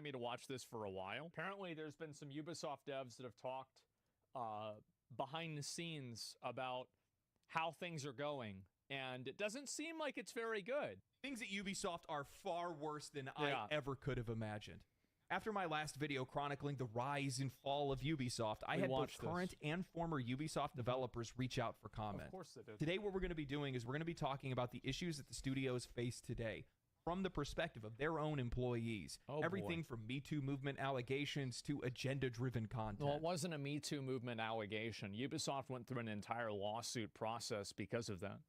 me to watch this for a while. Apparently, there's been some Ubisoft devs that have talked behind the scenes about how things are going, and it doesn't seem like it's very good. Things at Ubisoft are far worse than I ever could have imagined. After my last video chronicling the rise and fall of Ubisoft, I had both current and former Ubisoft developers reach out for comment. Of course they did. Today, what we're going to be doing is we're going to be talking about the issues that the studios face today from the perspective of their own employees. Everything from Me Too movement allegations to agenda-driven content. Well, it wasn't a Me Too movement allegation. Ubisoft went through an entire lawsuit process because of that.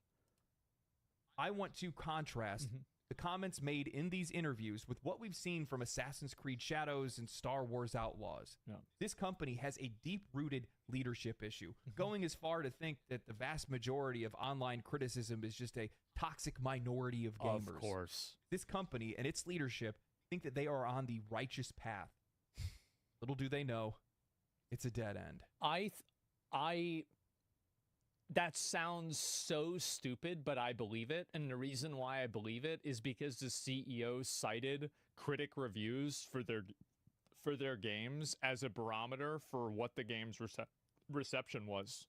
I want to contrast the comments made in these interviews with what we've seen from Assassin's Creed Shadows and Star Wars Outlaws. Yeah. This company has a deep-rooted leadership issue, going as far to think that the vast majority of online criticism is just a toxic minority of gamers. Of course. This company and its leadership think that they are on the righteous path. Little do they know, it's a dead end. That sounds so stupid, but I believe it. And the reason why I believe it is because the CEO cited critic reviews for their games as a barometer for what the game's reception was.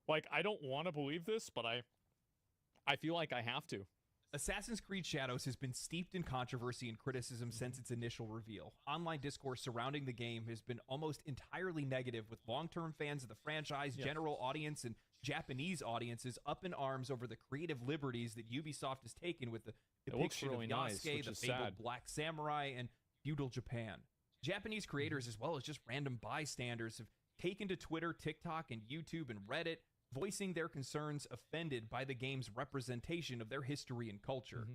Like, I don't want to believe this, but I feel like I have to. Assassin's Creed Shadows has been steeped in controversy and criticism since its initial reveal. Online discourse surrounding the game has been almost entirely negative, with long-term fans of the franchise, general audience, and Japanese audiences up in arms over the creative liberties that Ubisoft has taken with the depiction of Yasuke, the fabled Black Samurai, and feudal Japan. Japanese creators, as well as just random bystanders, have taken to Twitter, TikTok, and YouTube and Reddit, voicing their concerns offended by the game's representation of their history and culture.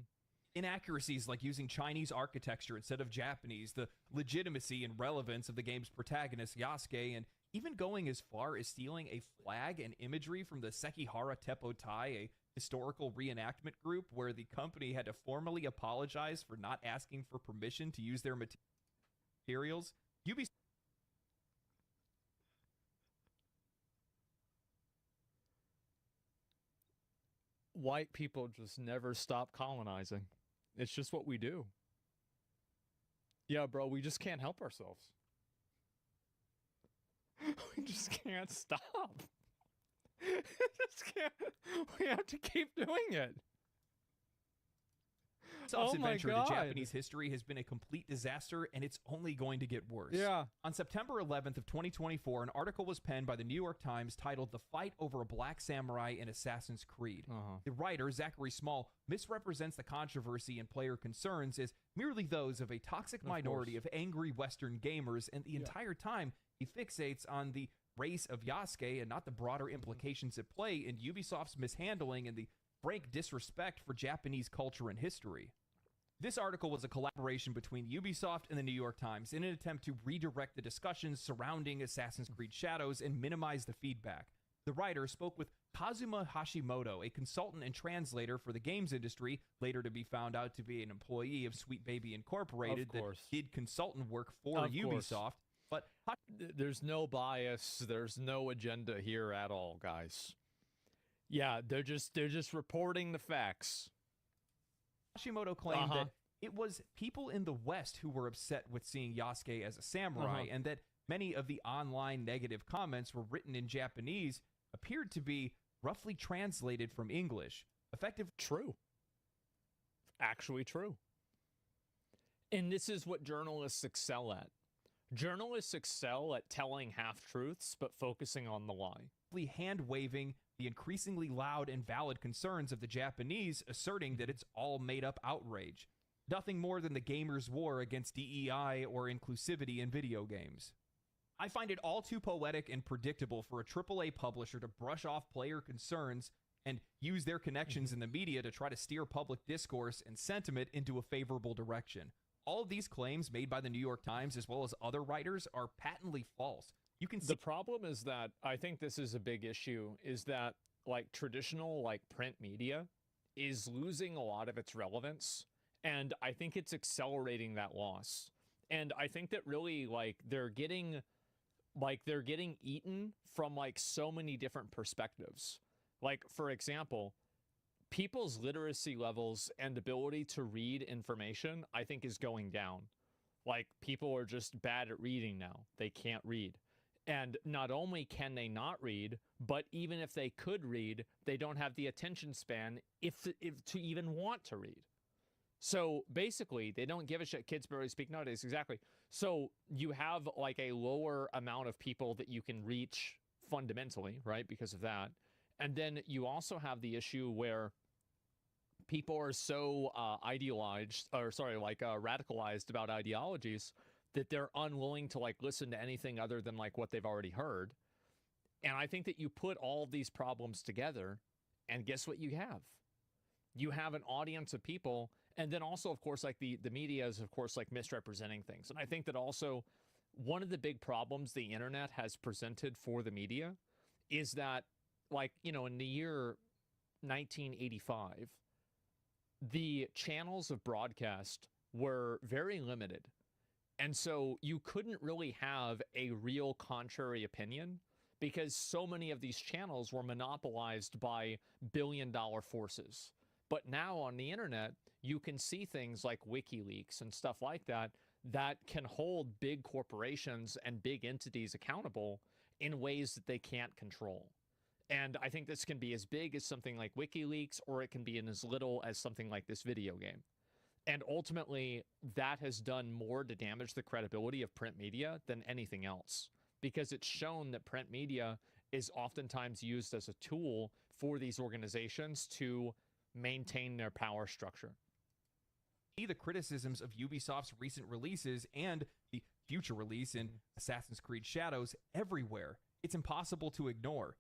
Inaccuracies like using Chinese architecture instead of Japanese, the legitimacy and relevance of the game's protagonist, Yasuke, and even going as far as stealing a flag and imagery from the Sekihara Teppo Tai, a historical reenactment group where the company had to formally apologize for not asking for permission to use their materials. Ubisoft White people just never stop colonizing. It's just what we do. Yeah, bro, we just can't help ourselves. We just can't stop. Just can't. We have to keep doing it. Ubisoft's adventure into Japanese history has been a complete disaster, and it's only going to get worse. Yeah. On September 11th of 2024, an article was penned by the New York Times titled "The Fight Over a Black Samurai in Assassin's Creed." The writer, Zachary Small, misrepresents the controversy and player concerns as merely those of a toxic minority of angry Western gamers, and the entire time he fixates on the race of Yasuke and not the broader implications at play in Ubisoft's mishandling and the frank disrespect for Japanese culture and history. This article was a collaboration between Ubisoft and the New York Times in an attempt to redirect the discussions surrounding Assassin's Creed Shadows and minimize the feedback. The writer spoke with Kazuma Hashimoto, a consultant and translator for the games industry, later to be found out to be an employee of Sweet Baby Incorporated that did consultant work for Ubisoft. But there's no bias, there's no agenda here at all, guys. Yeah, they're just reporting the facts. Hashimoto claimed that it was people in the West who were upset with seeing Yasuke as a samurai, and that many of the online negative comments were written in Japanese, appeared to be roughly translated from English. True. Actually true. And this is what journalists excel at. Journalists excel at telling half-truths, but focusing on the lie. Hand-waving the increasingly loud and valid concerns of the Japanese, asserting that it's all made-up outrage. Nothing more than the gamers' war against DEI or inclusivity in video games. I find it all too poetic and predictable for a AAA publisher to brush off player concerns and use their connections in the media to try to steer public discourse and sentiment into a favorable direction. All of these claims made by the New York Times, as well as other writers, are patently false. You can see the problem is that I think this is a big issue, is that like traditional like print media is losing a lot of its relevance, and I think it's accelerating that loss. And I think that really like they're getting eaten from like so many different perspectives. Like, for example, people's literacy levels and ability to read information, I think, is going down. Like, people are just bad at reading now. They can't read. And not only can they not read, but even if they could read, they don't have the attention span if to even want to read. So basically, they don't give a shit. Kids barely speak nowadays. Exactly. So you have like a lower amount of people that you can reach fundamentally, right? Because of that. And then you also have the issue where people are so radicalized about ideologies that they're unwilling to like listen to anything other than like what they've already heard. And I think that you put all of these problems together, and guess what you have? You have an audience of people, and then also, of course, like the media is, of course, like misrepresenting things. And I think that also one of the big problems the internet has presented for the media is that, like, you know, in the year 1985, the channels of broadcast were very limited. And so you couldn't really have a real contrary opinion because so many of these channels were monopolized by billion-dollar forces. But now on the internet, you can see things like WikiLeaks and stuff like that that can hold big corporations and big entities accountable in ways that they can't control. And I think this can be as big as something like WikiLeaks, or it can be in as little as something like this video game. And ultimately, that has done more to damage the credibility of print media than anything else, because it's shown that print media is oftentimes used as a tool for these organizations to maintain their power structure. The criticisms of Ubisoft's recent releases and the future release in Assassin's Creed Shadows everywhere. It's impossible to ignore.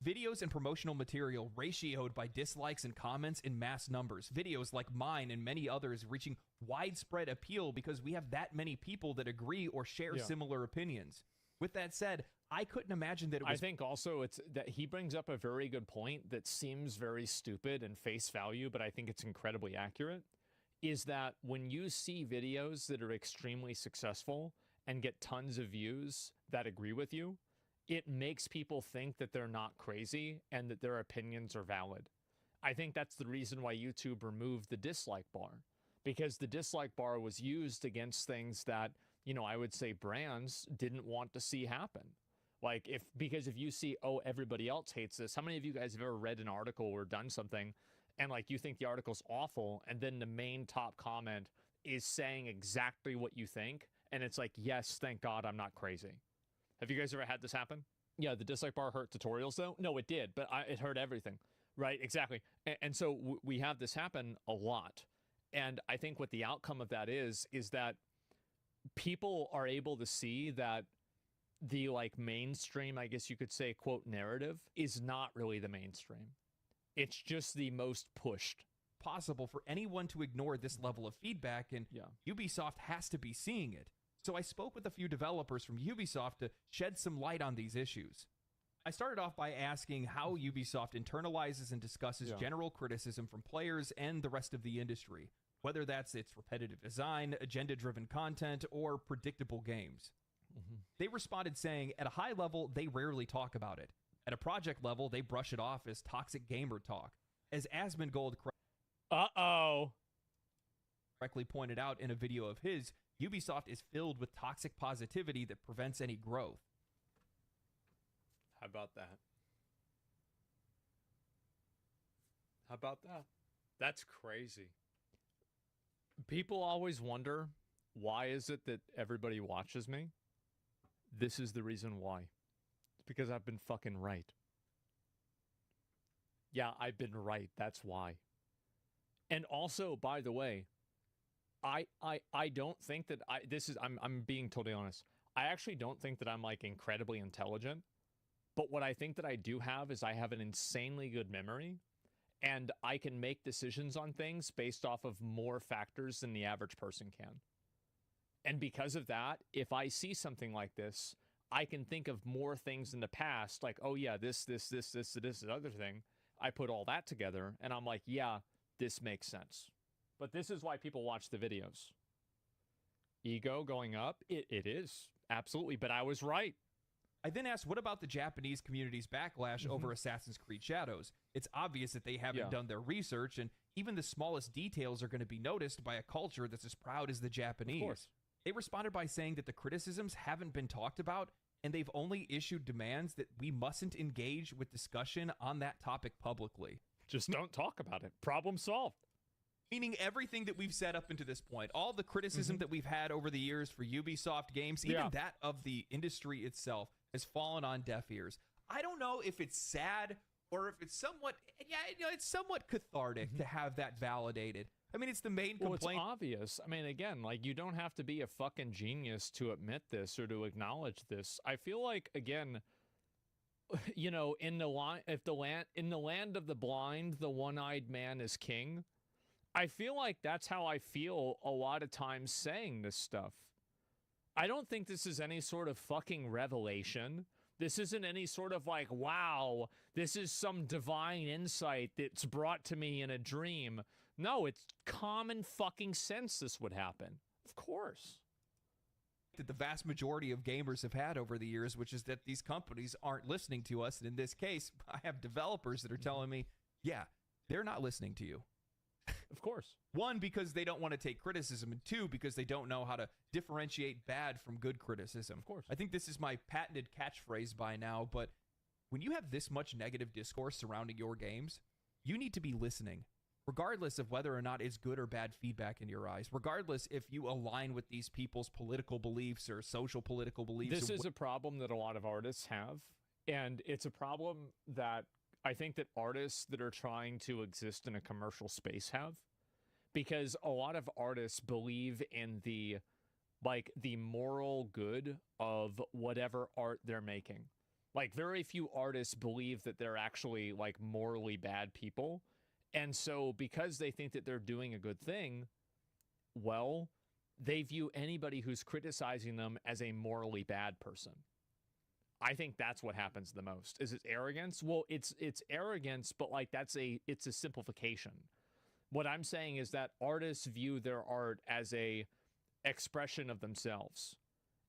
Videos and promotional material ratioed by dislikes and comments in mass numbers. Videos like mine and many others reaching widespread appeal because we have that many people that agree or share similar opinions. With that said, I couldn't imagine that it was... I think also it's that he brings up a very good point that seems very stupid and face value, but I think it's incredibly accurate, is that when you see videos that are extremely successful and get tons of views that agree with you, it makes people think that they're not crazy and that their opinions are valid. I think that's the reason why YouTube removed the dislike bar, because the dislike bar was used against things that, you know, I would say brands didn't want to see happen. Like, because if you see, oh, everybody else hates this, how many of you guys have ever read an article or done something and like you think the article's awful, and then the main top comment is saying exactly what you think, and it's like, yes, thank God I'm not crazy. Have you guys ever had this happen? Yeah, the dislike bar hurt tutorials though? No, it did, but it hurt everything. Right, exactly. And so we have this happen a lot. And I think what the outcome of that is that people are able to see that the like mainstream, I guess you could say, quote, narrative is not really the mainstream. It's just the most pushed. Possible for anyone to ignore this level of feedback, and Ubisoft has to be seeing it. So I spoke with a few developers from Ubisoft to shed some light on these issues. I started off by asking how Ubisoft internalizes and discusses general criticism from players and the rest of the industry, whether that's its repetitive design, agenda-driven content, or predictable games. They responded saying, at a high level, they rarely talk about it. At a project level, they brush it off as toxic gamer talk. As Asmongold correctly pointed out in a video of his, Ubisoft is filled with toxic positivity that prevents any growth. How about that? How about that? That's crazy. People always wonder, why is it that everybody watches me? This is the reason why. It's because I've been fucking right. Yeah, I've been right. That's why. And also, by the way, I don't think that I'm being totally honest. I actually don't think that I'm like incredibly intelligent. But what I think that I do have is I have an insanely good memory, and I can make decisions on things based off of more factors than the average person can. And because of that, if I see something like this, I can think of more things in the past, like, oh yeah, this other thing. I put all that together, and I'm like, yeah, this makes sense. But this is why people watch the videos. Ego going up? It is, absolutely, but I was right. I then asked, what about the Japanese community's backlash over Assassin's Creed Shadows? It's obvious that they haven't done their research, and even the smallest details are going to be noticed by a culture that's as proud as the Japanese. They responded by saying that the criticisms haven't been talked about, and they've only issued demands that we mustn't engage with discussion on that topic publicly. Just don't talk about it. Problem solved. Meaning everything that we've set up into this point, all the criticism that we've had over the years for Ubisoft games, even that of the industry itself, has fallen on deaf ears. I don't know if it's sad or if it's somewhat, it's somewhat cathartic to have that validated. I mean, it's the main complaint. Well, it's obvious. I mean, again, like, you don't have to be a fucking genius to admit this or to acknowledge this. I feel like, again, you know, in the land of the blind, the one-eyed man is king. I feel like that's how I feel a lot of times saying this stuff. I don't think this is any sort of fucking revelation. This isn't any sort of like, wow, this is some divine insight that's brought to me in a dream. No, it's common fucking sense this would happen. Of course. That the vast majority of gamers have had over the years, which is that these companies aren't listening to us. And in this case, I have developers that are telling me, yeah, they're not listening to you. Of course. One, because they don't want to take criticism, and two, because they don't know how to differentiate bad from good criticism. Of course. I think this is my patented catchphrase by now, but when you have this much negative discourse surrounding your games, you need to be listening, regardless of whether or not it's good or bad feedback in your eyes, regardless if you align with these people's political beliefs or social political beliefs. This is a problem that a lot of artists have, and it's a problem that I think that artists that are trying to exist in a commercial space have, because a lot of artists believe in the moral good of whatever art they're making. Like, very few artists believe that they're actually like morally bad people. And so because they think that they're doing a good thing, well, they view anybody who's criticizing them as a morally bad person. I think that's what happens the most. Is it arrogance? Well, it's arrogance, but like it's a simplification. What I'm saying is that artists view their art as a expression of themselves.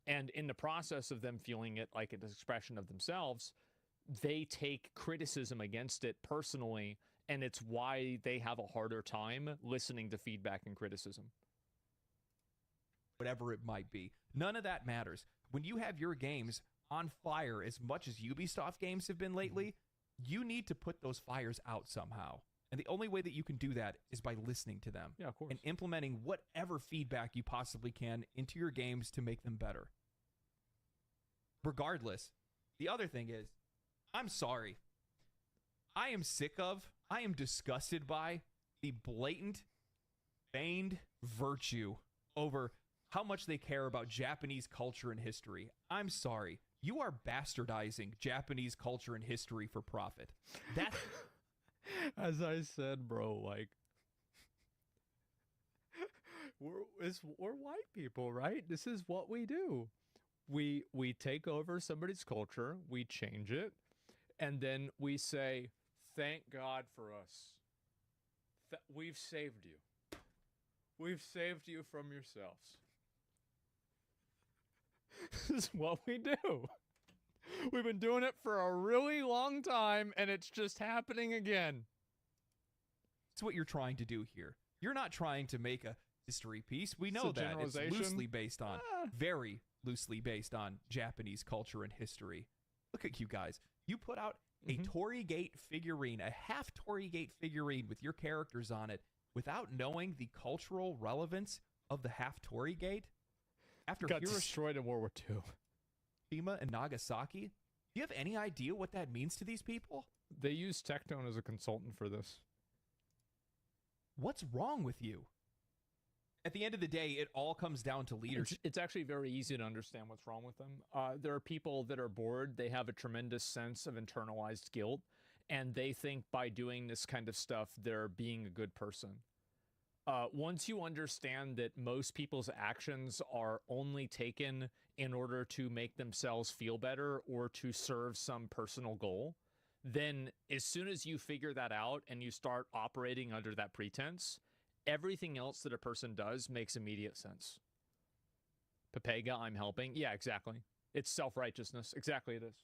And in the process of them feeling it like an expression of themselves, they take criticism against it personally, and it's why they have a harder time listening to feedback and criticism. Whatever it might be. None of that matters. When you have your games on fire as much as Ubisoft games have been lately, you need to put those fires out somehow. And the only way that you can do that is by listening to them. Yeah, of course. And implementing whatever feedback you possibly can into your games to make them better. Regardless, the other thing is, I'm sorry. I am disgusted by the blatant, feigned virtue over how much they care about Japanese culture and history. I'm sorry. You are bastardizing Japanese culture and history for profit. That, as I said, bro, like, we're white people, right? This is what we do. We take over somebody's culture, we change it, and then we say, thank God for us. We've saved you. We've saved you from yourselves. This is what we do. We've been doing it for a really long time, and it's just happening again. It's what you're trying to do here. You're not trying to make a history piece. We know that it's loosely based on, very loosely based on Japanese culture and history. Look at you guys. You put out a Torigate figurine, a half Torigate figurine with your characters on it, without knowing the cultural relevance of the half Torigate. After got destroyed in World War II. Hiroshima and Nagasaki? Do you have any idea what that means to these people? They use Tectone as a consultant for this. What's wrong with you? At the end of the day, it all comes down to leadership. It's actually very easy to understand what's wrong with them. There are people that are bored. They have a tremendous sense of internalized guilt, and they think by doing this kind of stuff, they're being a good person. Once you understand that most people's actions are only taken in order to make themselves feel better or to serve some personal goal, then as soon as you figure that out and you start operating under that pretense, everything else that a person does makes immediate sense. Pepega, I'm helping. Yeah, exactly. It's self-righteousness. Exactly it is.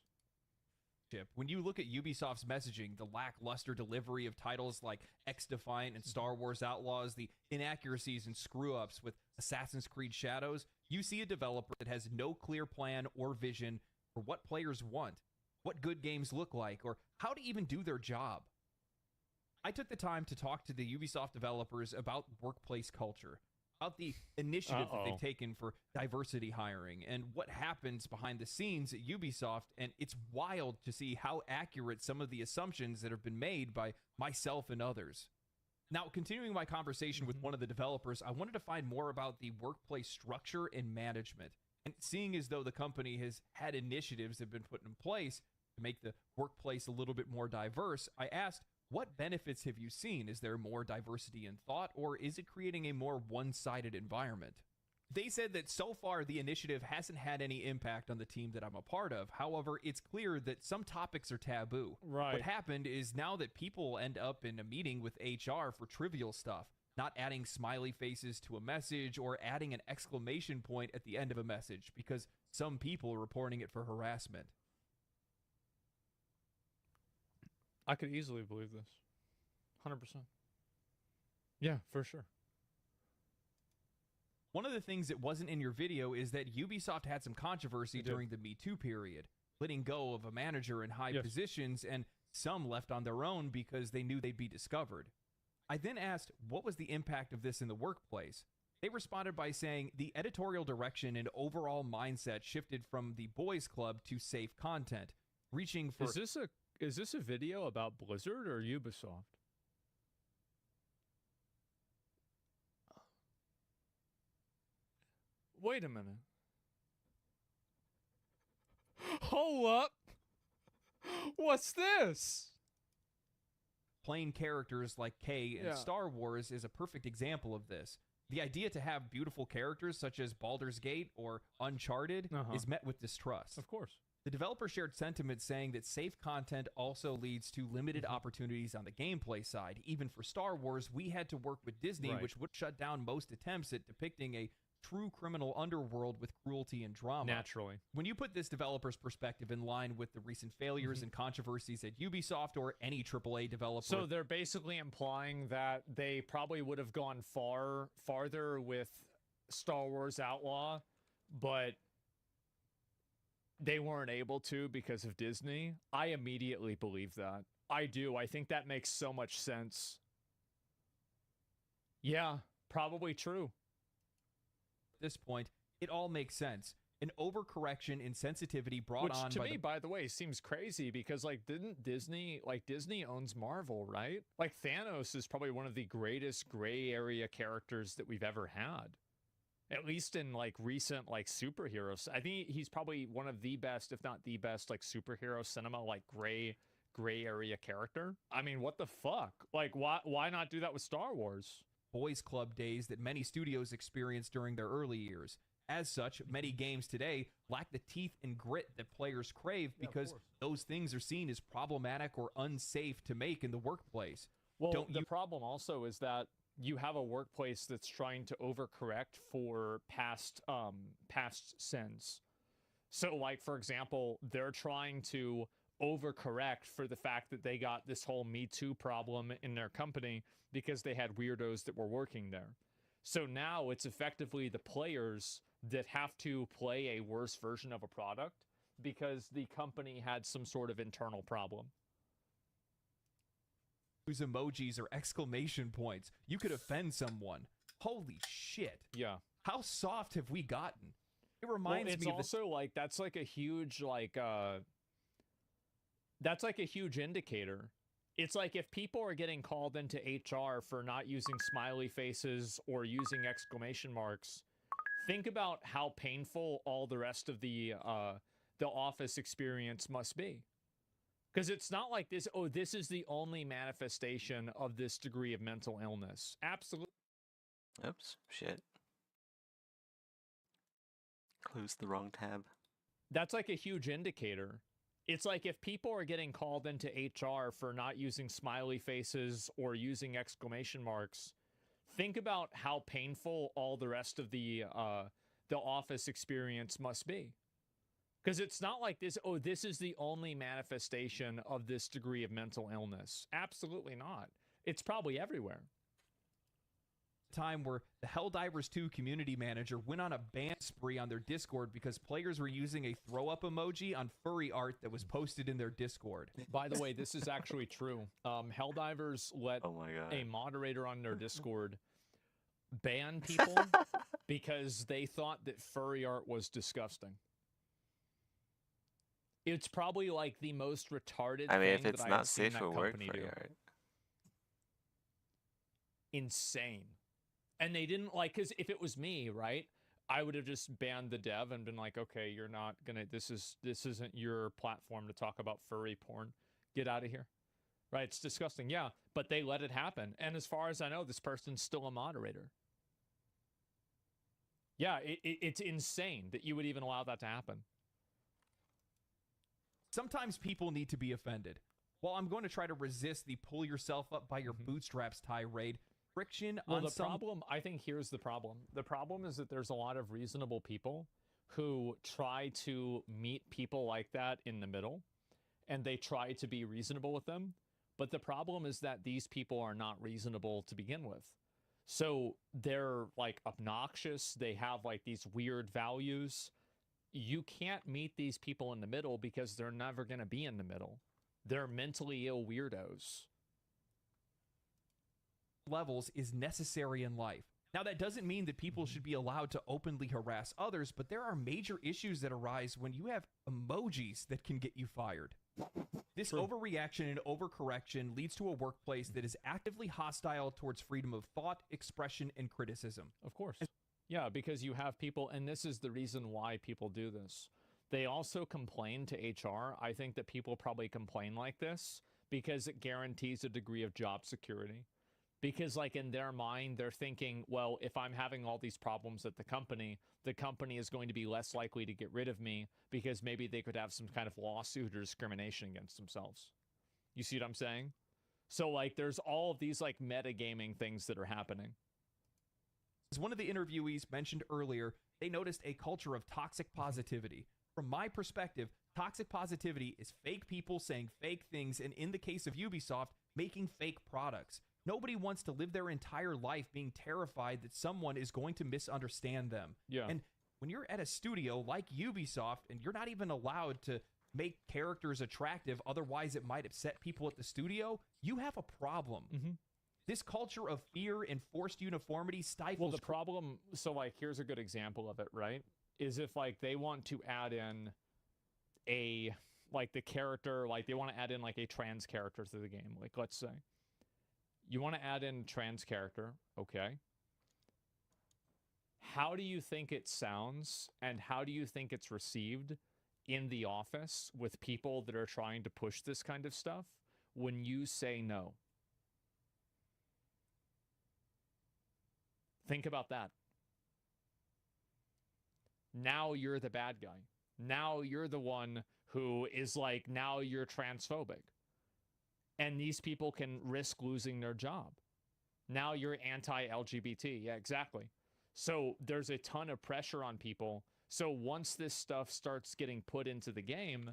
When you look at Ubisoft's messaging, the lackluster delivery of titles like X-Defiant and Star Wars Outlaws, the inaccuracies and screw-ups with Assassin's Creed Shadows, You see a developer that has no clear plan or vision for what players want, what good games look like, or how to even do their job. I took the time to talk to the Ubisoft developers about workplace culture, about the initiative that they've taken for diversity hiring, and what happens behind the scenes at Ubisoft. And it's wild to see how accurate some of the assumptions that have been made by myself and others. Now, continuing my conversation with one of the developers, I wanted to find more about the workplace structure and management. And seeing as though the company has had initiatives that have been put in place to make the workplace a little bit more diverse, I asked, what benefits have you seen? Is there more diversity in thought, or is it creating a more one-sided environment? They said that so far the initiative hasn't had any impact on the team that I'm a part of. However, it's clear that some topics are taboo. Right. What happened is now that people end up in a meeting with HR for trivial stuff, not adding smiley faces to a message or adding an exclamation point at the end of a message because some people are reporting it for harassment. I could easily believe this. 100%. Yeah, for sure. One of the things that wasn't in your video is that Ubisoft had some controversy during the Me Too period, letting go of a manager in high positions, and some left on their own because they knew they'd be discovered. I then asked, what was the impact of this in the workplace? They responded by saying the editorial direction and overall mindset shifted from the boys club to safe content, reaching for... Is this a video about Blizzard or Ubisoft? Wait a minute. Hold up. What's this? Playing characters like Kay in Star Wars is a perfect example of this. The idea to have beautiful characters such as Baldur's Gate or Uncharted is met with distrust. Of course. The developer shared sentiments saying that safe content also leads to limited opportunities on the gameplay side. Even for Star Wars, we had to work with Disney, which would shut down most attempts at depicting a true criminal underworld with cruelty and drama. Naturally. When you put this developer's perspective in line with the recent failures and controversies at Ubisoft or any AAA developer... So they're basically implying that they probably would have gone farther with Star Wars Outlaw, but they weren't able to because of Disney. I immediately believe that. I do. I think that makes so much sense. Yeah, probably true. At this point, it all makes sense. An overcorrection in sensitivity brought on Which to me, by the way, seems crazy because, like, didn't Disney, Disney owns Marvel, right? Like, Thanos is probably one of the greatest gray area characters that we've ever had. At least in, like, recent, like, superheroes. I think he's probably one of the best, if not the best, like, superhero cinema, like, gray area character. I mean, what the fuck? Like, why not do that with Star Wars? Boys Club days that many studios experienced during their early years. As such, many games today lack the teeth and grit that players crave because those things are seen as problematic or unsafe to make in the workplace. Well, the problem also is that you have a workplace that's trying to overcorrect for past sins. So, like, for example, they're trying to overcorrect for the fact that they got this whole Me Too problem in their company because they had weirdos that were working there. So now it's effectively the players that have to play a worse version of a product because the company had some sort of internal problem. Use emojis or exclamation points. You could offend someone. Holy shit. Yeah. How soft have we gotten? It reminds me of... It's also like, that's like a huge, like, that's like a huge indicator. It's like if people are getting called into HR for not using smiley faces or using exclamation marks, think about how painful all the rest of the office experience must be. Because it's not like this, oh, this is the only manifestation of this degree of mental illness. Absolutely. Oops, shit. Close the wrong tab. That's like a huge indicator. It's like if people are getting called into HR for not using smiley faces or using exclamation marks, think about how painful all the rest of the office experience must be. Because it's not like this, oh, this is the only manifestation of this degree of mental illness. Absolutely not. It's probably everywhere. time where the Helldivers 2 community manager went on a ban spree on their Discord because players were using a throw-up emoji on furry art that was posted in their Discord. By the way, this is actually true. Helldivers let Oh my god. a moderator on their Discord ban people because they thought that furry art was disgusting. It's probably like the most retarded I mean, thing if it's that not I've seen safe that for work company for do. you, right? Insane. And they didn't like, because if it was me, right, I would have just banned the dev and been like, okay, you're not gonna, this isn't your platform to talk about furry porn. Get out of here. Right? It's disgusting. Yeah, but they let it happen. And as far as I know, this person's still a moderator. Yeah, it's insane that you would even allow that to happen. Sometimes people need to be offended. While I'm going to try to resist the pull yourself up by your bootstraps tirade, friction Well, on the some... problem, I think here's the problem. The problem is that there's a lot of reasonable people who try to meet people like that in the middle, and they try to be reasonable with them. But the problem is that these people are not reasonable to begin with. So they're like obnoxious. They have like these weird values. You can't meet these people in the middle because they're never going to be in the middle. They're mentally ill weirdos. levels is necessary in life. Now, that doesn't mean that people should be allowed to openly harass others, but there are major issues that arise when you have emojis that can get you fired. This True. overreaction and overcorrection leads to a workplace that is actively hostile towards freedom of thought, expression, and criticism. Of course. Yeah, because you have people, and this is the reason why people do this. They also complain to HR. I think that people probably complain like this because it guarantees a degree of job security. Because like in their mind, they're thinking, well, if I'm having all these problems at the company is going to be less likely to get rid of me because maybe they could have some kind of lawsuit or discrimination against themselves. You see what I'm saying? So like there's all of these like metagaming things that are happening. As one of the interviewees mentioned earlier, they noticed a culture of toxic positivity. From my perspective, toxic positivity is fake people saying fake things, and in the case of Ubisoft, making fake products. Nobody wants to live their entire life being terrified that someone is going to misunderstand them. Yeah. And when you're at a studio like Ubisoft and you're not even allowed to make characters attractive, otherwise it might upset people at the studio, you have a problem. Mm-hmm. This culture of fear and forced uniformity stifles... Well, the problem, so like here's a good example of it, right? Is if like they want to add in a, like the character, like they want to add in like a trans character to the game. Like let's say you want to add in trans character, okay? How do you think it sounds and how do you think it's received in the office with people that are trying to push this kind of stuff when you say no? Think about that. Now you're the bad guy. Now you're the one who is like, now you're transphobic. And these people can risk losing their job. Now you're anti-LGBT. Yeah, exactly. So there's a ton of pressure on people. So once this stuff starts getting put into the game,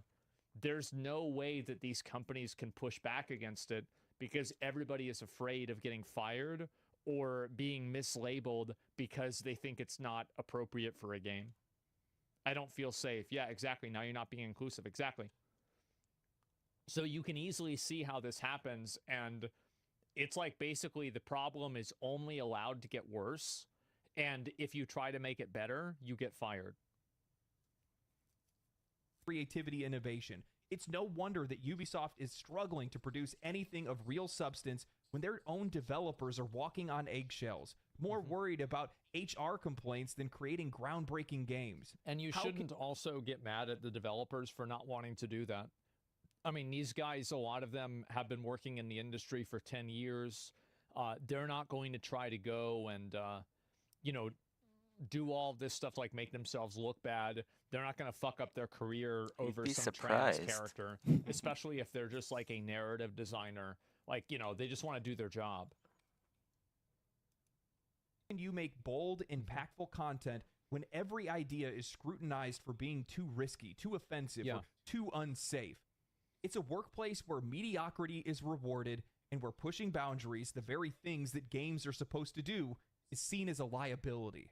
there's no way that these companies can push back against it because everybody is afraid of getting fired or being mislabeled because they think it's not appropriate for a game. I don't feel safe. Yeah, exactly. Now you're not being inclusive. Exactly. So you can easily see how this happens, and it's like basically the problem is only allowed to get worse, and if you try to make it better, you get fired. Creativity, innovation. It's no wonder that Ubisoft is struggling to produce anything of real substance when their own developers are walking on eggshells, more worried about HR complaints than creating groundbreaking games. And you shouldn't also get mad at the developers for not wanting to do that. I mean, these guys, a lot of them have been working in the industry for 10 years. They're not going to try to go and, you know, do all this stuff like make themselves look bad. They're not going to fuck up their career over be some trans surprised. character, especially if they're just like a narrative designer. Like, you know, they just want to do their job. And you make bold, impactful content when every idea is scrutinized for being too risky, too offensive, Yeah. or too unsafe. It's a workplace where mediocrity is rewarded and where pushing boundaries, the very things that games are supposed to do, is seen as a liability.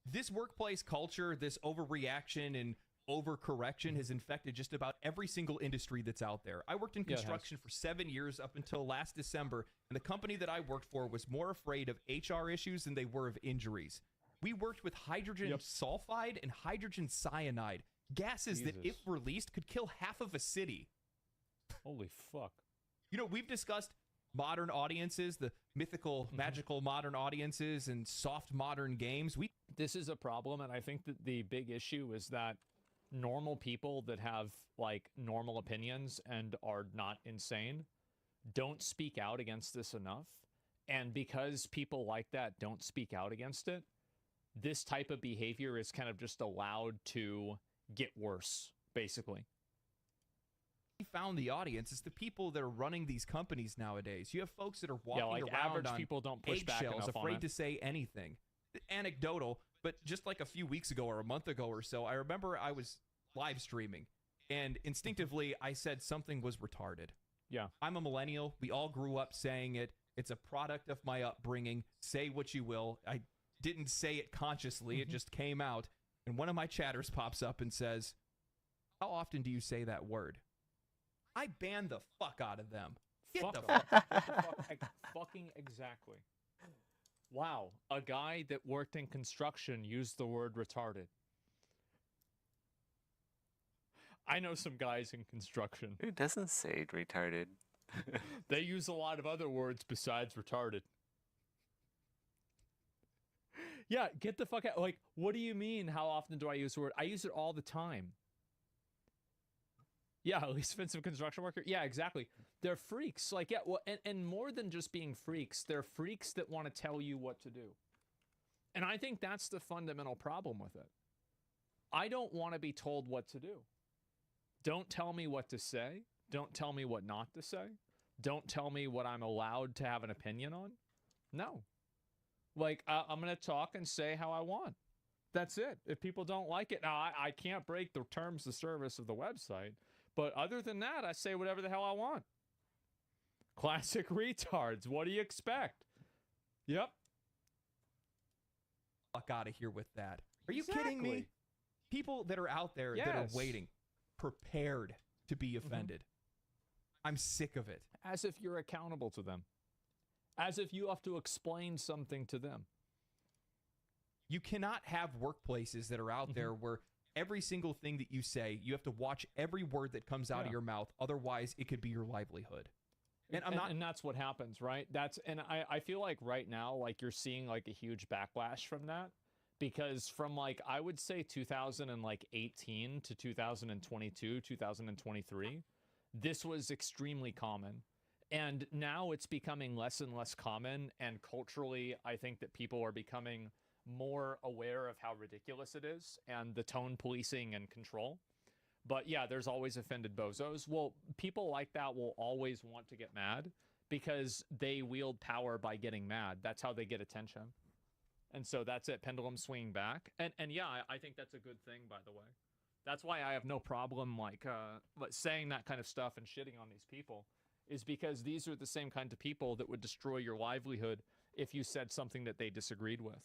This workplace culture, this overreaction and overcorrection has infected just about every single industry that's out there. I worked in Yeah, it has. construction for 7 years up until last December, and the company that I worked for was more afraid of HR issues than they were of injuries. We worked with hydrogen Yep. sulfide and hydrogen cyanide, gases that, if Jesus. released, could kill half of a city. Holy fuck. You know, we've discussed modern audiences, the mythical, magical modern audiences, and soft modern games. This is a problem, and I think that the big issue is that normal people that have like normal opinions and are not insane don't speak out against this enough. And because people like that don't speak out against it, this type of behavior is kind of just allowed to get worse, basically. found the audience is the people that are running these companies nowadays. You have folks that are walking like around average on people don't push back eggshells, enough on afraid it. to say anything. Anecdotal, but just like a few weeks ago or a month ago or so, I remember I was live streaming, and instinctively I said something was retarded. Yeah. I'm a millennial. We all grew up saying it. It's a product of my upbringing. Say what you will. I didn't say it consciously. It just came out. And one of my chatters pops up and says, "How often do you say that word?" I banned the fuck out of them. Get Fuck the off. fuck. Get the fuck- fucking exactly. Wow, a guy that worked in construction used the word retarded. I know some guys in construction. Who doesn't say retarded? They use a lot of other words besides retarded. Yeah, get the fuck out. Like, what do you mean? How often do I use the word? I use it all the time. Yeah, least offensive construction worker. Yeah, exactly. They're freaks. Like, yeah, well, and more than just being freaks, they're freaks that want to tell you what to do. And I think that's the fundamental problem with it. I don't want to be told what to do. Don't tell me what to say. Don't tell me what not to say. Don't tell me what I'm allowed to have an opinion on. No. Like, I'm going to talk and say how I want. That's it. If people don't like it, now I can't break the terms of service of the website. But other than that, I say whatever the hell I want. Classic retards. What do you expect? Yep. Fuck out of here with that. Are you kidding me? Exactly. People that are out there that are Yes. waiting, prepared to be offended. I'm sick of it. As if you're accountable to them. As if you have to explain something to them. You cannot have workplaces that are out there where every single thing that you say, you have to watch every word that comes out of Yeah. your mouth. Otherwise, it could be your livelihood. And I'm not. And that's what happens, right? I feel like right now, like you're seeing like a huge backlash from that, because from like I would say 2018 to 2022, 2023, this was extremely common. And now it's becoming less and less common, and culturally I think that people are becoming more aware of how ridiculous it is and the tone policing and control. But yeah, there's always offended bozos. Well, people like that will always want to get mad because they wield power by getting mad. That's how they get attention. And so that's it, pendulum swinging back. And yeah, I think that's a good thing, by the way. That's why I have no problem like saying that kind of stuff and shitting on these people, is because these are the same kind of people that would destroy your livelihood if you said something that they disagreed with.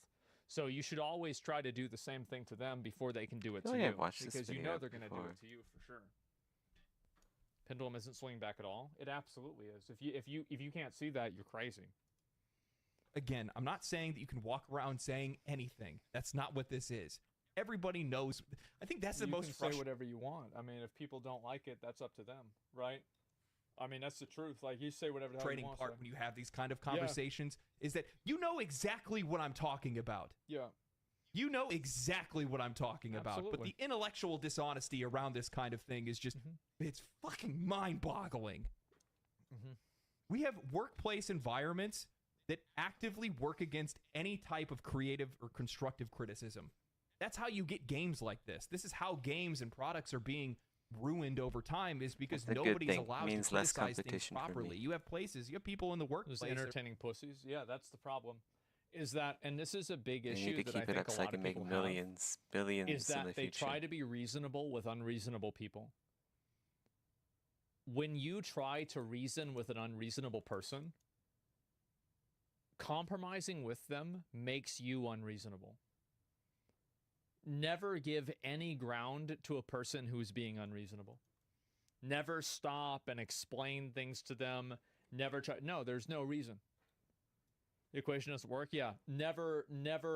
So you should always try to do the same thing to them before they can do it feel to like you, I've watched this because you video know they're going to do before. it to you for sure. Pendulum isn't swinging back at all. It absolutely is. If you can't see that, you're crazy. Again, I'm not saying that you can walk around saying anything. That's not what this is. Everybody knows. I think that's the You most can say frustrating. whatever you want. I mean, if people don't like it, that's up to them, right? I mean, that's the truth. Like, you say whatever the hell you Frustrating want. part to say. when you have these kind of conversations is that you know exactly what I'm talking about. Yeah. You know exactly what I'm talking about. But Absolutely. the intellectual dishonesty around this kind of thing is just, it's fucking mind-boggling. We have workplace environments that actively work against any type of creative or constructive criticism. That's how you get games like this. This is how games and products are being ruined over time, is because That's a good nobody's thing. allowed Means to less criticize things competition for properly. me. You have places, you have people in the Those workplace. that- entertaining pussies. Yeah, that's the problem. Is that, and this is a big They issue need to that I keep it think up a so I lot can of make people millions, billions have, is in that the they future. try to be reasonable with unreasonable people. When you try to reason with an unreasonable person, compromising with them makes you unreasonable. Never give any ground to a person who's being unreasonable. Never stop and explain things to them. Never try. No, there's no reason. The equation doesn't work. Yeah. Never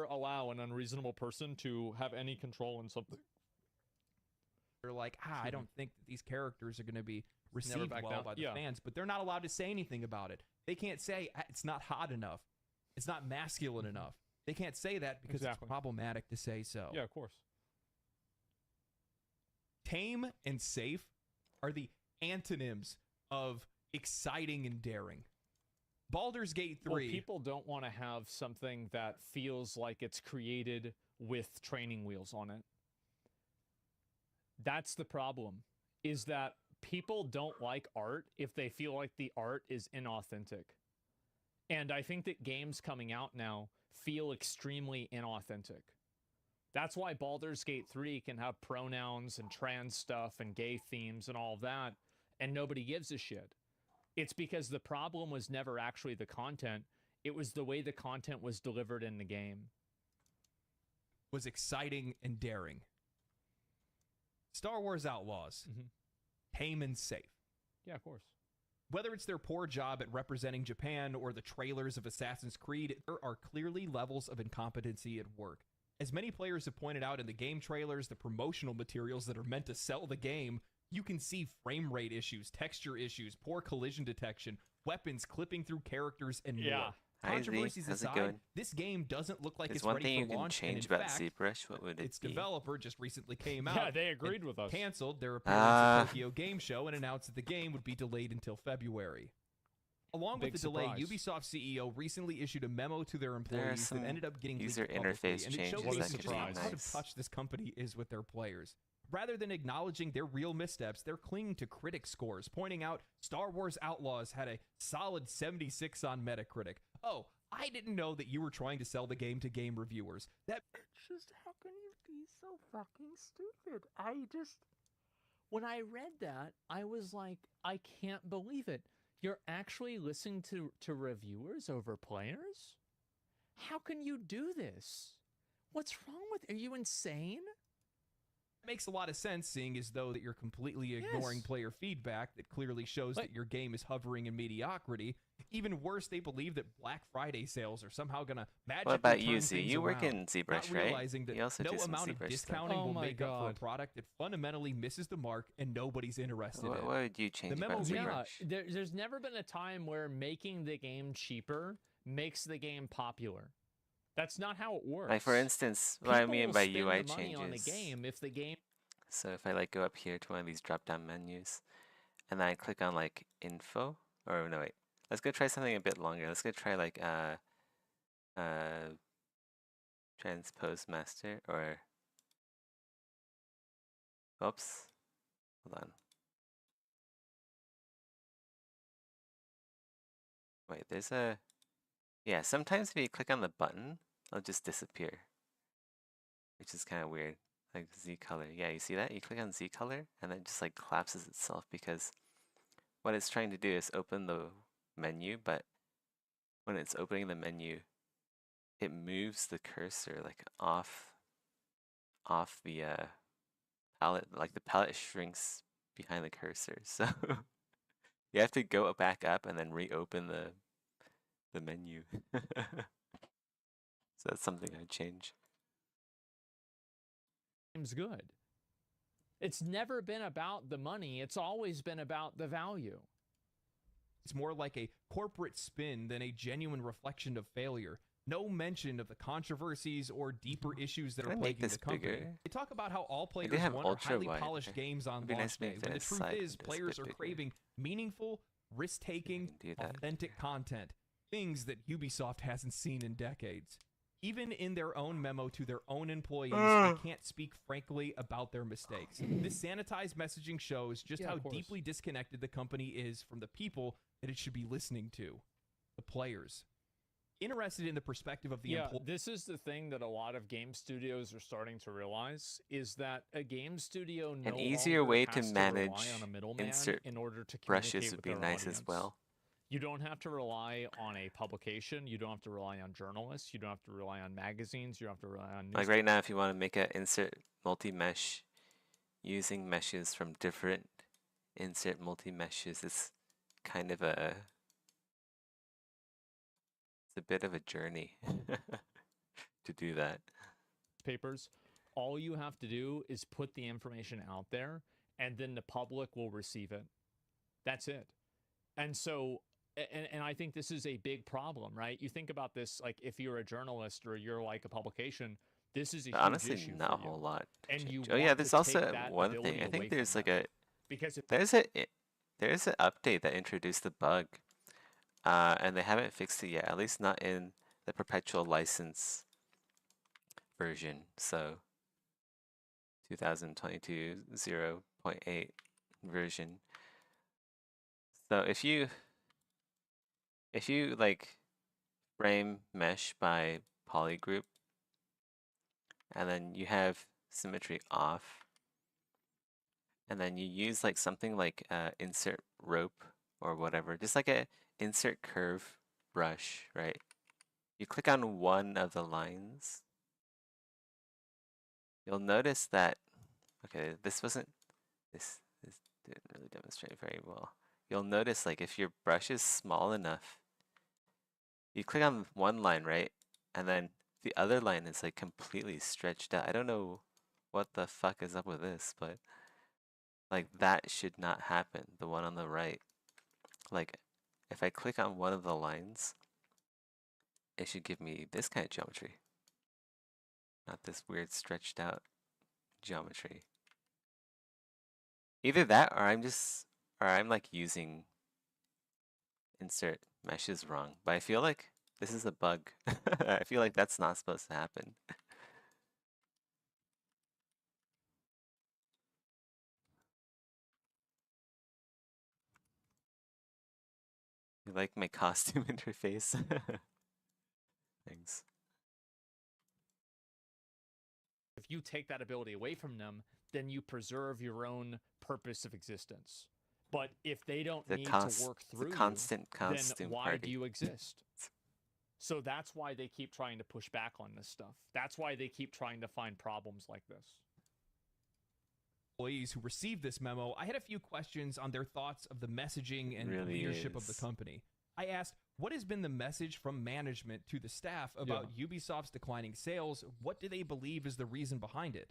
allow an unreasonable person to have any control in something. They're like, I don't think that these characters are going to be received well down. by the fans, but they're not allowed to say anything about it. They can't say it's not hot enough. It's not masculine enough. They can't say that because it's problematic to say so. Yeah, of course. Tame and safe are the antonyms of exciting and daring. Baldur's Gate 3. Well, people don't want to have something that feels like it's created with training wheels on it. That's the problem, is that people don't like art if they feel like the art is inauthentic. And I think that games coming out now feel extremely inauthentic. That's why Baldur's Gate 3 can have pronouns and trans stuff and gay themes and all of that, and nobody gives a shit. It's because the problem was never actually the content. It was the way the content was delivered in the game. Was exciting and daring. Star Wars Outlaws. Tame and safe. Yeah, of course. Whether it's their poor job at representing Japan or the trailers of Assassin's Creed, there are clearly levels of incompetency at work. As many players have pointed out in the game trailers, the promotional materials that are meant to sell the game, you can see frame rate issues, texture issues, poor collision detection, weapons clipping through characters, and more. Controversies aside, this game doesn't look like it's ready for launch. Change about ZBrush, what would it its be? developer just recently came out. Yeah, they agreed with us. Canceled their appearance at Tokyo Game Show and announced that the game would be delayed until February. Along with the delay, Ubisoft CEO recently issued a memo to their employees that ended up getting user leaked interface publicly, and it changes showed that just could how be out nice. of touch this company is with their players. Rather than acknowledging their real missteps, they're clinging to critic scores, pointing out Star Wars Outlaws had a solid 76 on Metacritic. Oh, I didn't know that you were trying to sell the game to game reviewers. That just, how can you be so fucking stupid? When I read that, I was like, I can't believe it. You're actually listening to reviewers over players? How can you do this? What's wrong with you? Are you insane? makes a lot of sense, seeing as though that you're completely ignoring player feedback that clearly shows that your game is hovering in mediocrity. Even worse, they believe that Black Friday sales are somehow going to magically What about turn you, Z? things You work around, in ZBrush, not right? realizing that You also no do some amount of ZBrush discounting stuff. will make up for a product that fundamentally misses the mark and nobody's interested in. What would you change The about memo ZBrush? There's never been a time where making the game cheaper makes the game popular. That's not how it works. Like for instance, what I People mean will by spend UI the money changes. on the game if the game. So if I like go up here to one of these drop-down menus, and then I click on like info, or no wait, let's go try something a bit longer. Let's go try like transpose master or oops, hold on. Wait, there's a yeah. Sometimes if you click on the button, it'll just disappear, which is kind of weird. Like Z color, yeah, you see that? You click on Z color, and it just like collapses itself because what it's trying to do is open the menu, but when it's opening the menu, it moves the cursor like off the palette. Like the palette shrinks behind the cursor, so you have to go back up and then reopen the menu. So that's something I'd change. Game's good. It's never been about the money. It's always been about the value. It's more like a corporate spin than a genuine reflection of failure. No mention of the controversies or deeper issues that are plaguing the company. Bigger? They talk about how all players have want are highly ultra-wide polished there. games on It'd be nice launch to make day, when the this truth side is just a players bit are bigger. craving meaningful, risk-taking, Do that. authentic content, things that Ubisoft hasn't seen in decades. Even in their own memo to their own employees, they can't speak frankly about their mistakes. This sanitized messaging shows just how deeply disconnected the company is from the people that it should be listening to, the players. Interested in the perspective of the employee. This is the thing that a lot of game studios are starting to realize, is that a game studio An easier way to has manage rely on a middleman insert in order to brushes communicate would with be their nice as audience. well. You don't have to rely on a publication. You don't have to rely on journalists. You don't have to rely on magazines. You don't have to rely on Like right now, if you want to make an insert multi-mesh using meshes from different insert multi-meshes, it's kind of it's a bit of a journey to do that. Papers. All you have to do is put the information out there, and then the public will receive it. That's it. And so, and I think this is a big problem, right? You think about this, like if you're a journalist or you're like a publication, this is a huge Honestly, issue not a for you. whole lot. And you Oh yeah, want there's to also take that one ability thing. I away think there's from like them. a Because if there's an update that introduced the bug, and they haven't fixed it yet. At least not in the perpetual license version. So 2022 0.8 version. So if you like frame mesh by polygroup, and then you have symmetry off, and then you use like something like insert rope or whatever, just like a insert curve brush, right? You click on one of the lines, you'll notice that, okay, this didn't really demonstrate very well. You'll notice like if your brush is small enough, you click on one line, right? And then the other line is like completely stretched out. I don't know what the fuck is up with this, but like that should not happen. The one on the right. Like if I click on one of the lines, it should give me this kind of geometry. Not this weird stretched out geometry. Either that or I'm like using insert meshes wrong. But I feel like this is a bug. I feel like that's not supposed to happen. You like my costume interface? Thanks. if you take that ability away from them, then you preserve your own purpose of existence. But if they don't need to work through you, then why do you exist? So that's why they keep trying to push back on this stuff. That's why they keep trying to find problems like this. Employees who received this memo, I had a few questions on their thoughts of the messaging and leadership of the company. I asked, what has been the message from management to the staff about Ubisoft's declining sales? What do they believe is the reason behind it?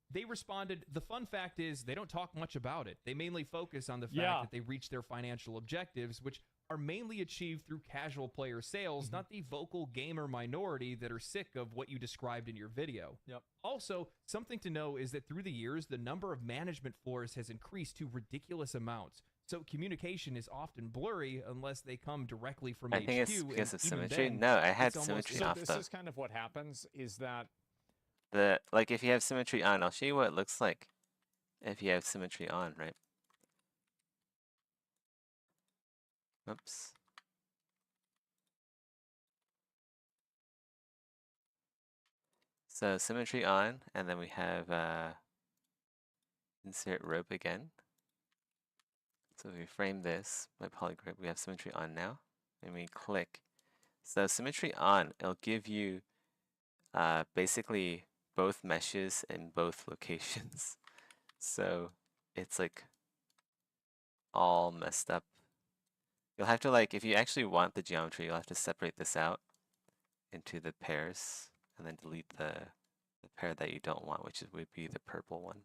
They responded, the fun fact is they don't talk much about it. They mainly focus on the fact that they reach their financial objectives, which are mainly achieved through casual player sales, not the vocal gamer minority that are sick of what you described in your video. Also, something to know is that through the years, the number of management floors has increased to ridiculous amounts. So communication is often blurry unless they come directly from HQ. I think it's because of symmetry. No, I had symmetry off though. So this is kind of what happens is that like if you have symmetry on, I'll show you what it looks like if you have symmetry on, right? Oops. So symmetry on, and then we have insert rope again. So if we frame this by polygroup, we have symmetry on now, and we click. So symmetry on, it'll give you basically both meshes in both locations. So it's like all messed up. You'll have to like, if you actually want the geometry, you'll have to separate this out into the pairs and then delete the pair that you don't want, which would be the purple one.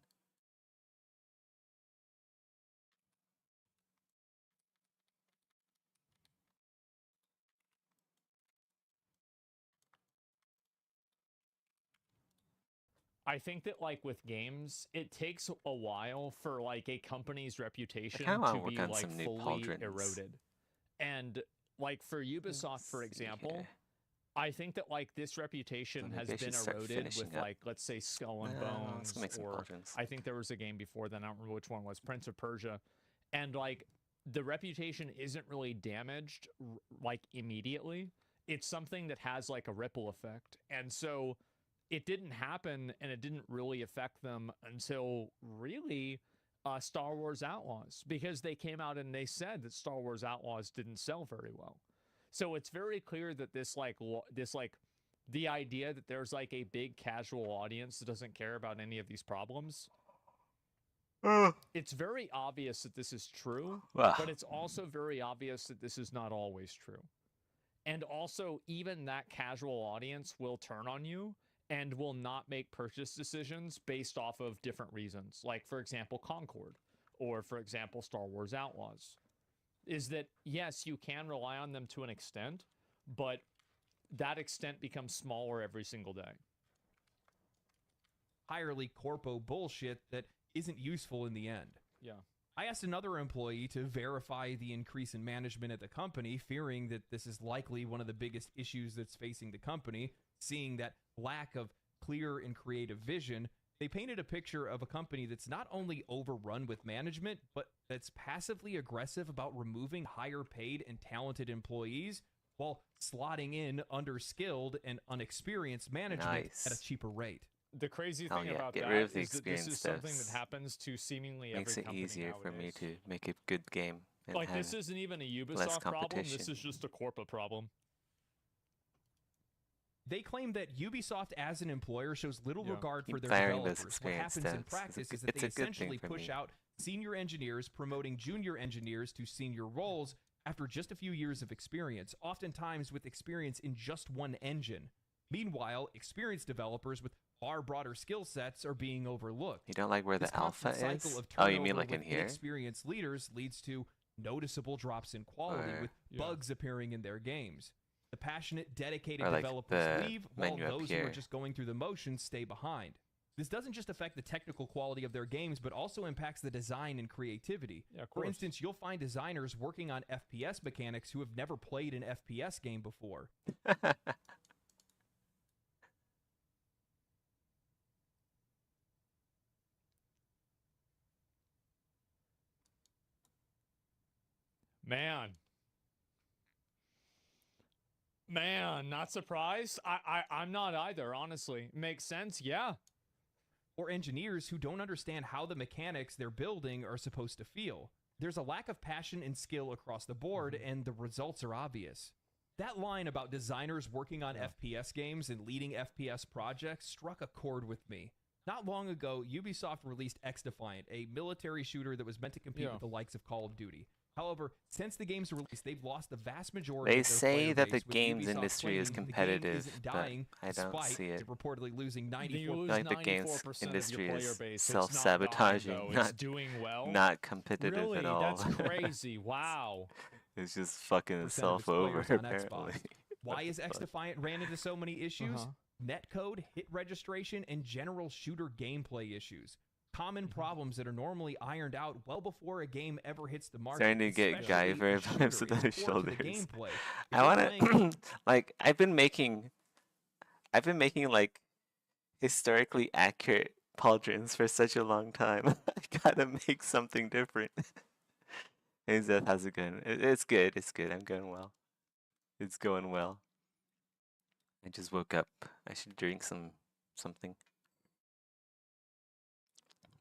I think that like with games, it takes a while for like a company's reputation to be like fully eroded. And like for Ubisoft, for example, I think that like this reputation has been eroded with like, let's say Skull and Bones, or I think there was a game before then, I don't remember which one was, Prince of Persia. And like the reputation isn't really damaged like immediately. It's something that has like a ripple effect. And so it didn't happen and it didn't really affect them until really Star Wars Outlaws, because they came out and they said that Star Wars Outlaws didn't sell very well. So it's very clear that the idea that there's like a big casual audience that doesn't care about any of these problems, it's very obvious that this is true, but it's also very obvious that this is not always true. And also, even that casual audience will turn on you and will not make purchase decisions based off of different reasons. Like, for example, Concord, or for example, Star Wars Outlaws. Is that, yes, you can rely on them to an extent, but that extent becomes smaller every single day. Entirely corpo bullshit that isn't useful in the end. Yeah. I asked another employee to verify the increase in management at the company, fearing that this is likely one of the biggest issues that's facing the company. Seeing that lack of clear and creative vision, they painted a picture of a company that's not only overrun with management, but that's passively aggressive about removing higher paid and talented employees while slotting in underskilled and unexperienced management at a cheaper rate. The crazy thing about get that rid of the is that this is experience something that happens to seemingly makes every it company easier for me nowadays. to make a good game. And Like, have this isn't even a less Ubisoft problem, this competition. is just a Corpa problem. They claim that Ubisoft as an employer shows little Yeah. regard for Keep their firing those developers. What experienced happens in devs. practice is that It's they a good thing essentially for push me. out senior engineers, promoting junior engineers to senior roles after just a few years of experience, oftentimes with experience in just one engine. Meanwhile, experienced developers with far broader skill sets are being overlooked. You don't like where This the alpha constant is? cycle of Oh, you mean turnover like in with here? inexperienced leaders leads to noticeable drops in quality, Or- with Yeah. bugs appearing in their games. The passionate, dedicated Or like developers the leave, while menu up those who are here. just going through the motions stay behind. This doesn't just affect the technical quality of their games, but also impacts the design and creativity. Yeah, of For course. instance, you'll find designers working on FPS mechanics who have never played an FPS game before. Man, not surprised. I'm not either, honestly. Makes sense, yeah. Or engineers who don't understand how the mechanics they're building are supposed to feel. There's a lack of passion and skill across the board, and the results are obvious. That line about designers working on FPS games and leading FPS projects struck a chord with me. Not long ago, Ubisoft released X-Defiant, a military shooter that was meant to compete with the likes of Call of Duty. However, since the game's release, they've lost the vast majority They of their say player that the base, with games Ubisoft industry is claiming the game competitive, isn't but dying, I don't despite see it. reportedly losing You 94%. lose Like the games 94% industry of your player is base. So it's not dying, self-sabotaging, though. It's not- doing well. Not competitive really, at all. that's crazy. Wow. It's just fucking Percent of itself its over, players on apparently. Xbox. Why is X-Defiant ran into so many issues? Uh-huh. Netcode, hit registration, and general shooter gameplay issues. Common Mm-hmm. problems that are normally ironed out well before a game ever hits the market. Starting to get especially Guyver a shooter. vibes with It's their core to the shoulders. gameplay. If I you're want playing- to like I've been making like historically accurate pauldrons for such a long time. I gotta make something different. Hey Zeth, how's it going? It's good. It's good. I'm going well. It's going well. I just woke up. I should drink something.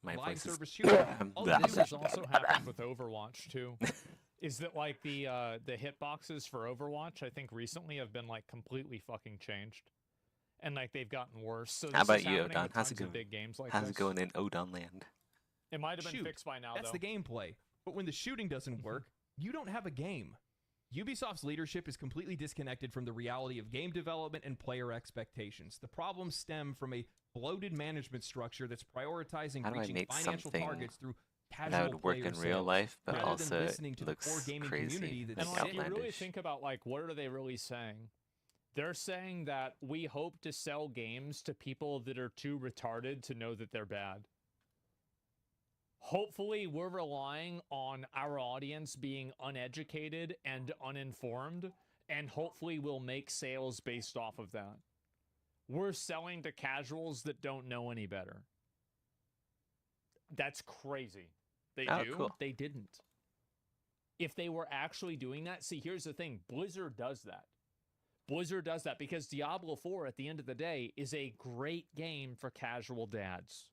My Live voice is service shooter. All This this has also happened with Overwatch too. Is that like the hitboxes for Overwatch? I think recently have been like completely fucking changed, and like they've gotten worse. So How this about is you, happening Odon? with How's it tons of going? big games like How's this. it going in Odon land? It might have been Shoot, fixed by now. That's though. the gameplay. But when the shooting doesn't work, you don't have a game. Ubisoft's leadership is completely disconnected from the reality of game development and player expectations. The problems stem from a bloated management structure that's prioritizing How do I reaching make financial something targets through casual that would work player in real sales, life, but rather than also listening to the core looks gaming crazy, community that's And like like, you really outlandish. think about like what are they really saying? They're saying that we hope to sell games to people that are too retarded to know that they're bad. Hopefully, we're relying on our audience being uneducated and uninformed, and hopefully we'll make sales based off of that. We're selling to casuals that don't know any better. That's crazy. They Oh, do? cool. They didn't. If they were actually doing that, see, here's the thing. Blizzard does that. Blizzard does that because Diablo 4, at the end of the day, is a great game for casual dads.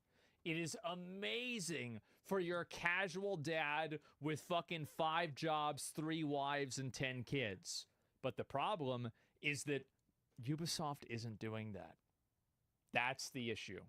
It is amazing for your casual dad with fucking 5 jobs, 3 wives, and 10 kids. But the problem is that Ubisoft isn't doing that. That's the issue.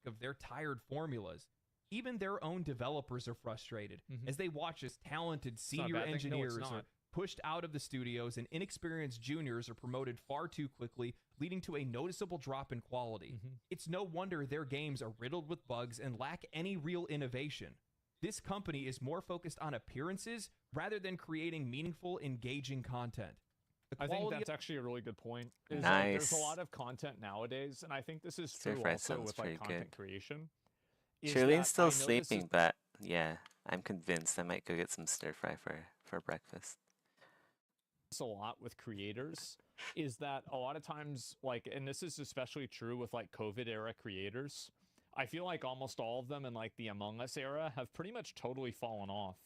Of their tired formulas. Even their own developers are frustrated as they watch as talented senior engineers are pushed out of the studios and inexperienced juniors are promoted far too quickly, leading to a noticeable drop in quality. It's no wonder their games are riddled with bugs and lack any real innovation. This company is more focused on appearances rather than creating meaningful, engaging content. I think that's actually a really good point. Is Nice. There's a lot of content nowadays, and I think this is true Stir-fry also sounds with like pretty content good. creation. is Shirley's that I still know this is sleeping, but yeah, I'm convinced I might go get some stir fry for breakfast. a lot with creators is that a lot of times, like, and this is especially true with like COVID era creators, I feel like almost all of them in like the Among Us era have pretty much totally fallen off.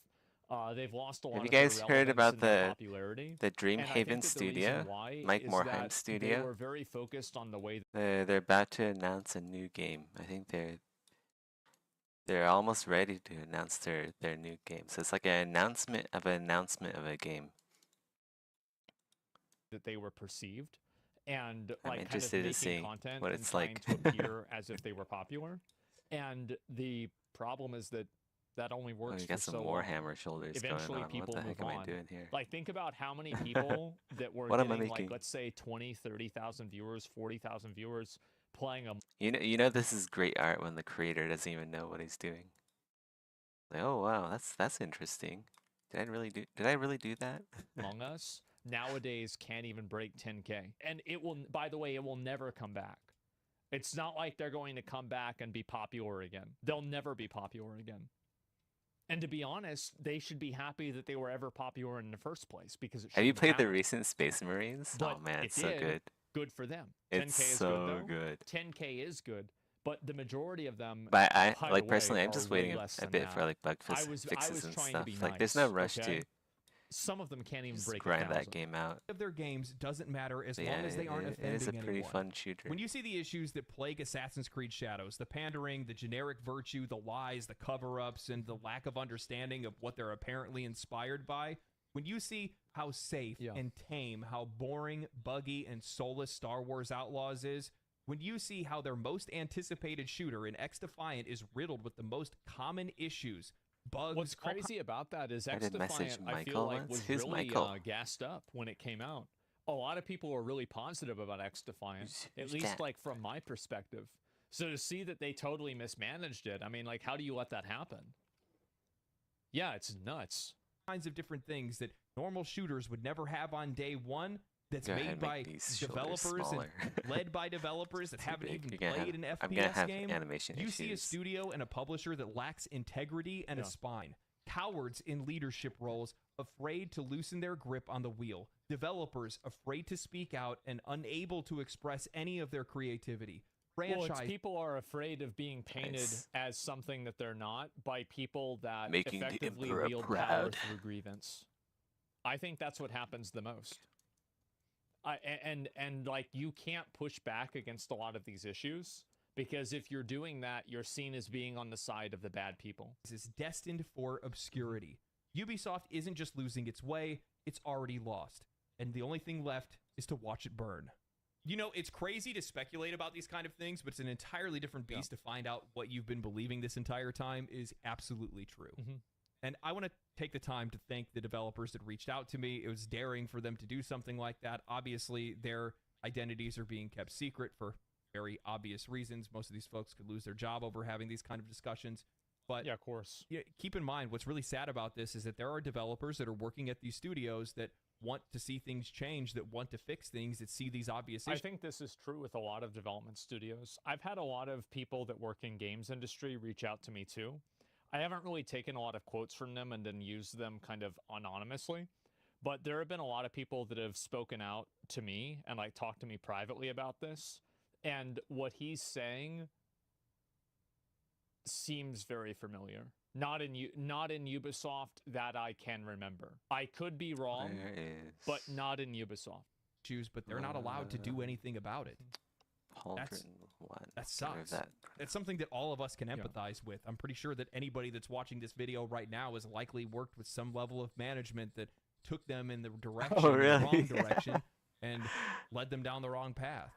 They've lost a lot Have you of their guys heard relevance about and their the popularity. the And I think Dreamhaven that the reason studio, why Mike is Morheim that they studio? were very focused on the way They're about to announce a new game. I think they're almost ready to announce their new game. So it's like an announcement of a game. that they were perceived, and I'm like kind of interested in making seeing content what and it's trying like. to appear as if they were popular. And the problem is that that only Oh, works you for got some so long. Warhammer shoulders Eventually going on. What people the heck move am I on. doing here? Like, think about how many people that were What am I getting, like, making? let's say 20, 30,000 viewers, 40,000 viewers playing a You know this is great art when the creator doesn't even know what he's doing. Like, oh wow, that's interesting. Did I really do that? Among Us nowadays can't even break 10K. And it will, by the way, it will never come back. It's not like they're going to come back and be popular again. They'll never be popular again. And to be honest, they should be happy that they were ever popular in the first place, because it Have you shouldn't played the happen. recent Space Marines? But Oh man, it it's so did. good. Good for them. It's 10K is so good, though. good. 10K is good, but the majority of them, But by like the personally, way, I'm are just way waiting less a than bit for that. like bug I was fixes and trying to stuff. be Like there's no nice, rush okay? to Some of them can't even just break grind 1,000. that game out. of their games doesn't matter as But long yeah, as they aren't it is a offending pretty anyone. fun shooter. When you see the issues that plague Assassin's Creed Shadows, the pandering, the generic virtue, the lies, the cover-ups, and the lack of understanding of what they're apparently inspired by, when you see how safe Yeah. and tame, how boring, buggy, and soulless Star Wars Outlaws is, when you see how their most anticipated shooter in X-Defiant is riddled with the most common issues, bugs... What's crazy about that is I did message X-Defiant, I feel Michael like, once. was Who's really Michael? gassed up when it came out. A lot of people were really positive about X-Defiant, at Who's least that? like from my perspective. So to see that they totally mismanaged it, I mean, like, how do you let that happen? Yeah, it's nuts. kinds of different things that normal shooters would never have on day one, that's Go made ahead, by make these shoulders developers smaller. and led by developers that Too haven't big. even You're gonna played an I'm gonna FPS have game. animation You see a issues. studio and a publisher that lacks integrity and a Yeah. spine. Cowards in leadership roles, afraid to loosen their grip on the wheel. Developers afraid to speak out and unable to express any of their creativity. Well, it's Franchise people are afraid of being painted Nice. as something that they're not by people that Making the effectively Emperor wield power proud. through grievance. I think that's what happens the most. And like, you can't push back against a lot of these issues, because if you're doing that, you're seen as being on the side of the bad people. is destined for obscurity. Ubisoft isn't just losing its way, it's already lost. And the only thing left is to watch it burn. You know, it's crazy to speculate about these kind of things, but it's an entirely different beast to find out what you've been believing this entire time is absolutely true. Mhm. And I want to take the time to thank the developers that reached out to me. It was daring for them to do something like that. Obviously, their identities are being kept secret for very obvious reasons. Most of these folks could lose their job over having these kind of discussions. But Yeah, of course. keep in mind, what's really sad about this is that there are developers that are working at these studios that want to see things change, that want to fix things, that see these obvious I issues. think this is true with a lot of development studios. I've had a lot of people that work in games industry reach out to me too. I haven't really taken a lot of quotes from them and then used them kind of anonymously, but there have been a lot of people that have spoken out to me and like talked to me privately about this. And what he's saying seems very familiar. Not in Ubisoft that I can remember. I could be wrong, Where is but not in Ubisoft. But they're not allowed to do anything about it. Pauldron one. That Get rid of sucks. that. It's something that all of us can empathize with. I'm pretty sure that anybody that's watching this video right now has likely worked with some level of management that took them in the direction, Oh, the really? wrong direction, and led them down the wrong path.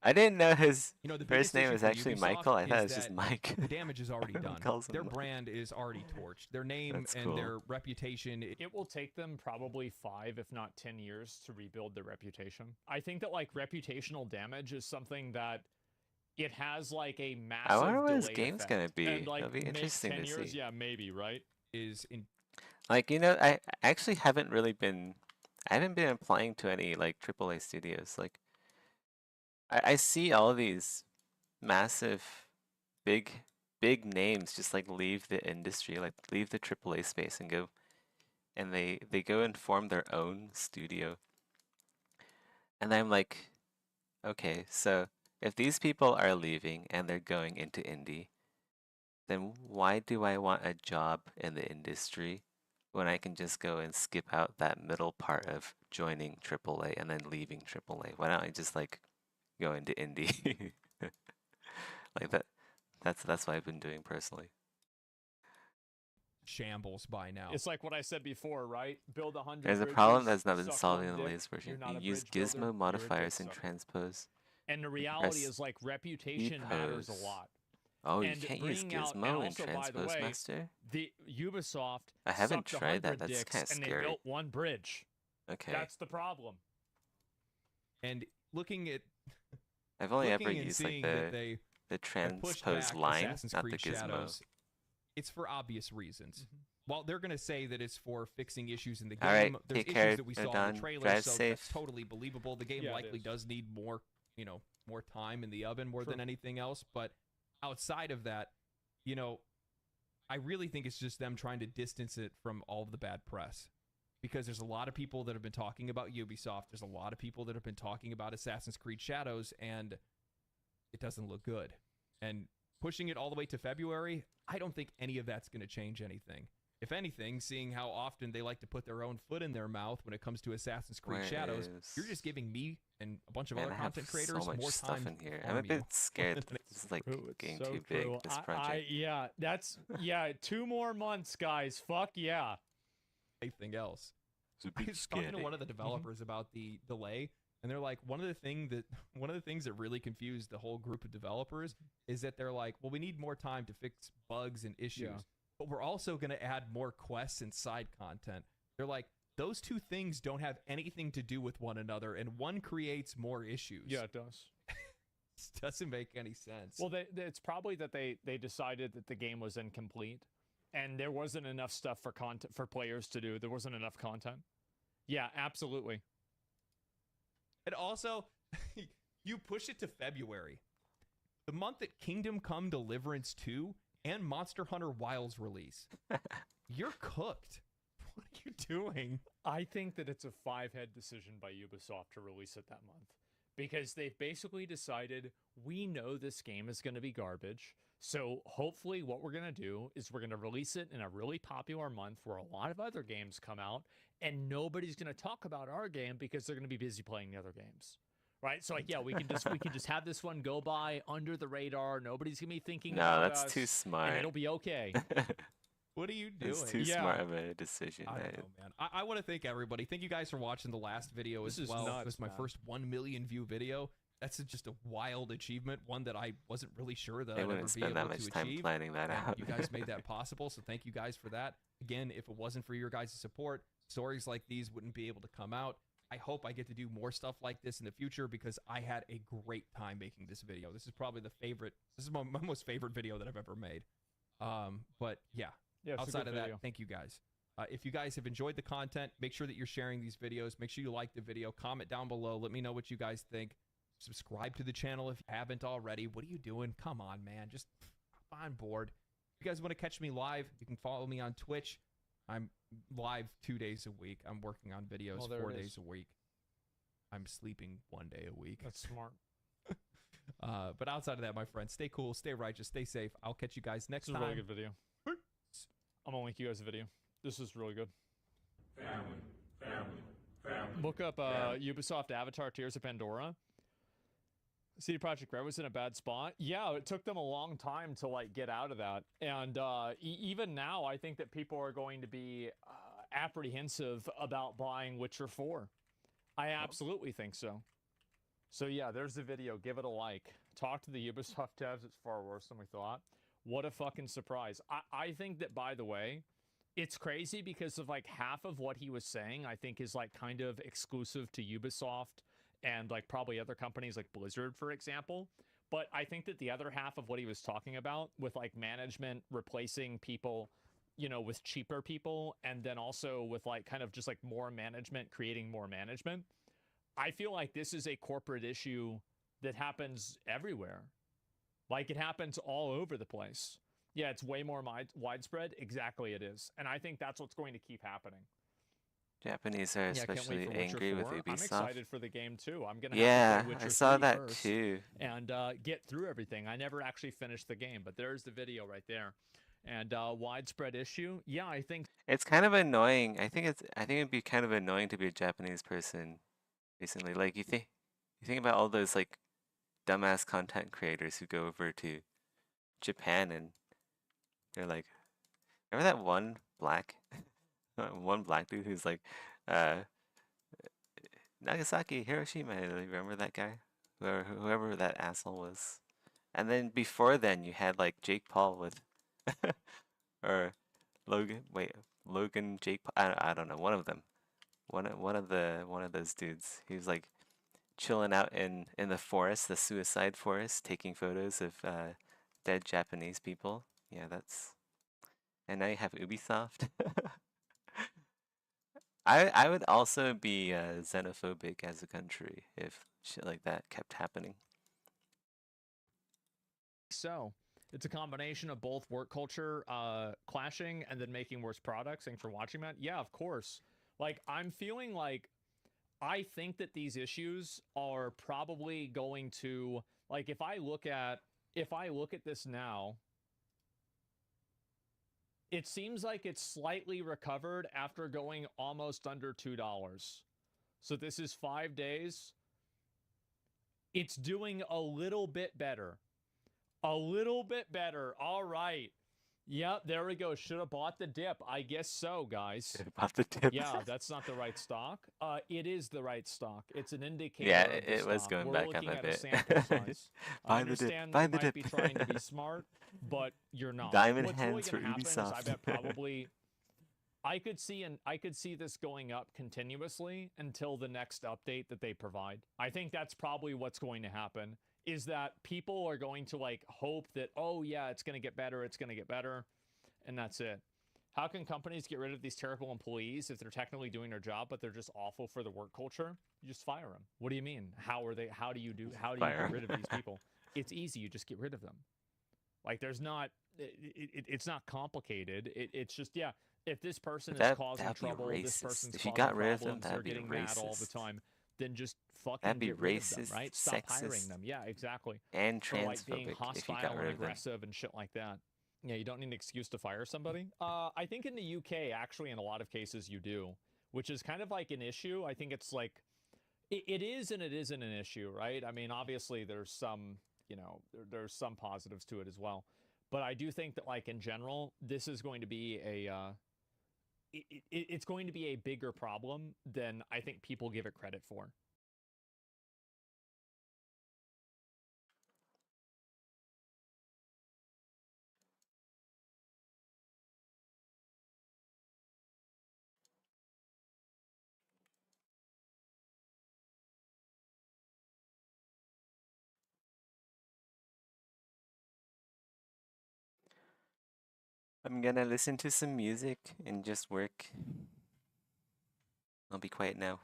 I didn't know his You know, the first biggest name issue was for actually Ubisoft Michael. I thought is it was just that Mike. The damage is already Everyone done. calls him Their Mike. brand is already torched. Their name That's and cool. their reputation. It will take them probably 5, if not 10 years to rebuild their reputation. I think that like reputational damage is something that it has like a massive I wonder what his delay game's effect. gonna be. And like It'll be make interesting 10 to years, see. yeah, maybe, right? Is in Like, you know, I actually haven't really been, I haven't been applying to any like AAA studios. Like, I see all these massive, big names just like leave the industry, like leave the AAA space and go, and they go and form their own studio. And I'm like, okay, so if these people are leaving and they're going into indie, then why do I want a job in the industry when I can just go and skip out that middle part of joining AAA and then leaving AAA? Why don't I just like go into indie? Like that's what I've been doing personally. shambles by now. It's like what I said before, right? Build 100 There's a bridges, problem that's not been suck solved one in the dick, latest version. you're not You a use bridge builder, gizmo you're a dick modifiers and sucker. transpose. And the reality press is like reputation matters pose. a lot. Oh, you And can't use bringing out- and gizmo in also, by the transpose way, master? The Ubisoft I haven't sucked tried that. 100 That's dicks kinda and they scary. built one bridge. Okay. That's the problem. And looking at I've only ever looking and used like seeing that they the have pushed transpose back line, Assassin's not the Creed gizmo. Shadows, it's for obvious reasons. Mhm. While they're going to say that it's for fixing issues in the game, All right, there's take issues care, that we we're saw in done. the trailer, Drive so safe. that's totally believable. The game Yeah, it likely is. does need more, more time in the oven more True. than anything else. But outside of that, I really think it's just them trying to distance it from all of the bad press. Because there's a lot of people that have been talking about Ubisoft. There's a lot of people that have been talking about Assassin's Creed Shadows, and it doesn't look good. And pushing it all the way to February, I don't think any of that's going to change anything. If anything, seeing how often they like to put their own foot in their mouth when it comes to Assassin's Creed Where Shadows, is- you're just giving me and a bunch of Man, other I have content so creators much more stuff time in here. to I'm a farm bit you. scared that this is like True, it's getting so too big, true. this project. Yeah, that's 2 more months, guys. Fuck yeah. Anything else. It's a I bit was talking to scary. one of the developers about the delay, and they're like, one of the things that really confused the whole group of developers is that they're like, well, we need more time to fix bugs and issues, Yeah. but we're also going to add more quests and side content. They're like, those two things don't have anything to do with one another, and one creates more issues. Yeah, it does. It doesn't make any sense. Well, it's probably that they decided that the game was incomplete, and there wasn't enough stuff for players to do. There wasn't enough content. Yeah, absolutely. And also, you push it to February, the month that Kingdom Come Deliverance 2 and Monster Hunter Wilds release. You're cooked. What are you doing? I think that it's a 5-head decision by Ubisoft to release it that month, because they've basically decided we know this game is going to be garbage. So hopefully what we're going to do is we're going to release it in a really popular month where a lot of other games come out, and nobody's going to talk about our game because they're going to be busy playing the other games. Right? So like, yeah, we can just have this one go by under the radar. Nobody's going to be thinking No, about that's us, too smart. and it'll be okay. What are you doing? It's too Yeah. smart of a decision. I don't know, man. I want to thank everybody. Thank you guys for watching the last video This as is well. It nuts, was my man. first 1 million view video. That's just a wild achievement, one that I wasn't really sure that They I'd ever wouldn't be spend able that to much time achieve. planning that And out. you guys made that possible, so thank you guys for that. Again, if it wasn't for your guys' support, stories like these wouldn't be able to come out. I hope I get to do more stuff like this in the future because I had a great time making this video. This is probably this is my most favorite video that I've ever made. But yeah, Yeah, it's a outside good of that, video. thank you guys. If you guys have enjoyed the content, make sure that you're sharing these videos. Make sure you like the video. Comment down below. Let me know what you guys think. Subscribe to the channel if you haven't already. What are you doing? Come on, man. Just hop on board. If you guys want to catch me live, you can follow me on Twitch. I'm live 2 days a week. I'm working on videos Oh, there 4 it days is. a week. I'm sleeping 1 day a week. That's smart. But outside of that, my friends, stay cool, stay righteous, stay safe. I'll catch you guys next This is a time. really good video. I'm gonna link you guys a video. This is really good. Look up Ubisoft Avatar: Tears of Pandora. CD Projekt Red was in a bad spot. Yeah, it took them a long time to like get out of that, and even now, I think that people are going to be apprehensive about buying Witcher 4. I absolutely think so. So yeah, there's the video. Give it a like. Talk to the Ubisoft devs. It's far worse than we thought. What a fucking surprise. I think that, by the way, it's crazy because of like half of what he was saying, I think is like kind of exclusive to Ubisoft and like probably other companies like Blizzard, for example. But I think that the other half of what he was talking about with like management replacing people, you know, with cheaper people, and then also with like kind of just like more management creating more management. I feel like this is a corporate issue that happens everywhere. Like it happens all over the place. Yeah, it's way more widespread. Exactly, it is. And I think that's what's going to keep happening. Japanese are Yeah, can't wait especially for Witcher angry with 4. Ubisoft. I'm excited for the game too. I'm gonna Yeah, have to play Witcher I saw 3 that first too. and get through everything. I never actually finished the game, but there's the video right there. And widespread issue. Yeah, I think It's kind of annoying. I think it'd be kind of annoying to be a Japanese person recently. Like you think about all those like dumbass content creators who go over to Japan and they're like, remember that one black dude who's like, uh, Nagasaki, Hiroshima. Remember that guy? Whoever that asshole was. And then before then, you had like Jake Paul with, or Logan Jake. I don't know, one of them. One of those dudes. He was like chilling out in the forest, the suicide forest, taking photos of dead Japanese people. Yeah, that's. And now you have Ubisoft. I would also be xenophobic as a country if shit like that kept happening. so. It's a combination of both work culture clashing and then making worse products. Thanks for watching, Matt. Yeah, of course. Like, I'm feeling like I think that these issues are probably going to, like, if I look at this now, it seems like it's slightly recovered after going almost under $2. So this is 5 days. It's doing a little bit better. A little bit better. All right. Yep, there we go. Should have bought the dip. I guess so, guys. About the tip. Yeah, that's not the right stock. It is the right stock. It's an indicator. Yeah, of the it was stock. going We're back looking up a at bit. a sample size. I Buy the dip. understand Buy you the might be dip. trying to be smart, but you're not. Diamond What's really hands gonna for happen is Ubisoft. I bet probably I could see this going up continuously until the next update that they provide. I think that's probably what's going to happen. Is that people are going to like hope that, oh yeah, it's going to get better, and that's it. How can companies get rid of these terrible employees if they're technically doing their job, but they're just awful for the work culture? You just fire them. What do you mean? How do you Fire get rid of these people? It's easy. You just get rid of them. Like there's not, it's not complicated. It's just, yeah, if this person is causing that'd be trouble, this racist. person's If you causing got rid of them, problems, they're that'd be getting mad all the racist. time, then just fucking That'd be get rid of them, racist, right? Stop hiring sexist, them. Yeah, exactly. and For like being transphobic if you hostile got and rid of them. aggressive and shit like that. Yeah, you don't need an excuse to fire somebody. I think in the UK, actually, in a lot of cases, you do, which is kind of like an issue. I think it's like, it is and it isn't an issue, right? I mean, obviously, there's some, there's some positives to it as well. But I do think that, like, in general, this is going to be it's going to be a bigger problem than I think people give it credit for. I'm gonna listen to some music and just work. I'll be quiet now.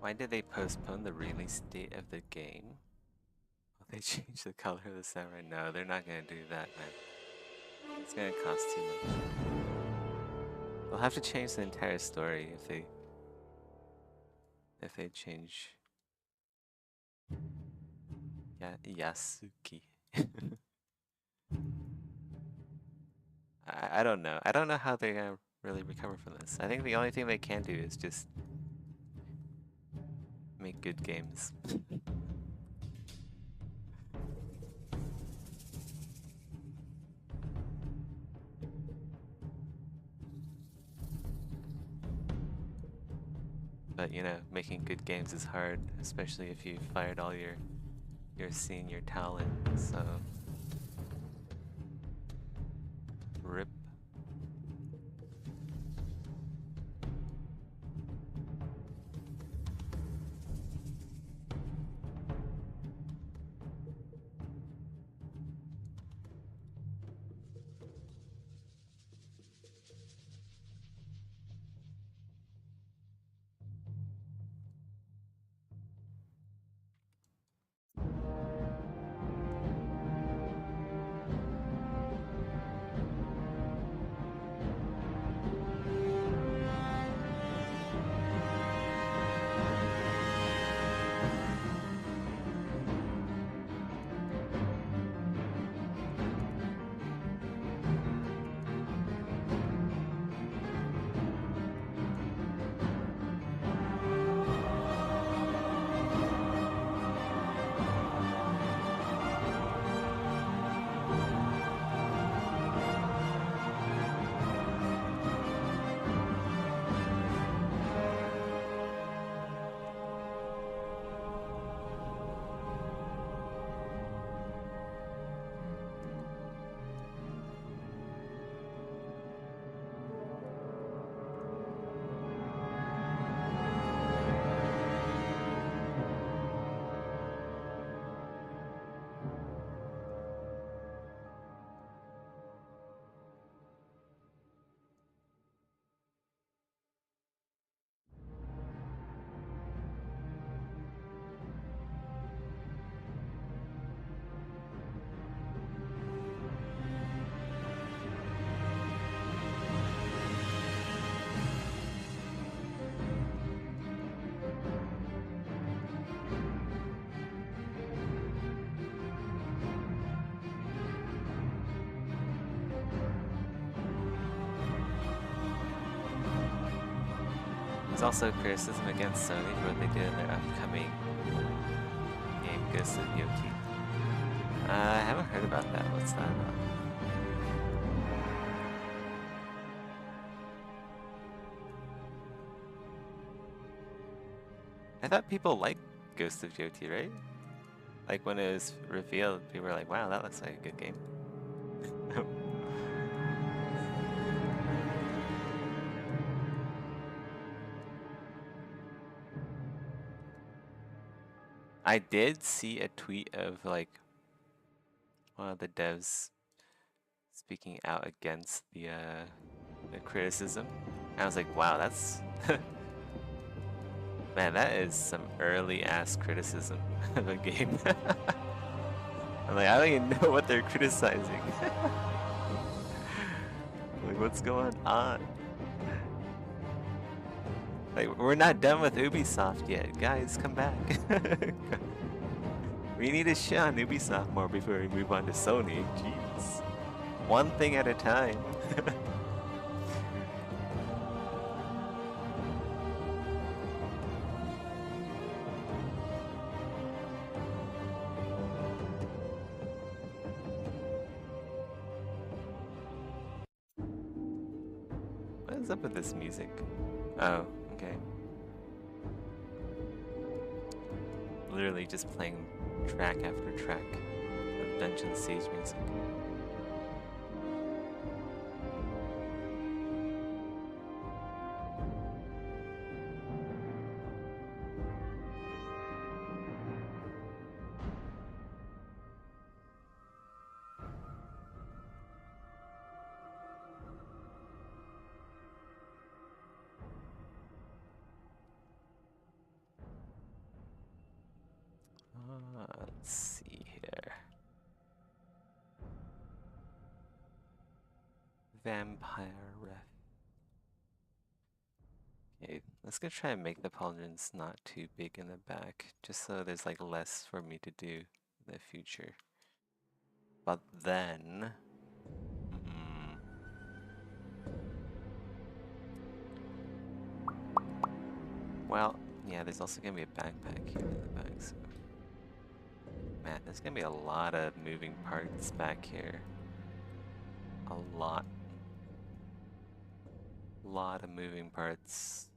Why did they postpone the release date of the game? Will they change the color of the samurai? No, they're not gonna do that, man. It's gonna cost too much. They'll have to change the entire story if they change Yasuki. I don't know. I don't know how they're gonna really recover from this. I think the only thing they can do is just make good games. But you know, making good games is hard, especially if you fired all your senior talent, so rip. There's also criticism against Sony for what they did in their upcoming game, Ghost of Yoti. I haven't heard about that. What's that about? I thought people liked Ghost of Yoti, right? Like when it was revealed, people were like, wow, that looks like a good game. I did see a tweet of like one of the devs speaking out against the criticism. And I was like, wow, that's man, that is some early ass criticism of a game. I'm like, I don't even know what they're criticizing. Like, what's going on? Like, we're not done with Ubisoft yet. Guys, come back. We need to shit on Ubisoft more before we move on to Sony. Jeez. One thing at a time. What is up with this music? Oh, okay. Literally just playing track after track of Dungeon Siege music. Let's see here. Vampire Ref. Okay, let's go try and make the pauldrons not too big in the back, just so there's like less for me to do in the future. But then, well, yeah, there's also gonna be a backpack here in the back, so man, there's gonna be a lot of moving parts back here. A lot of moving parts.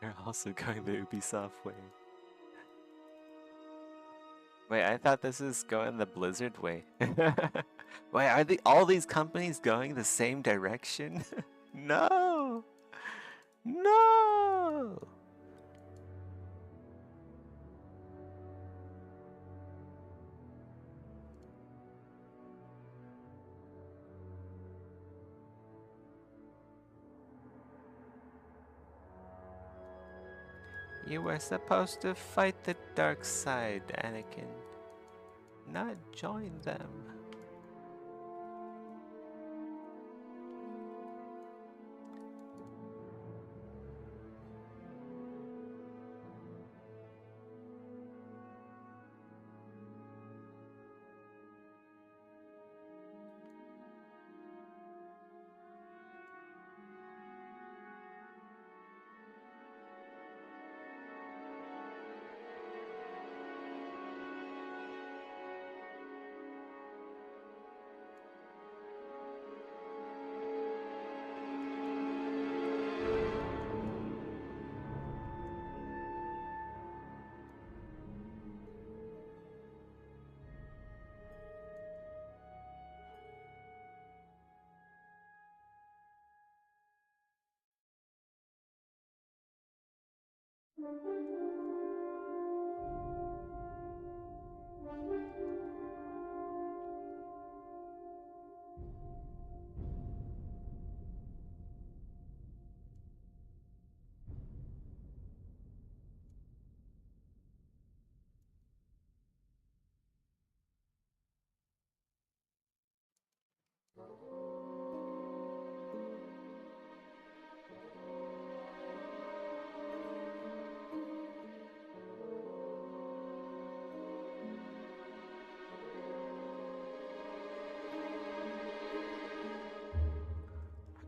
They're also going the Ubisoft way. Wait, I thought this is going the Blizzard way. Wait, are all these companies going the same direction? No! No! You were supposed to fight the dark side, Anakin, not join them.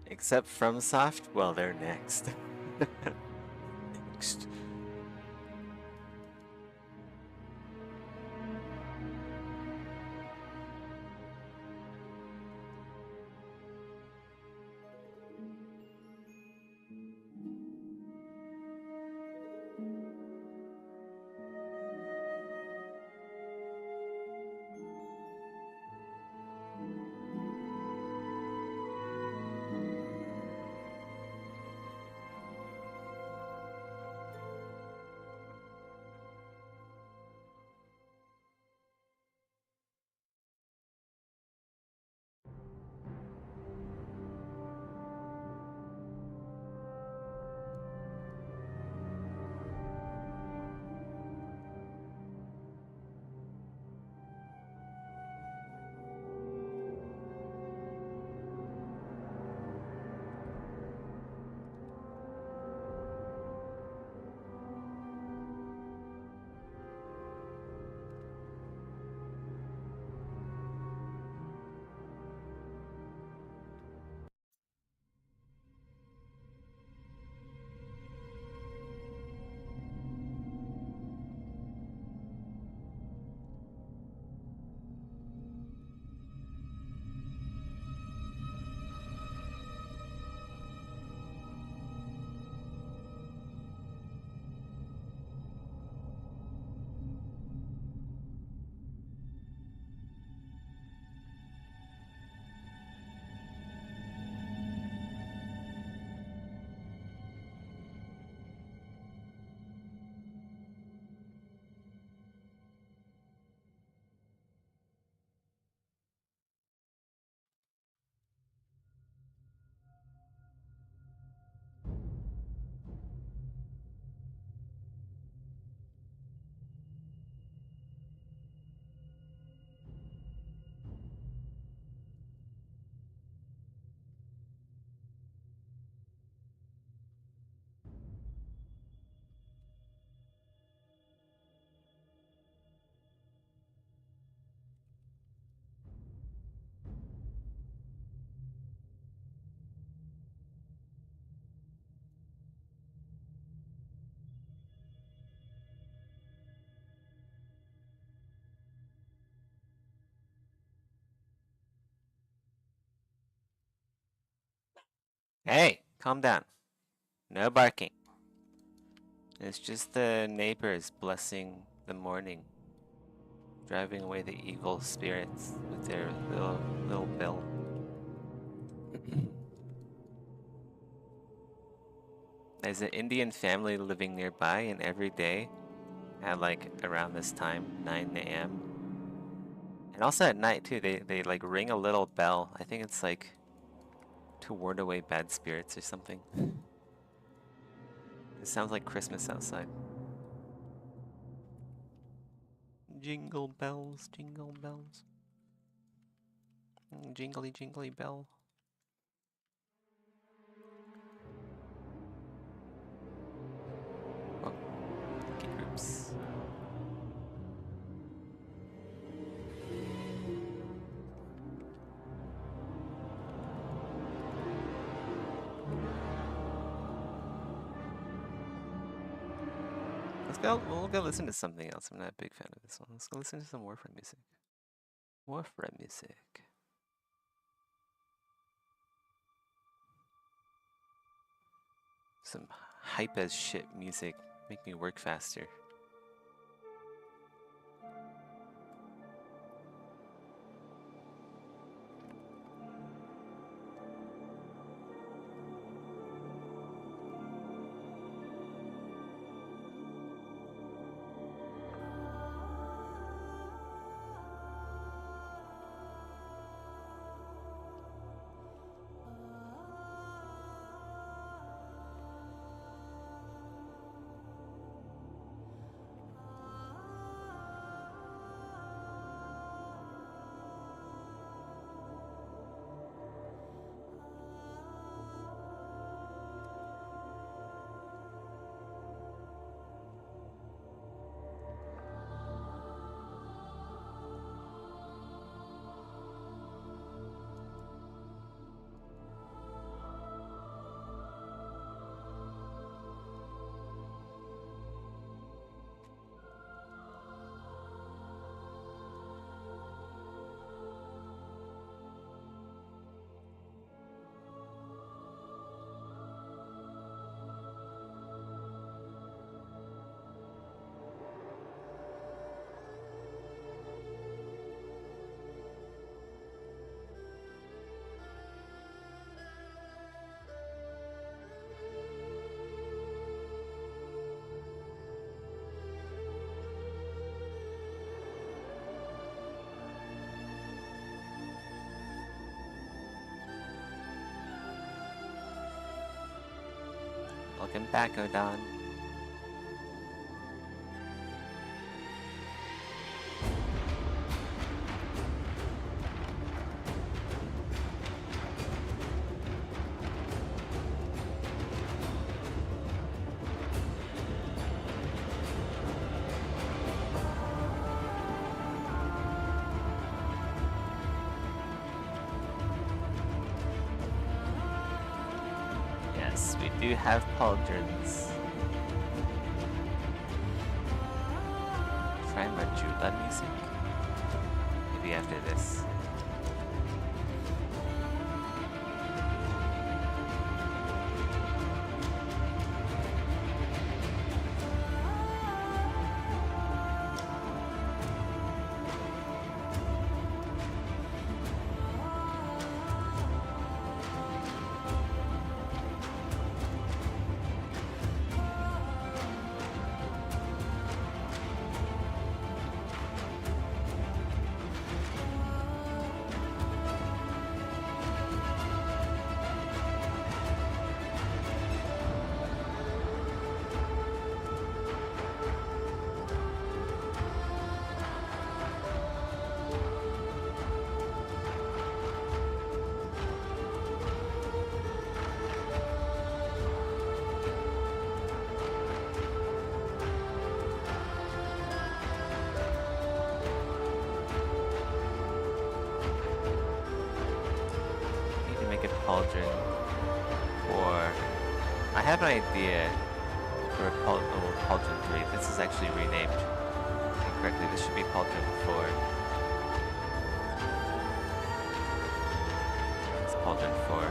Except FromSoft, well, they're next. Next. Hey, calm down. No barking. It's just the neighbors blessing the morning, driving away the evil spirits with their little bell. There's an Indian family living nearby, and every day at like around this time, 9 a.m. and also at night too, they like ring a little bell. I think it's like to ward away bad spirits or something. It sounds like Christmas outside. Jingle bells, jingle bells. Jingly, jingly bell. Oh, lucky groups. We'll go listen to something else. I'm not a big fan of this one. Let's go listen to some Warframe music. Warframe music. Some hype as shit music. Make me work faster. Welcome back, Odon. Yes, we do have pauldrons. Try Majula music? Maybe after this. Pauldron for... I have an idea for Pauldron 3. This is actually renamed incorrectly. This should be Pauldron 4. It's Pauldron 4.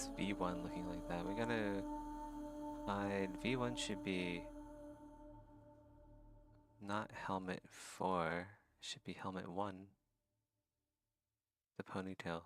is V1 looking like that? We gotta hide. V1 should be not helmet 4. It should be helmet 1. The ponytail.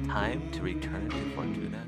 Time to return to Fortuna.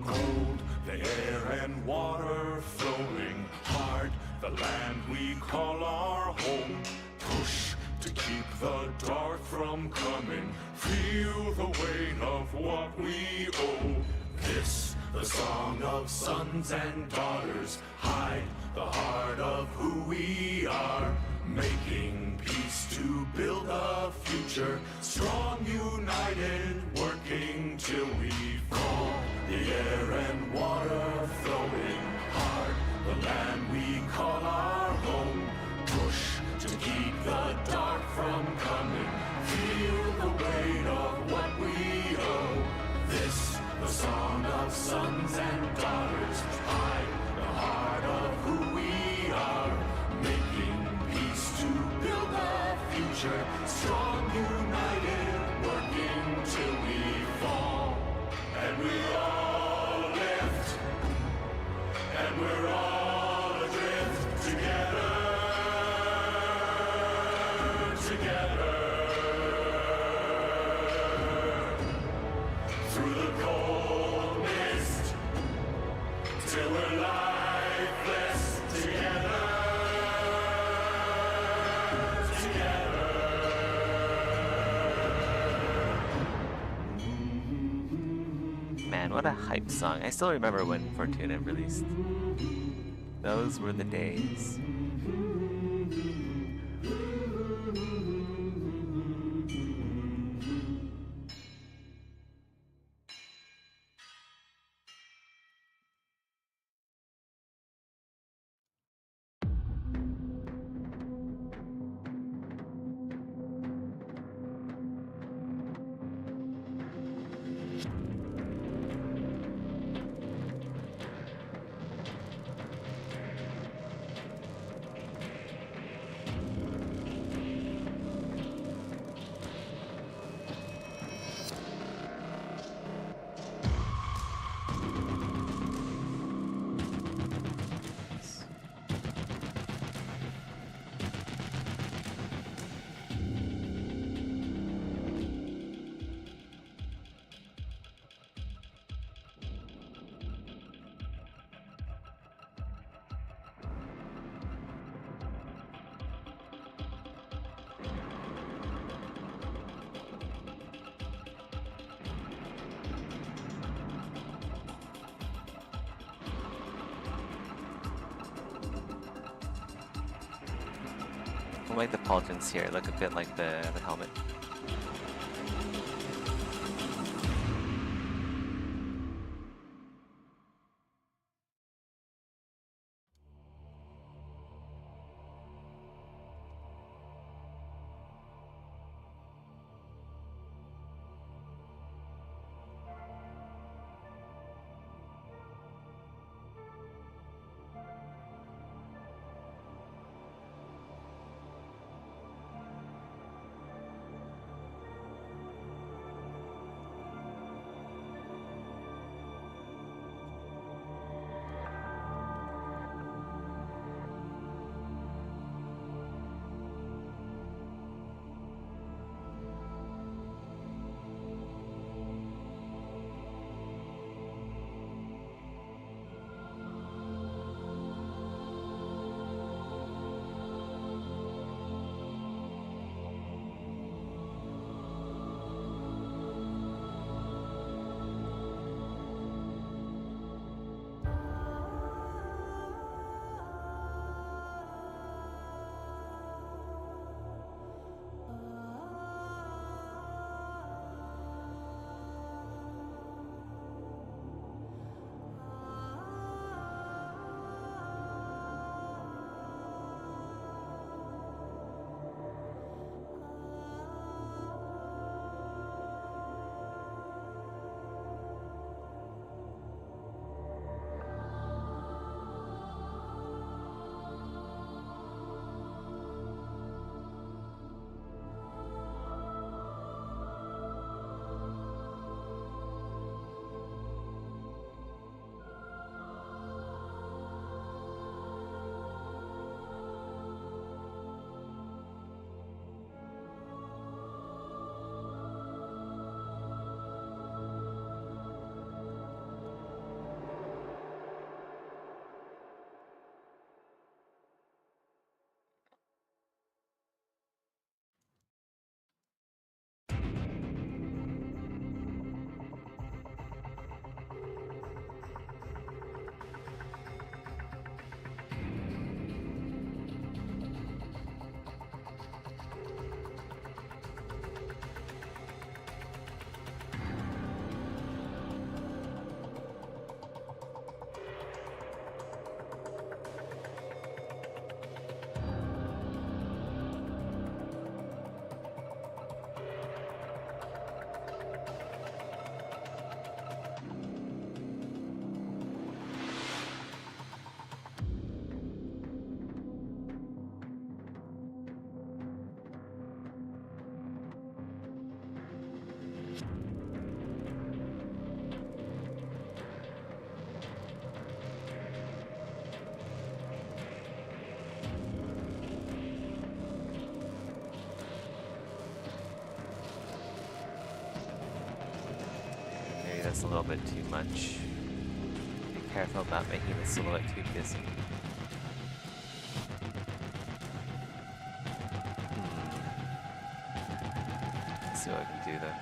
Cold, the air and water flowing hard, the land we call our home. Push to keep the dark from coming. Feel the weight of what we owe. This, the song of sons and daughters. Hide the heart of who we are. Making peace to build a future. Strong, united, working till we fall. The air and water flowing hard. The land we call our home. Push to keep the dark from coming. Feel the weight of what we owe. This, the song of sons and daughters. Hide the heart of who we are. Making peace to build a future. Strong, united, working till we fall. And we all lift. And we're all adrift together. Through the cold mist, till we're lifeless together. Man, what a hype song. I still remember when Fortuna released. Those were the days. I like the pauldrons here, look a bit like the helmet. that's a little bit too much. Be careful about making the silhouette too busy. Let's see what I can do though.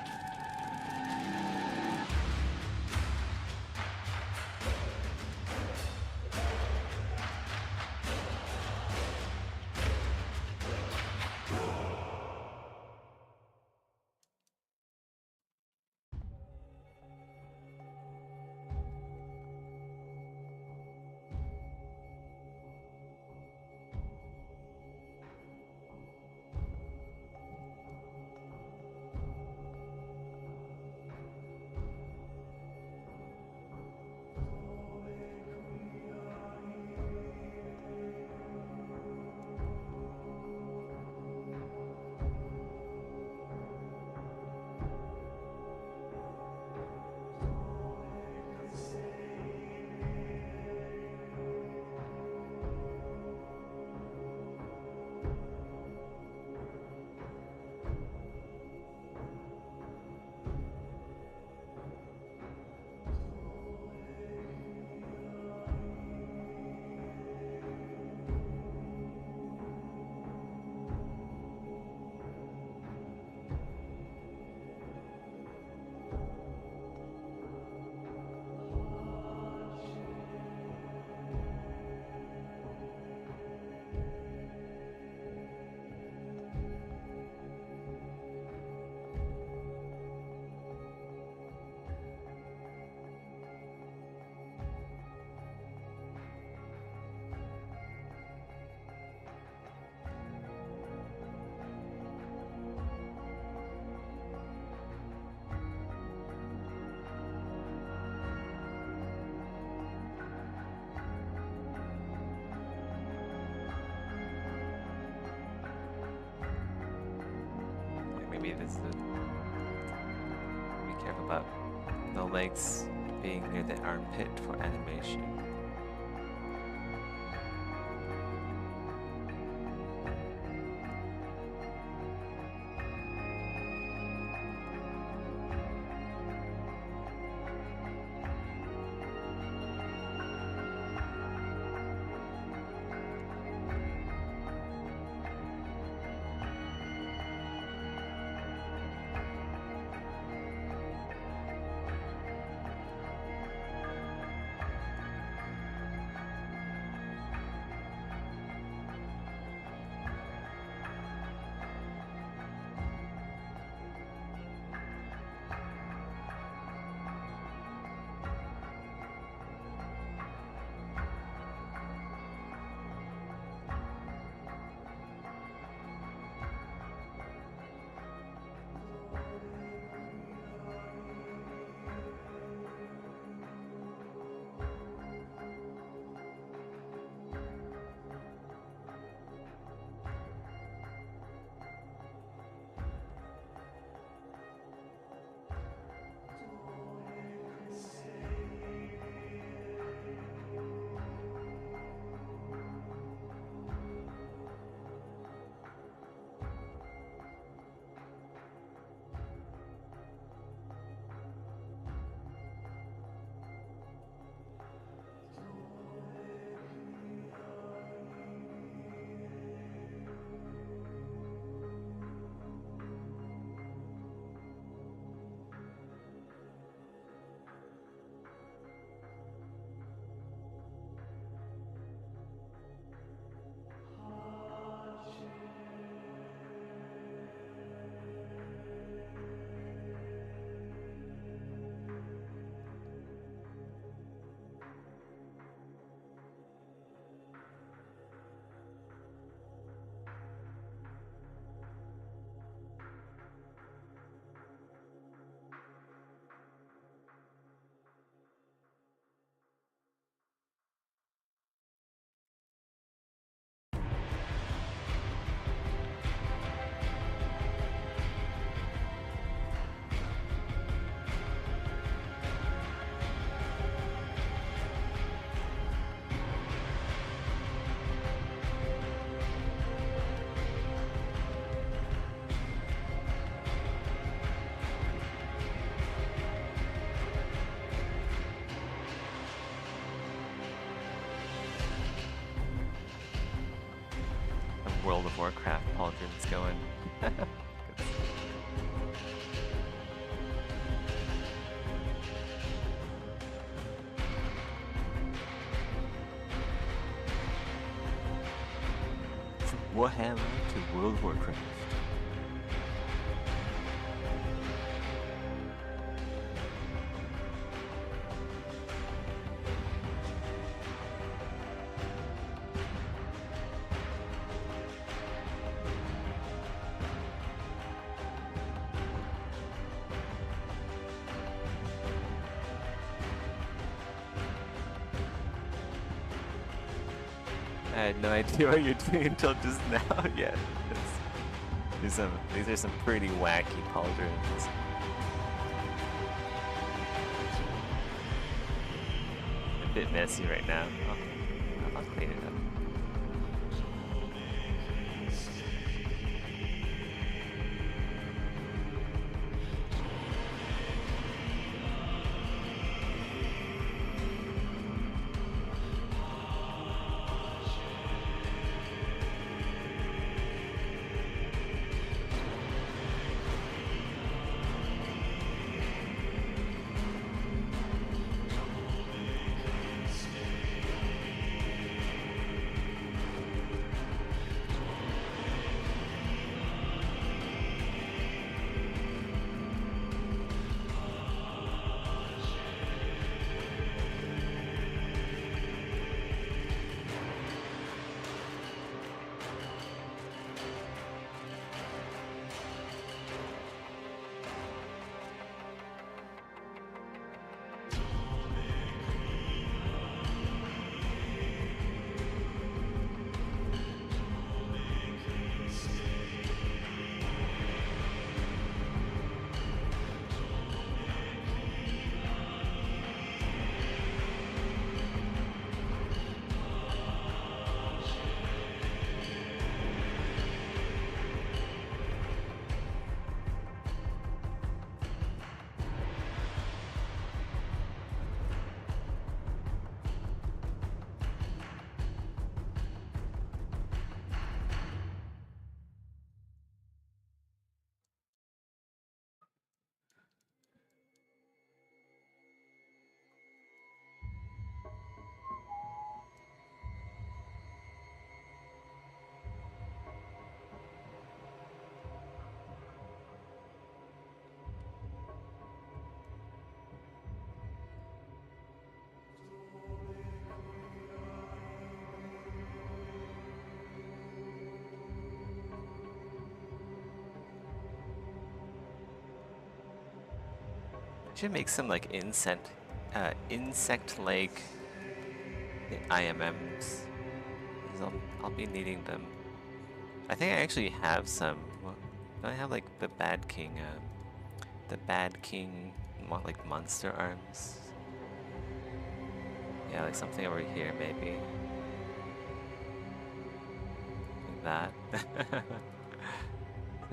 Maybe this is be careful about the legs being near the armpit for animation. World of Warcraft pauldrons going. From Warhammer to World of Warcraft. I had no idea what you're doing until just now. Yeah, these are some pretty wacky pauldrons. A bit messy right now. I'll clean it up. Should make some like insect-like IMMs. I'll be needing them. I think I actually have some. Well, don't I have like the Bad King like monster arms? Yeah, like something over here maybe. Like that.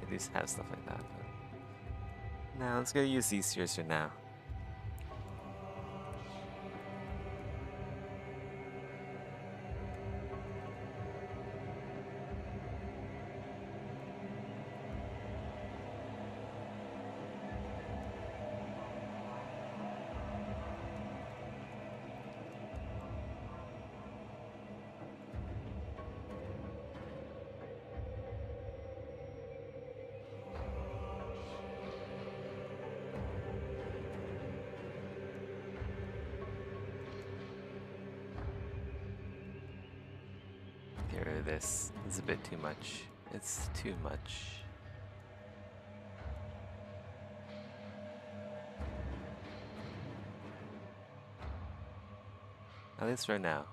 They do have stuff like that. But... Now let's go use these spheres for now. This is a bit too much. It's too much. At least for now.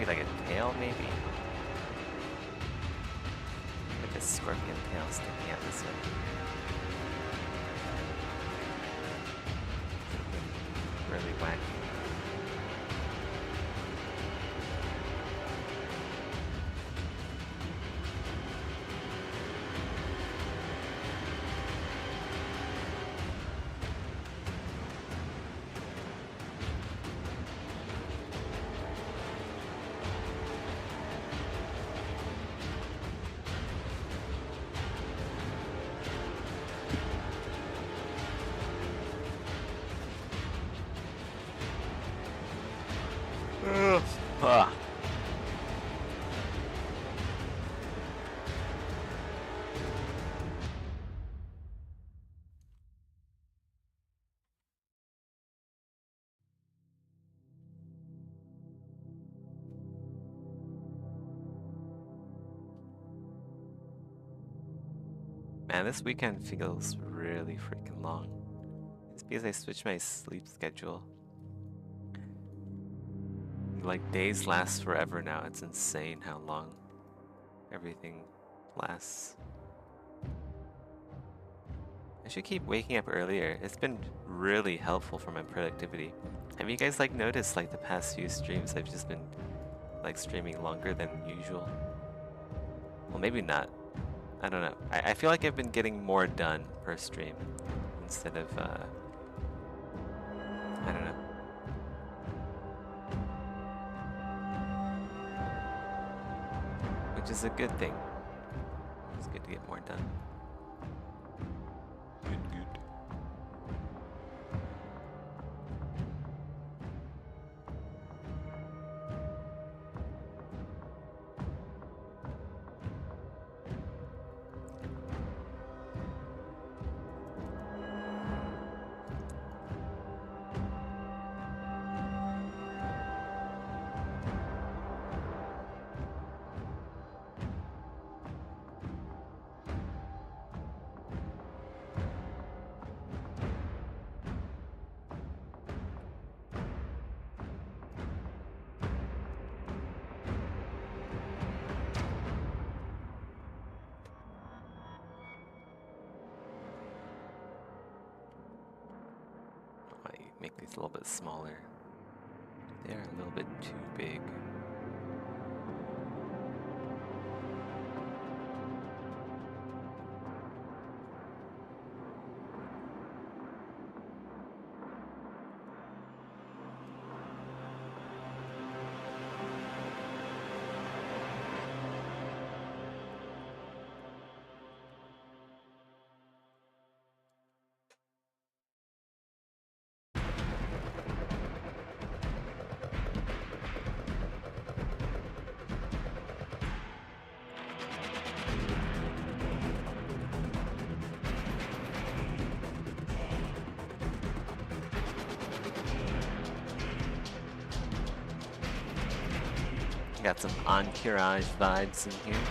like a tail, maybe? Like a scorpion tail sticking out this way. Really wacky. Ah. Man, this weekend feels really freaking long. It's because I switched my sleep schedule. Like, days last forever now. It's insane how long everything lasts. I should keep waking up earlier. It's been really helpful for my productivity. Have you guys like noticed like the past few streams I've just been like streaming longer than usual? Well, maybe not. I don't know. I feel like I've been getting more done per stream instead of I don't know. Which is a good thing. It's good to get more done. Good. Make these a little bit smaller. They're a little bit too big. Got some Entourage vibes in here.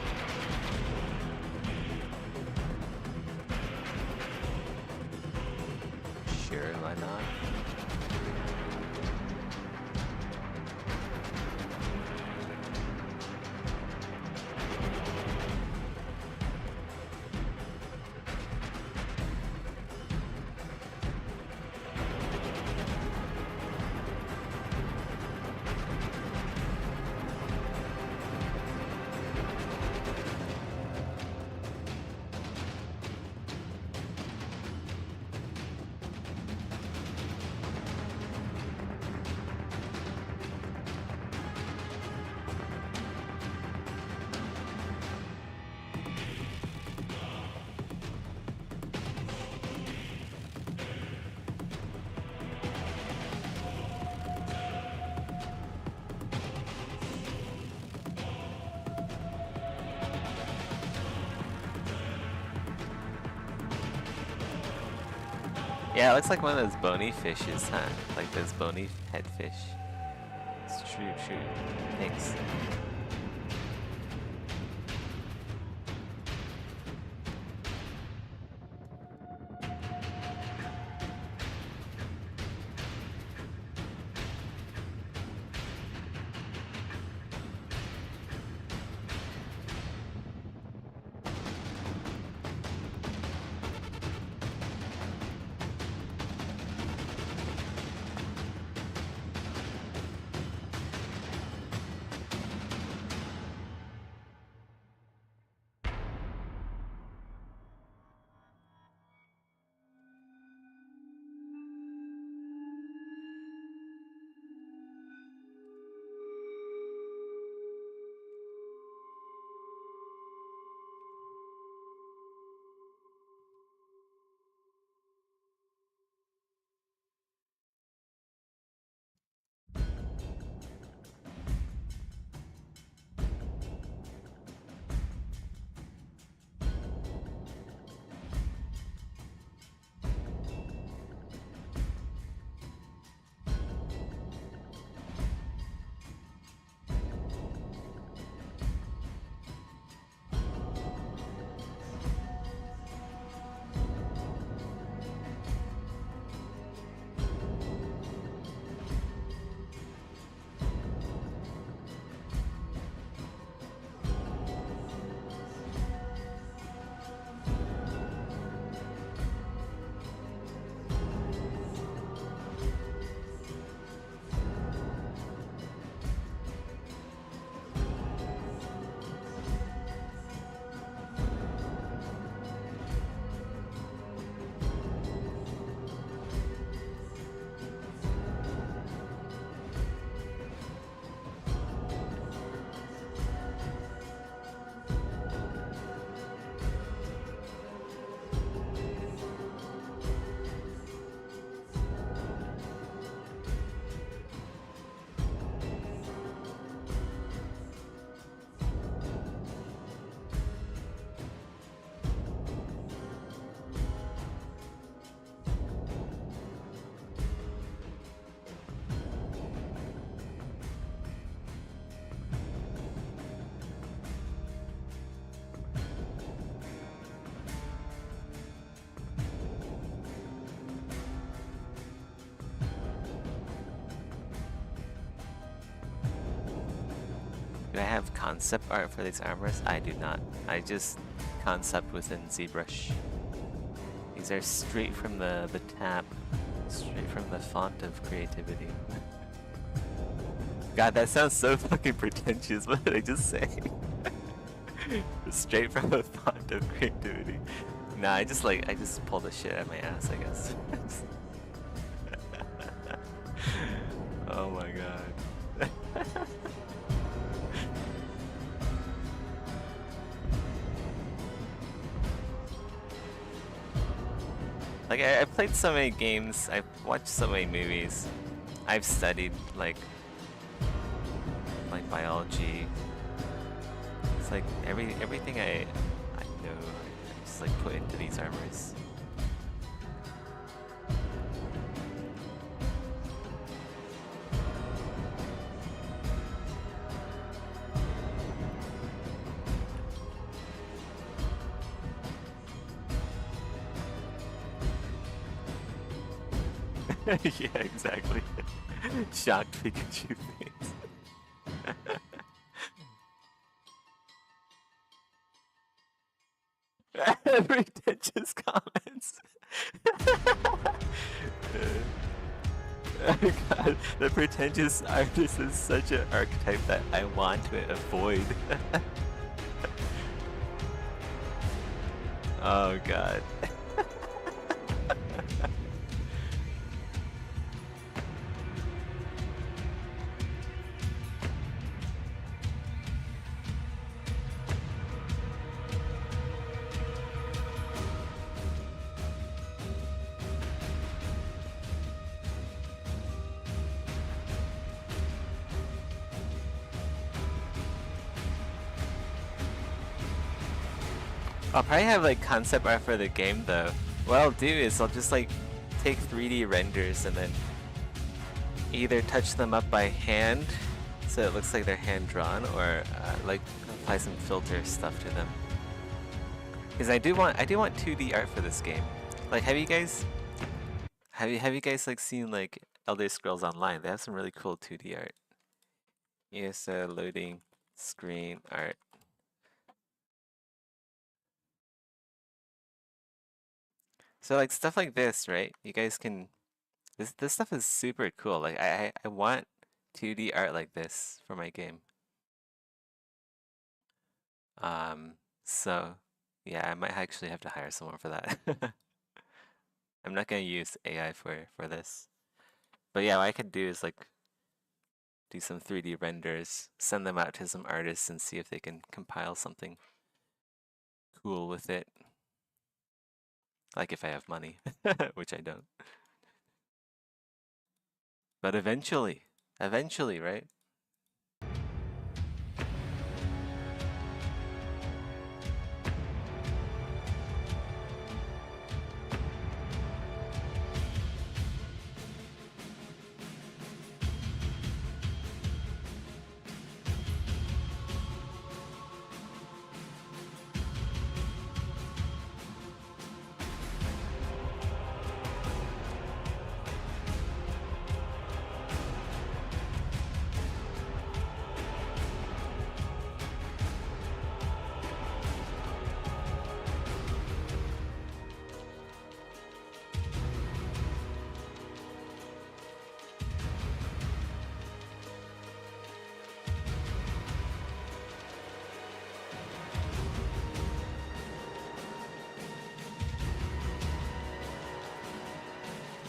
Sure, why not? Yeah, it looks like one of those bony fishes, huh? Like those bony head fish. It's true. Thanks. Do I have concept art for these armors? I do not. I just concept within ZBrush. These are straight from the tab, straight from the font of creativity. God, that sounds so fucking pretentious. What did I just say? Straight from the font of creativity. Nah, I just pull the shit out of my ass, I guess. Oh my god. Like, I played so many games, I've watched so many movies, I've studied, like biology. It's like, everything I know, I just, like, put into these armors. Yeah, exactly. Shocked Pikachu face. Pretentious comments. Oh god, the pretentious artist is such an archetype that I want to avoid. Oh god. I'll probably have like concept art for the game though. What I'll do is I'll just like take 3D renders and then either touch them up by hand so it looks like they're hand drawn, or like apply some filter stuff to them. Because I do want 2D art for this game. Like, have you guys like seen like Elder Scrolls Online? They have some really cool 2D art. Yes, loading screen art. So like stuff like this, right? You guys can, this stuff is super cool. Like I want 2D art like this for my game. So yeah, I might actually have to hire someone for that. I'm not gonna use AI for this. But yeah, what I could do is like do some 3D renders, send them out to some artists and see if they can compile something cool with it. Like if I have money, which I don't. But eventually, right?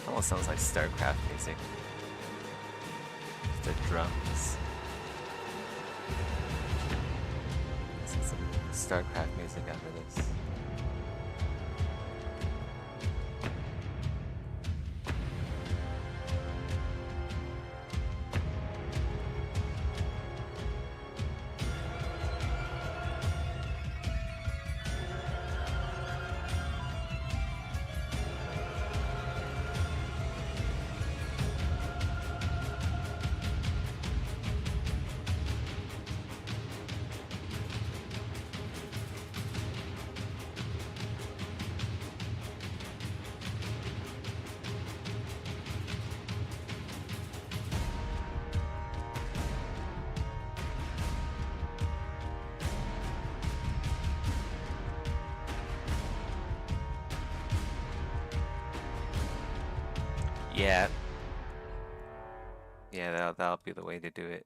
Almost sounds like StarCraft music. The drums. This is some StarCraft music after this. Yeah. Yeah, that'll be the way to do it.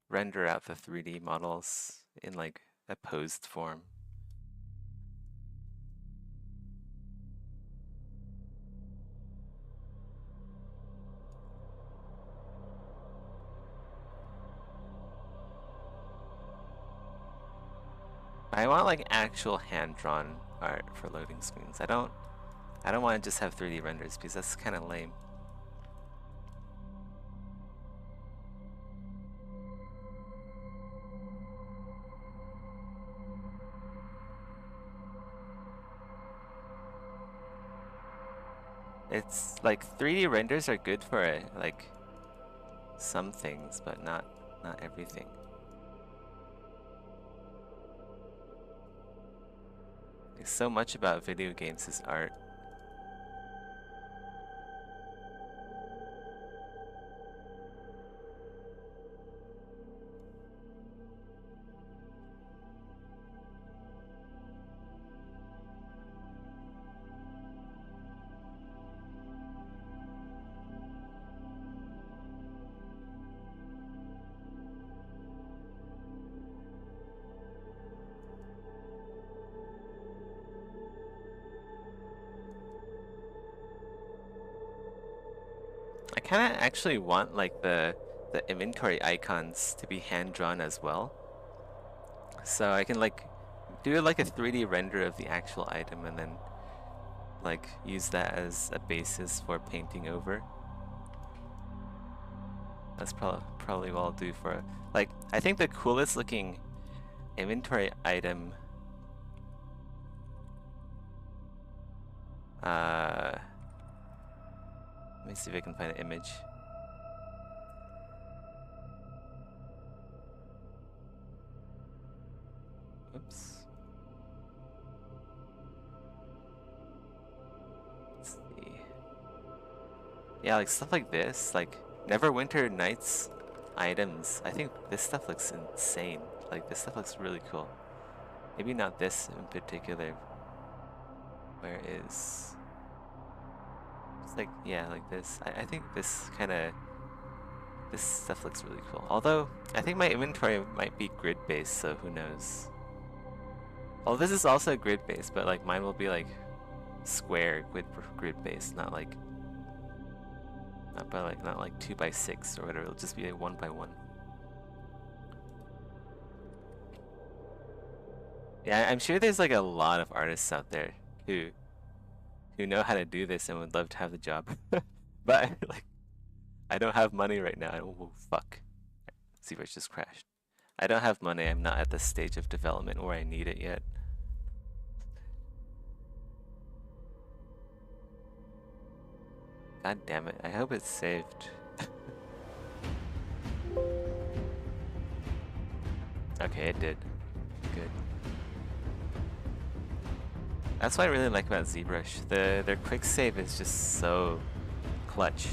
Render out the 3D models in like a posed form. I want like actual hand-drawn art for loading screens. I don't want to just have 3D renders because that's kind of lame. It's like 3D renders are good for like some things, but not everything. Like, so much about video games is art. I kind of actually want like the inventory icons to be hand drawn as well, so I can like do like a 3D render of the actual item and then like use that as a basis for painting over. That's probably what I'll do for like, I think the coolest looking inventory item let me see if I can find an image. Oops. Let's see. Yeah, like stuff like this, like Neverwinter Nights items. I think this stuff looks insane. Like this stuff looks really cool. Maybe not this in particular. Where is... like, yeah, like this. I think this stuff looks really cool. Although, I think my inventory might be grid-based, so who knows. Oh, this is also grid-based, but like mine will be like square grid-based, not like 2x6 or whatever. It'll just be like 1x1. Yeah, I'm sure there's like a lot of artists out there who know how to do this and would love to have the job. But like, I don't have money right now. Oh, fuck. ZBrush just crashed. I don't have money. I'm not at the stage of development where I need it yet. God damn it. I hope it's saved. Okay, it did. Good. That's what I really like about ZBrush. Their quick save is just so clutch.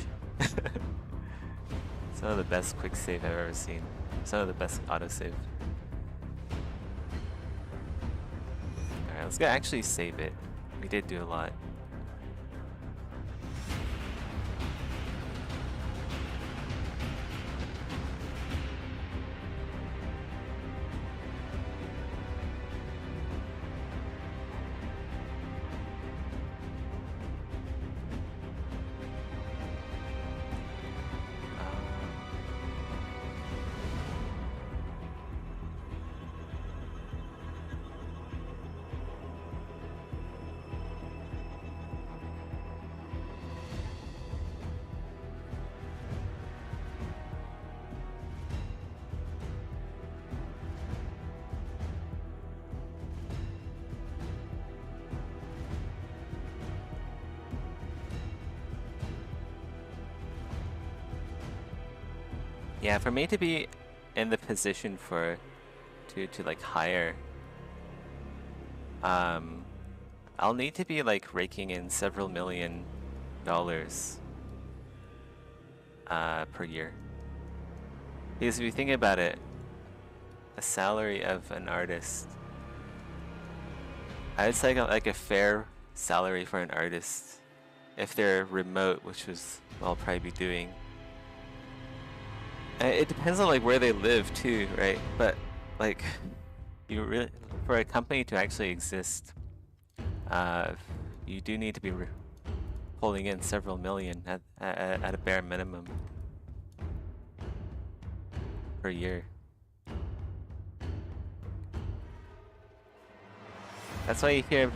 Some of the best quick save I've ever seen. Some of the best autosave. Alright, let's go actually save it. We did do a lot. Yeah, for me to be in the position to like hire, I'll need to be like raking in several $million per year. Because if you think about it, a salary of an artist, I would say like a fair salary for an artist if they're remote, which was what I'll probably be doing. It depends on like where they live too, right? But like, you really, for a company to actually exist, you do need to be pulling in several million at a bare minimum per year. That's why you hear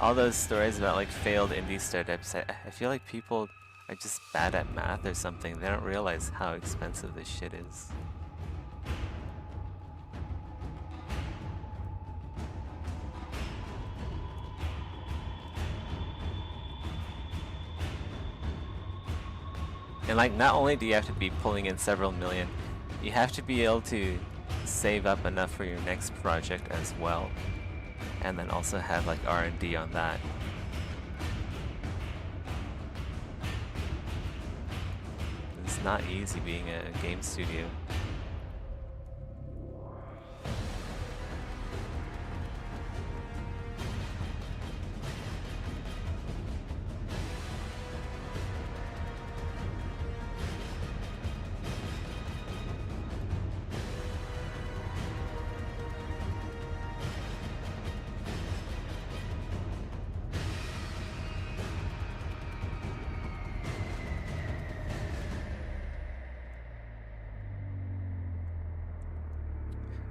all those stories about like failed indie startups. I feel like people are just bad at math or something. They don't realize how expensive this shit is. And like, not only do you have to be pulling in several million, you have to be able to save up enough for your next project as well. And then also have like R&D on that. It's not easy being a game studio.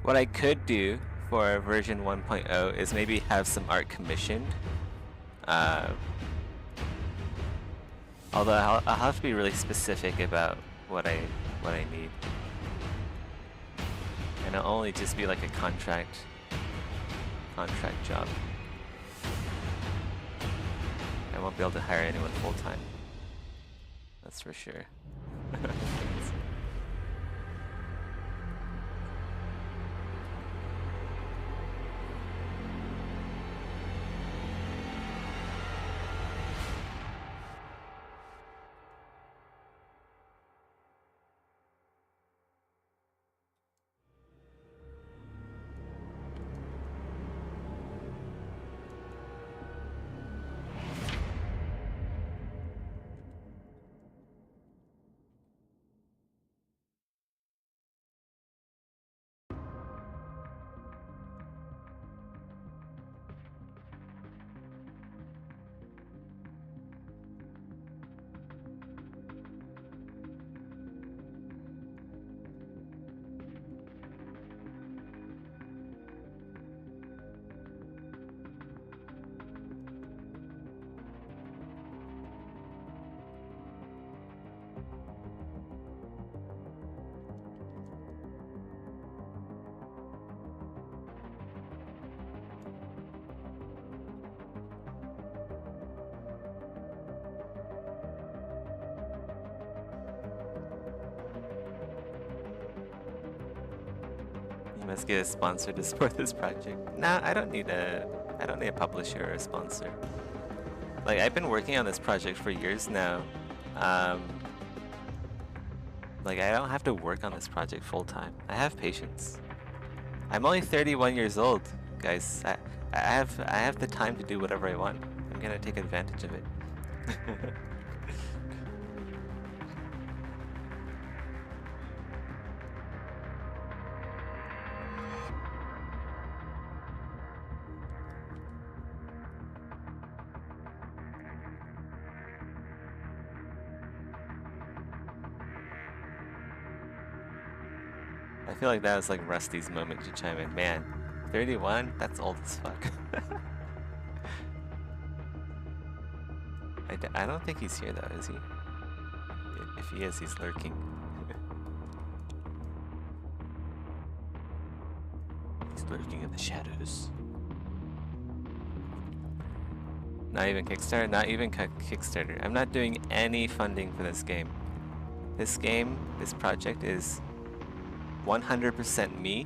What I could do for version 1.0 is maybe have some art commissioned. Although I'll have to be really specific about what I need. And it'll only just be like a contract job. I won't be able to hire anyone full time. That's for sure. You must get a sponsor to support this project. Nah, I don't need a publisher or a sponsor. Like, I've been working on this project for years now. Like, I don't have to work on this project full time. I have patience. I'm only 31 years old, guys. I have the time to do whatever I want. I'm gonna take advantage of it. I feel like that was like Rusty's moment to chime in. Man, 31? That's old as fuck. I don't think he's here though, is he? If he is, he's lurking. He's lurking in the shadows. Not even Kickstarter? Not even Kickstarter. I'm not doing any funding for this game. This project is 100% me,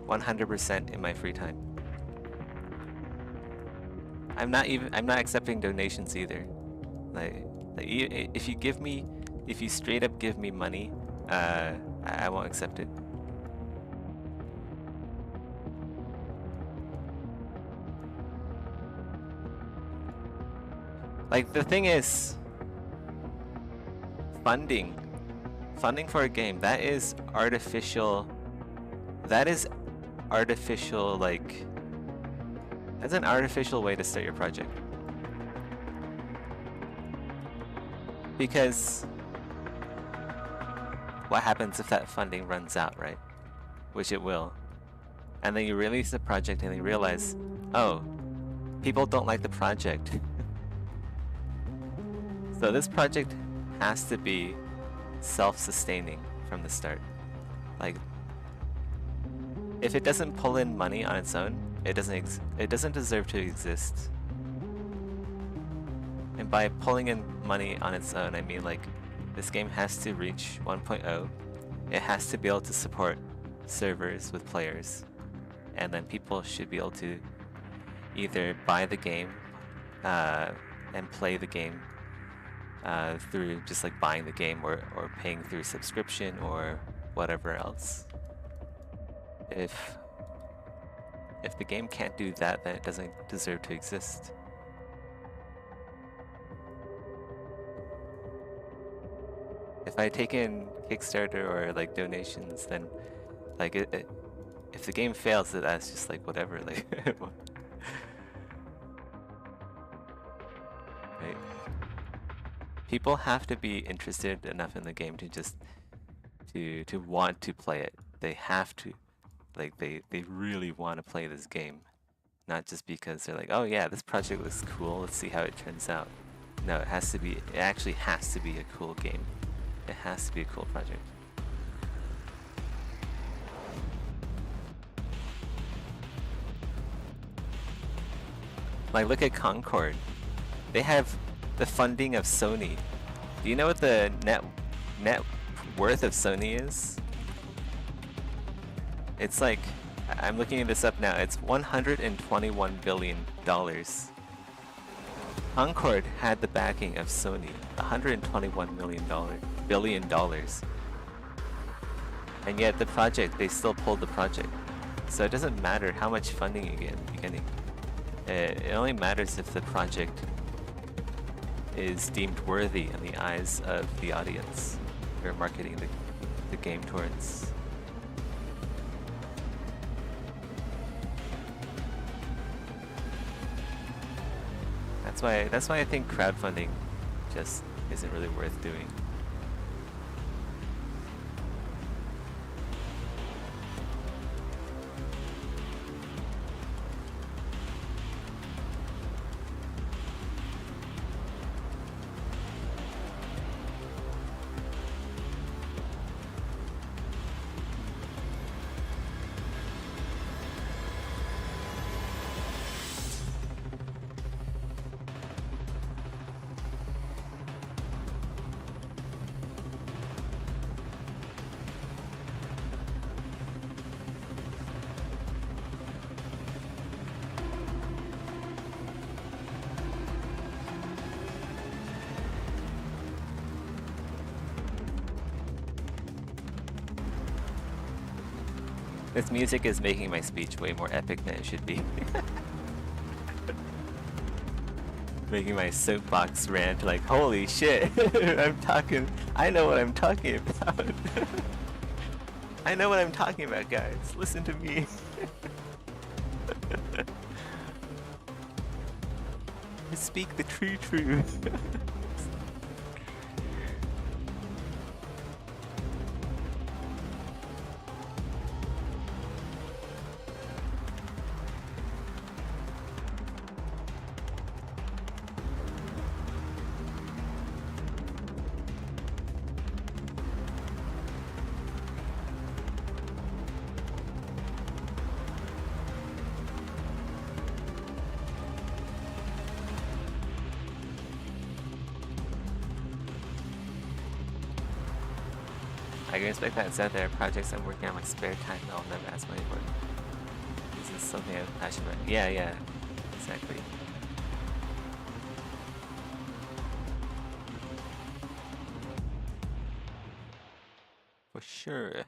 100% in my free time. I'm not accepting donations either. Like if you straight up give me money, I won't accept it. Like, the thing is, funding for a game, that is artificial, like, that's an artificial way to start your project. Because what happens if that funding runs out, right? Which it will. And then you release the project and you realize, oh, people don't like the project. So this project has to be self-sustaining from the start. Like, if it doesn't pull in money on its own, it doesn't deserve to exist. And by pulling in money on its own, I mean, like, this game has to reach 1.0. It has to be able to support servers with players, and then people should be able to either buy the game and play the game through just like buying the game, or paying through subscription or whatever else. If the game can't do that, then it doesn't deserve to exist. If I take in Kickstarter or like donations, then like if the game fails, that's just like whatever, like right? People have to be interested enough in the game to just to want to play it. They have to, like, they really want to play this game, not just because they're like, oh yeah, this project looks cool, let's see how it turns out. No, it actually has to be a cool game. It has to be a cool project. Like, look at Concord. They have the funding of Sony. Do you know what the net worth of Sony is? It's like, I'm looking this up now, it's $121 billion. Concord had the backing of Sony, $121 billion. And yet the project, they still pulled the project. So it doesn't matter how much funding you get in the beginning. It only matters if the project is deemed worthy in the eyes of the audience you're marketing the game towards. That's why I think crowdfunding just isn't really worth doing. This music is making my speech way more epic than it should be. Making my soapbox rant like, holy shit, I know what I'm talking about. I know what I'm talking about, guys. Listen to me. I speak the true truth. I can respect that. It's out there. Projects I'm working on my spare time, I'll never ask money for. This is something I'm passionate about. Yeah, exactly. For sure.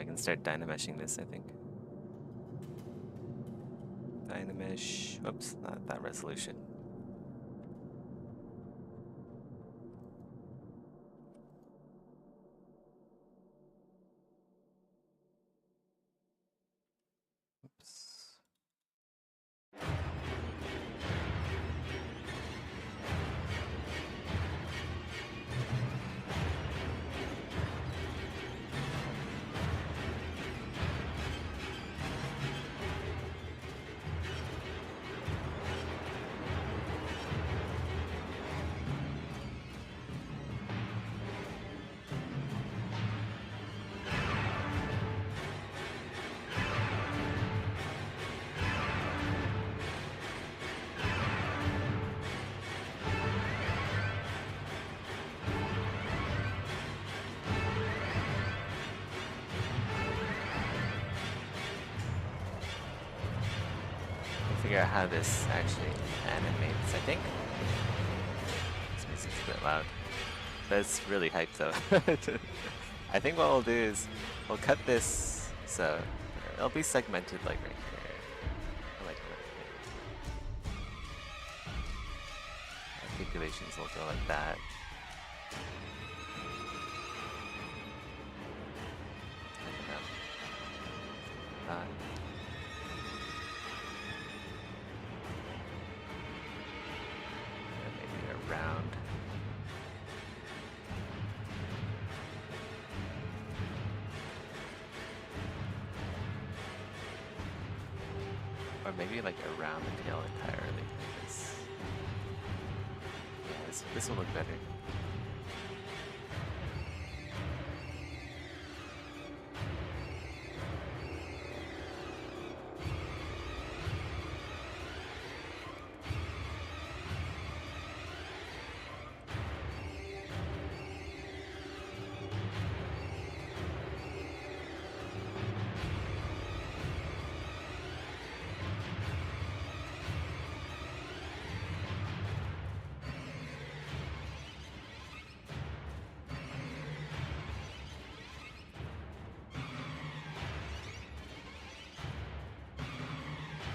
I can start dynameshing this, I think. Dynamesh. Whoops, not that resolution. Oops. Figure out how this actually animates, I think. This music's a bit loud. But it's really hyped though. I think what we'll do is we'll cut this so it'll be segmented like right here. Or like right here. Articulations will go like that. Around. Or maybe like around the tail entirely. Yeah, this will look better.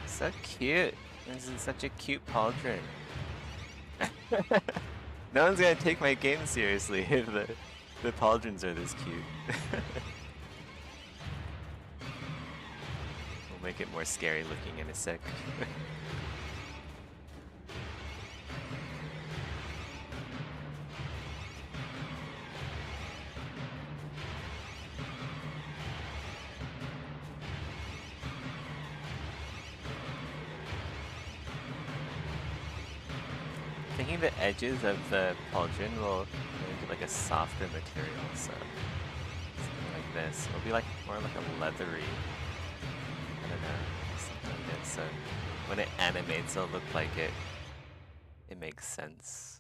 So cute. This is such a cute pauldron. No one's gonna take my game seriously if the pauldrons are this cute. We'll make it more scary looking in a sec. Thinking the edges of the pauldron will make like a softer material, so something like this. It'll be like more like a leathery, I don't know, something like this. So when it animates, it'll look like it makes sense.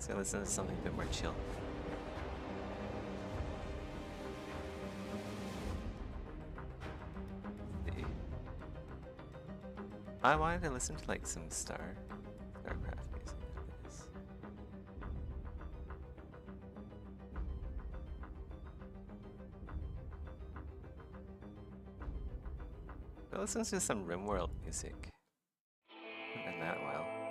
Let's go listen to something a bit more chill. I wanted to listen to like some StarCraft music after this. But listen to some RimWorld music. Haven't done that in a while.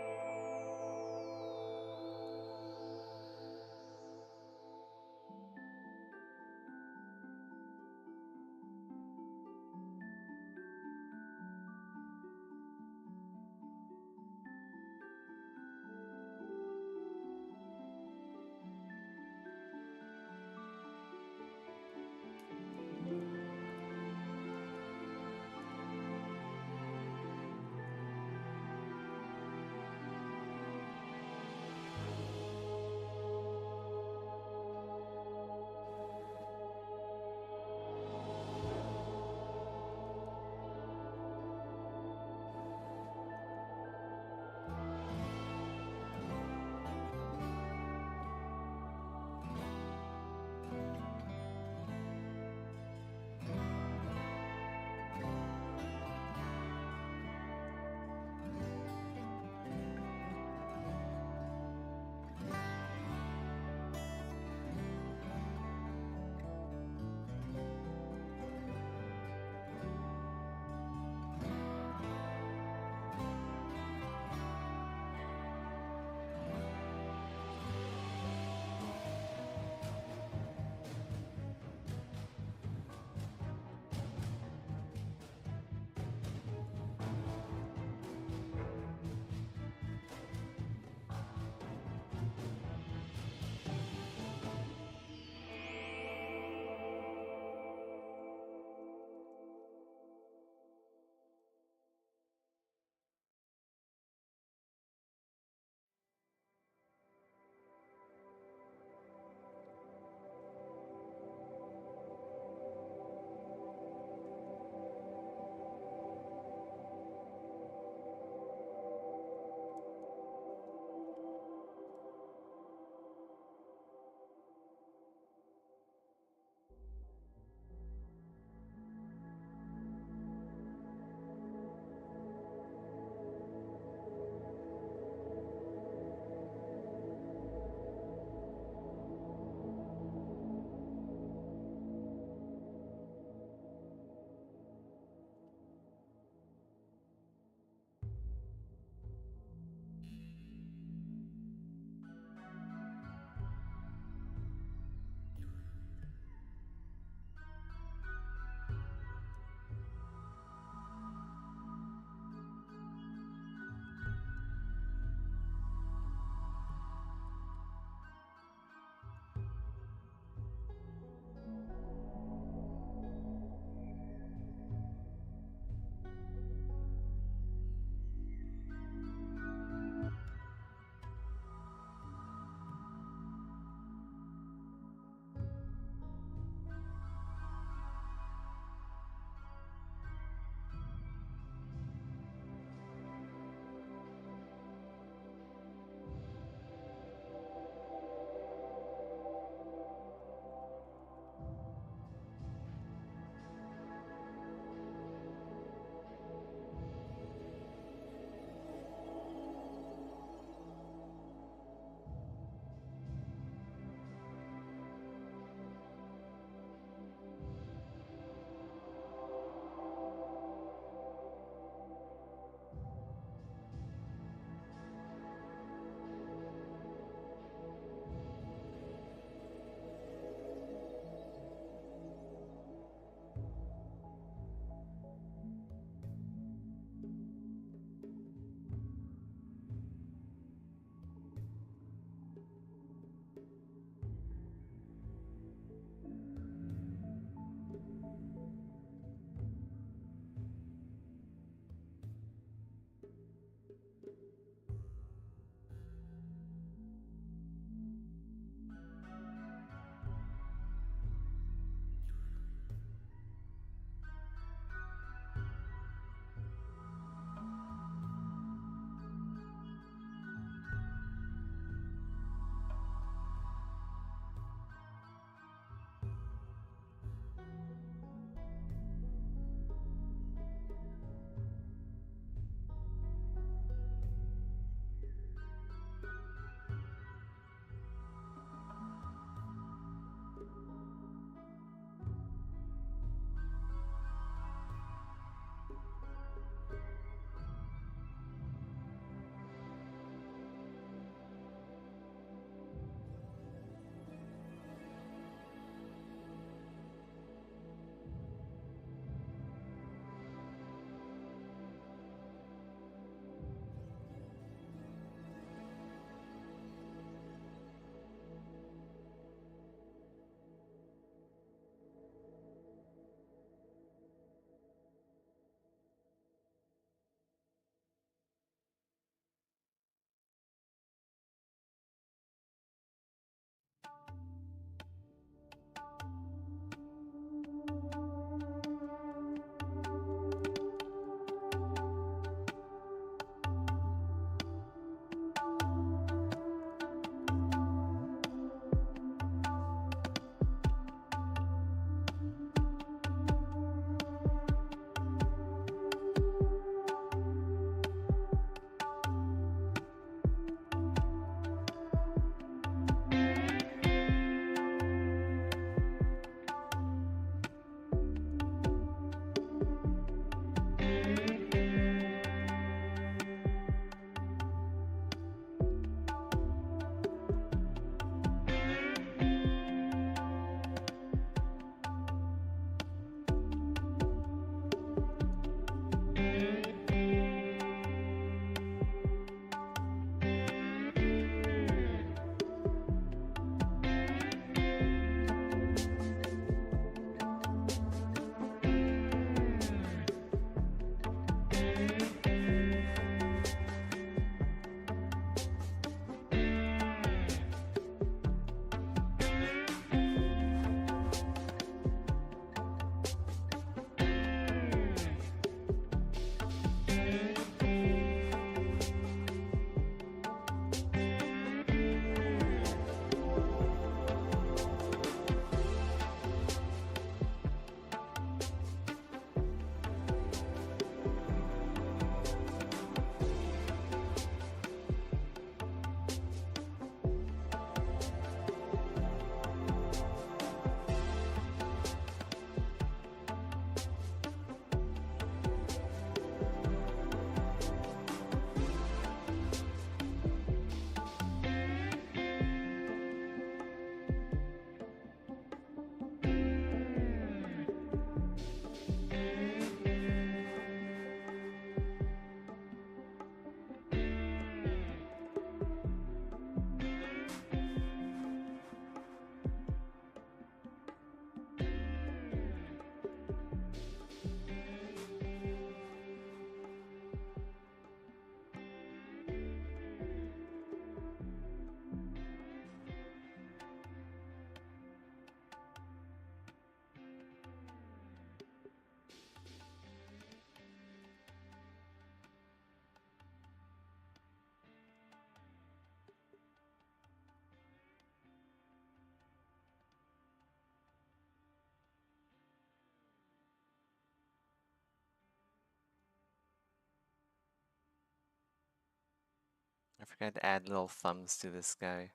I forgot to add little thumbs to this guy.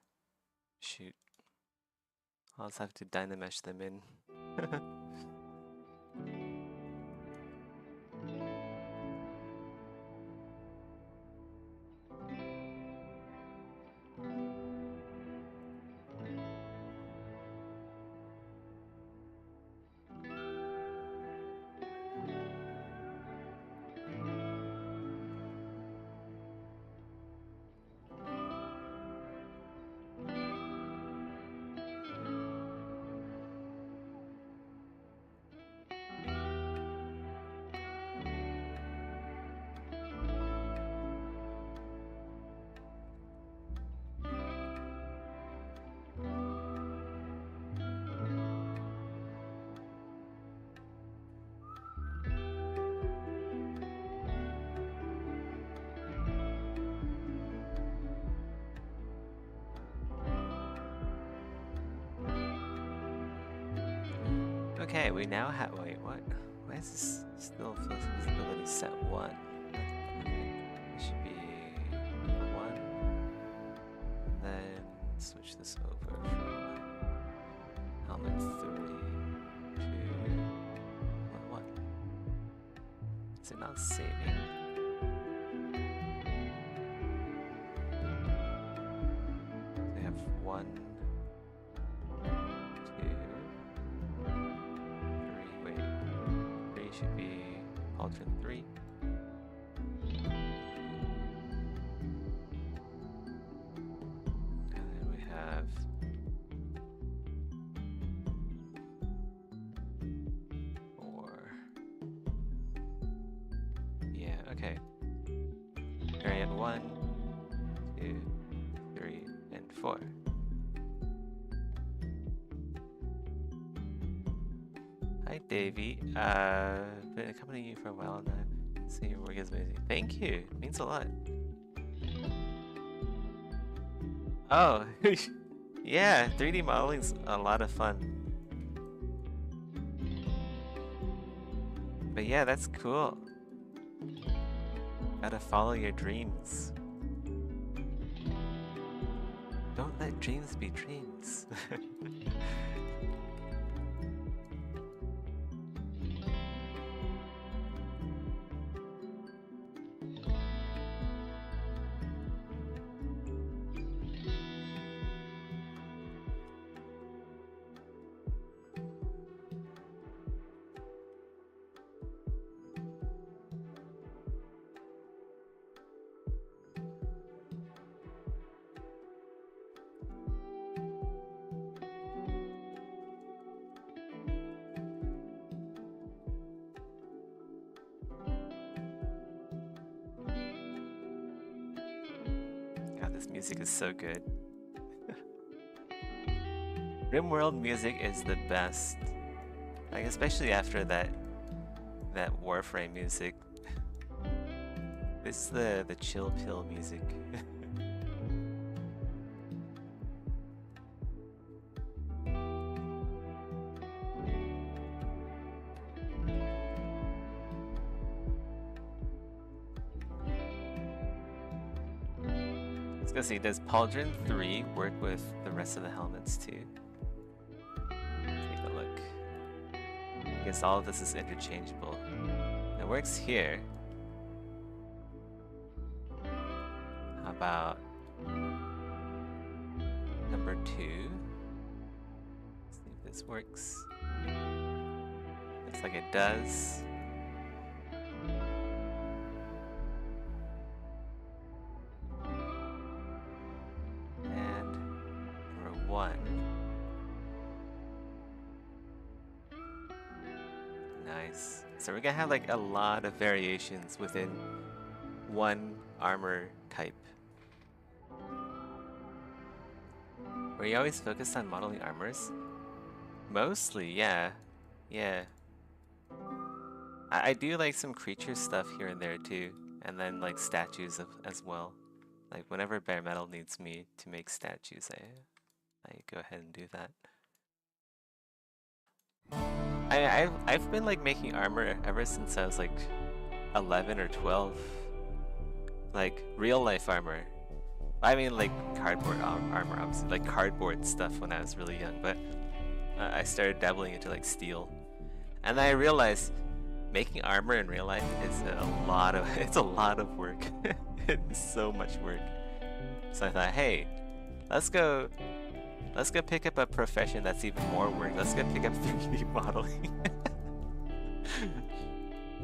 Shoot. I'll just have to dynamesh them in. Okay, we now have. Wait, what? Why is this still visibility set 1? It should be 1. Then switch this over from helmet 3 to 1. Is it not saving? We have 1. Should be Pauldron 3. And then we have okay. Variant 1, 2, 3, and 4. Hi, Davey. Been accompanying you for a while now. Seeing your work is amazing. Thank you. It means a lot. Oh, yeah. 3D modeling's a lot of fun. But yeah, that's cool. Gotta follow your dreams. Don't let dreams be dreams. This music is so good. RimWorld music is the best. Like, especially after that Warframe music. This is the chill pill music. Let's see, does Pauldron 3 work with the rest of the helmets too? Take a look. I guess all of this is interchangeable. It works here. How about number 2? Let's see if this works. Looks like it does. Nice. So we're gonna have like a lot of variations within one armor type. Were you always focused on modeling armors? Mostly, yeah. Yeah. I do like some creature stuff here and there too, and then like statues as well. Like whenever Bare Metal needs me to make statues, I go ahead and do that. I've been like making armor ever since I was like 11 or 12. Like real life armor. I mean, like cardboard armor, obviously, like cardboard stuff when I was really young. But I started dabbling into like steel, and then I realized making armor in real life is a lot of work. It's so much work. So I thought, hey, let's go pick up a profession that's even more work. Let's go pick up 3D modeling.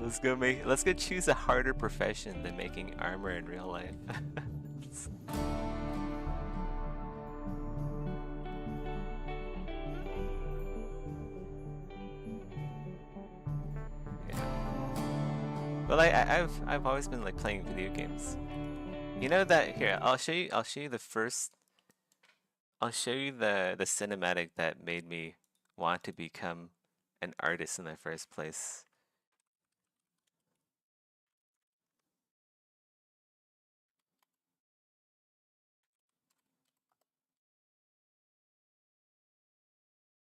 Let's go choose a harder profession than making armor in real life. Well, I've always been like playing video games. You know that here, I'll show you the cinematic that made me want to become an artist in the first place.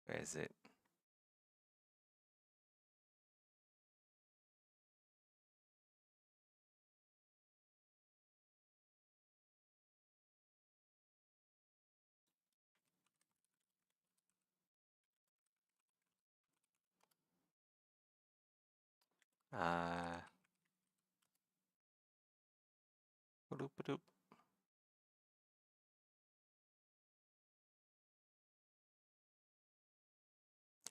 Where is it? Ba-doop-ba-doop.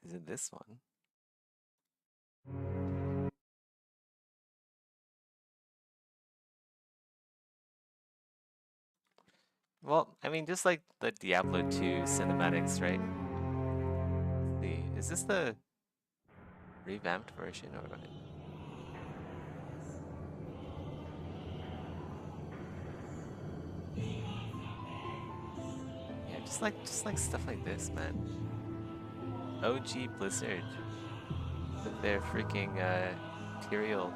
Is it this one? Well, I mean, just like the Diablo 2 cinematics, right? Let's see, is this the revamped version or what? Yeah, just like stuff like this, man. OG Blizzard with their freaking Tyrael.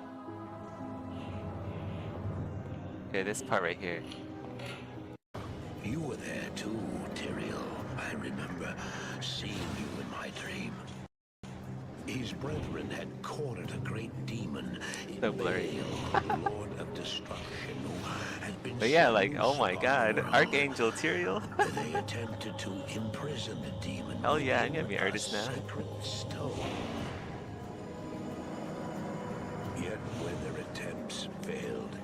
Okay, this part right here. You were there too, Tyrael. I remember seeing you in my dream. His brethren had cornered a great demon. So blurry. Belial, the Lord of Destruction, who had been. But yeah, like, oh my god, Archangel Tyrael. They attempted to imprison the demon. Hell yeah, I'm gonna be an artist now. Sacred stone. Yet when their attempts failed,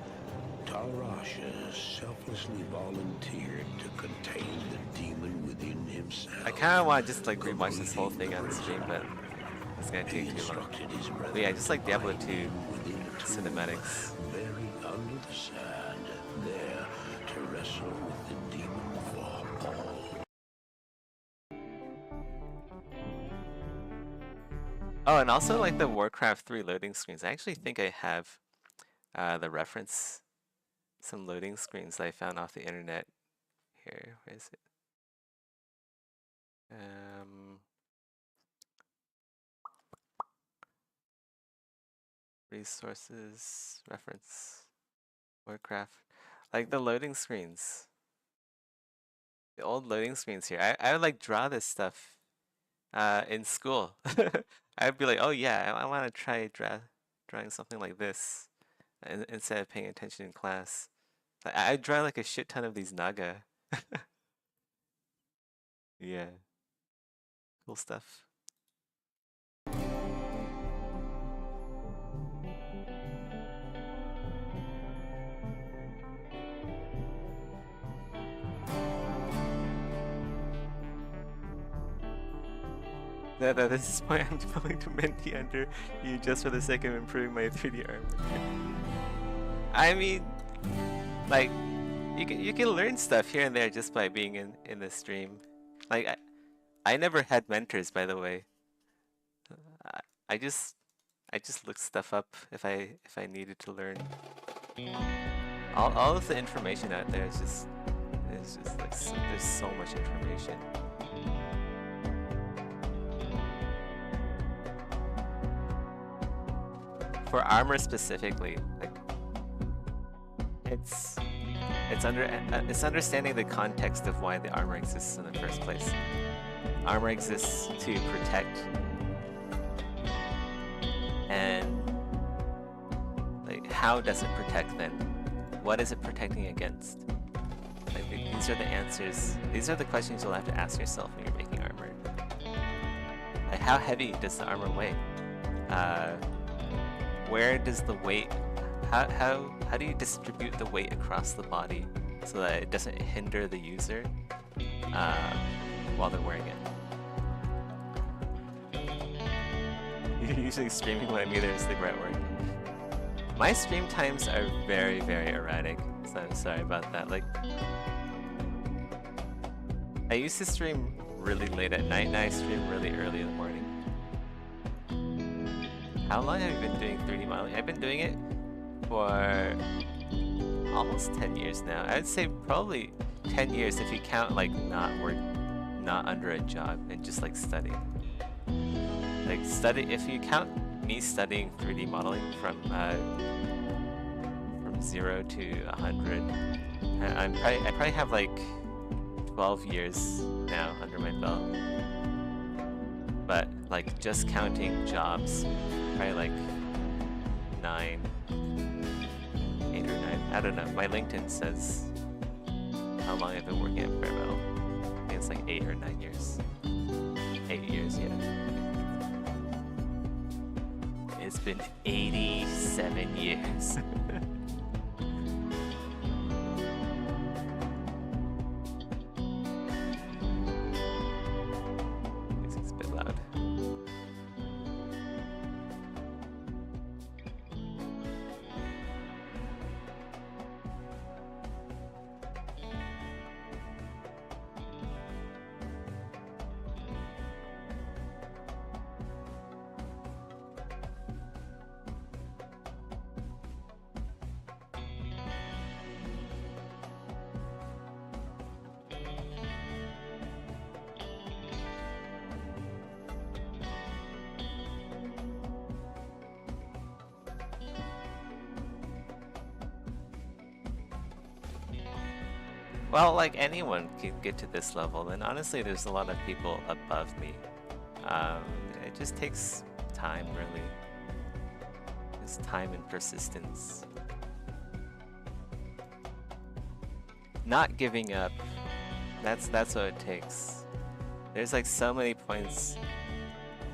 Tarasha selflessly volunteered to contain the demon within himself. I kind of want to just like rewatch this whole thing on stream, but it's gonna He take too long. instructed his But yeah, just like Diablo 2 within a tomb, cinematics. buried under the sand, there to wrestle with the demon for all. Oh, and also like the Warcraft 3 loading screens. I actually think I have the reference, some loading screens that I found off the internet. Here, where is it? Resources, reference, Warcraft. Like the loading screens. The old loading screens here. I would like draw this stuff in school. I'd be like, oh yeah, I want to try drawing something like this instead of paying attention in class. I'd draw like a shit ton of these Naga. Yeah. Cool stuff. At this point, I'm willing to Menti under you just for the sake of improving my 3D armor. I mean, like, you can learn stuff here and there just by being in the stream. Like, I never had mentors, by the way. I just looked stuff up if I needed to learn. All of the information out there is just like there's so much information. For armor specifically, like it's understanding the context of why the armor exists in the first place. Armor exists to protect, and like how does it protect then? What is it protecting against? Like these are the answers. These are the questions you'll have to ask yourself when you're making armor. Like how heavy does the armor weigh? Where does the weight? How do you distribute the weight across the body so that it doesn't hinder the user while they're wearing it? You're usually streaming when I'm either asleep or at work. My stream times are very, very erratic, so I'm sorry about that. Like, I used to stream really late at night, and I stream really early in the morning. How long have you been doing 3D modeling? I've been doing it for almost 10 years now. I would say probably 10 years if you count like not under a job and just like studying. Like if you count me studying 3D modeling from 0 to 100, I probably have like 12 years now under my belt. But like just counting jobs, probably like 9, 8 or 9. I don't know. My LinkedIn says how long I've been working at Bare Metal. I think it's like 8 or 9 years. 8 years, yeah. It's been 87 years. Music's a bit loud. Well, like anyone can get to this level, and honestly, there's a lot of people above me. It just takes time, really. It's time and persistence. Not giving up. That's what it takes. There's like so many points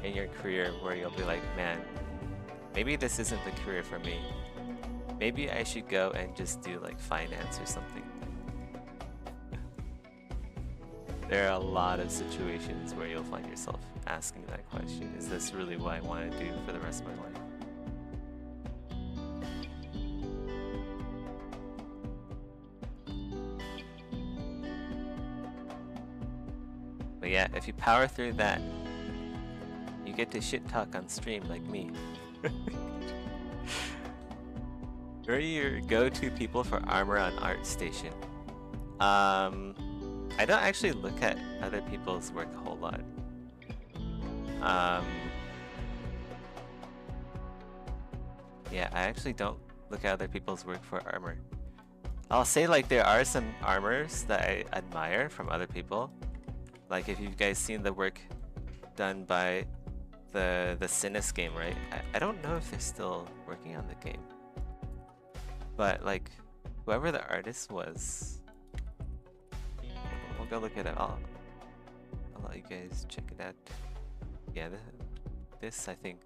in your career where you'll be like, man, maybe this isn't the career for me. Maybe I should go and just do like finance or something. There are a lot of situations where you'll find yourself asking that question. Is this really what I want to do for the rest of my life? But yeah, if you power through that, you get to shit talk on stream like me. Who are your go-to people for armor on ArtStation? I don't actually look at other people's work a whole lot. Yeah, I actually don't look at other people's work for armor. I'll say like there are some armors that I admire from other people. Like if you guys seen the work done by the Sinus game, right? I don't know if they're still working on the game. But like whoever the artist was, we'll go look it up. I'll let you guys check it out. Yeah, this I think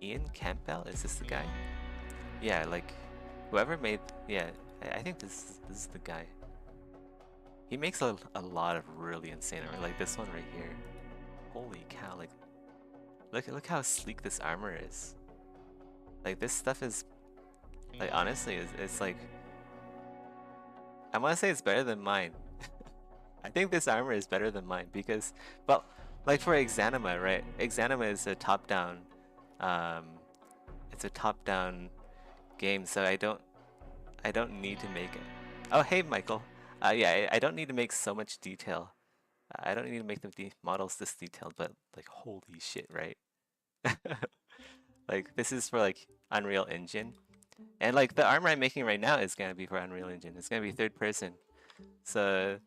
Ian Campbell, is this the guy? Yeah, like whoever made, yeah, I think this is the guy. He makes a lot of really insane armor, like this one right here. Holy cow! Like look how sleek this armor is. Like this stuff is, like honestly, it's like, I want to say it's better than mine. I think this armor is better than mine because, well, like for Exanima, right? Exanima is a top-down, it's a top-down game, so I don't need to make it. Oh, hey, Michael. Yeah, I don't need to make so much detail. I don't need to make the models this detailed, but like, holy shit, right? Like, this is for like Unreal Engine, and like the armor I'm making right now is gonna be for Unreal Engine. It's gonna be third person. So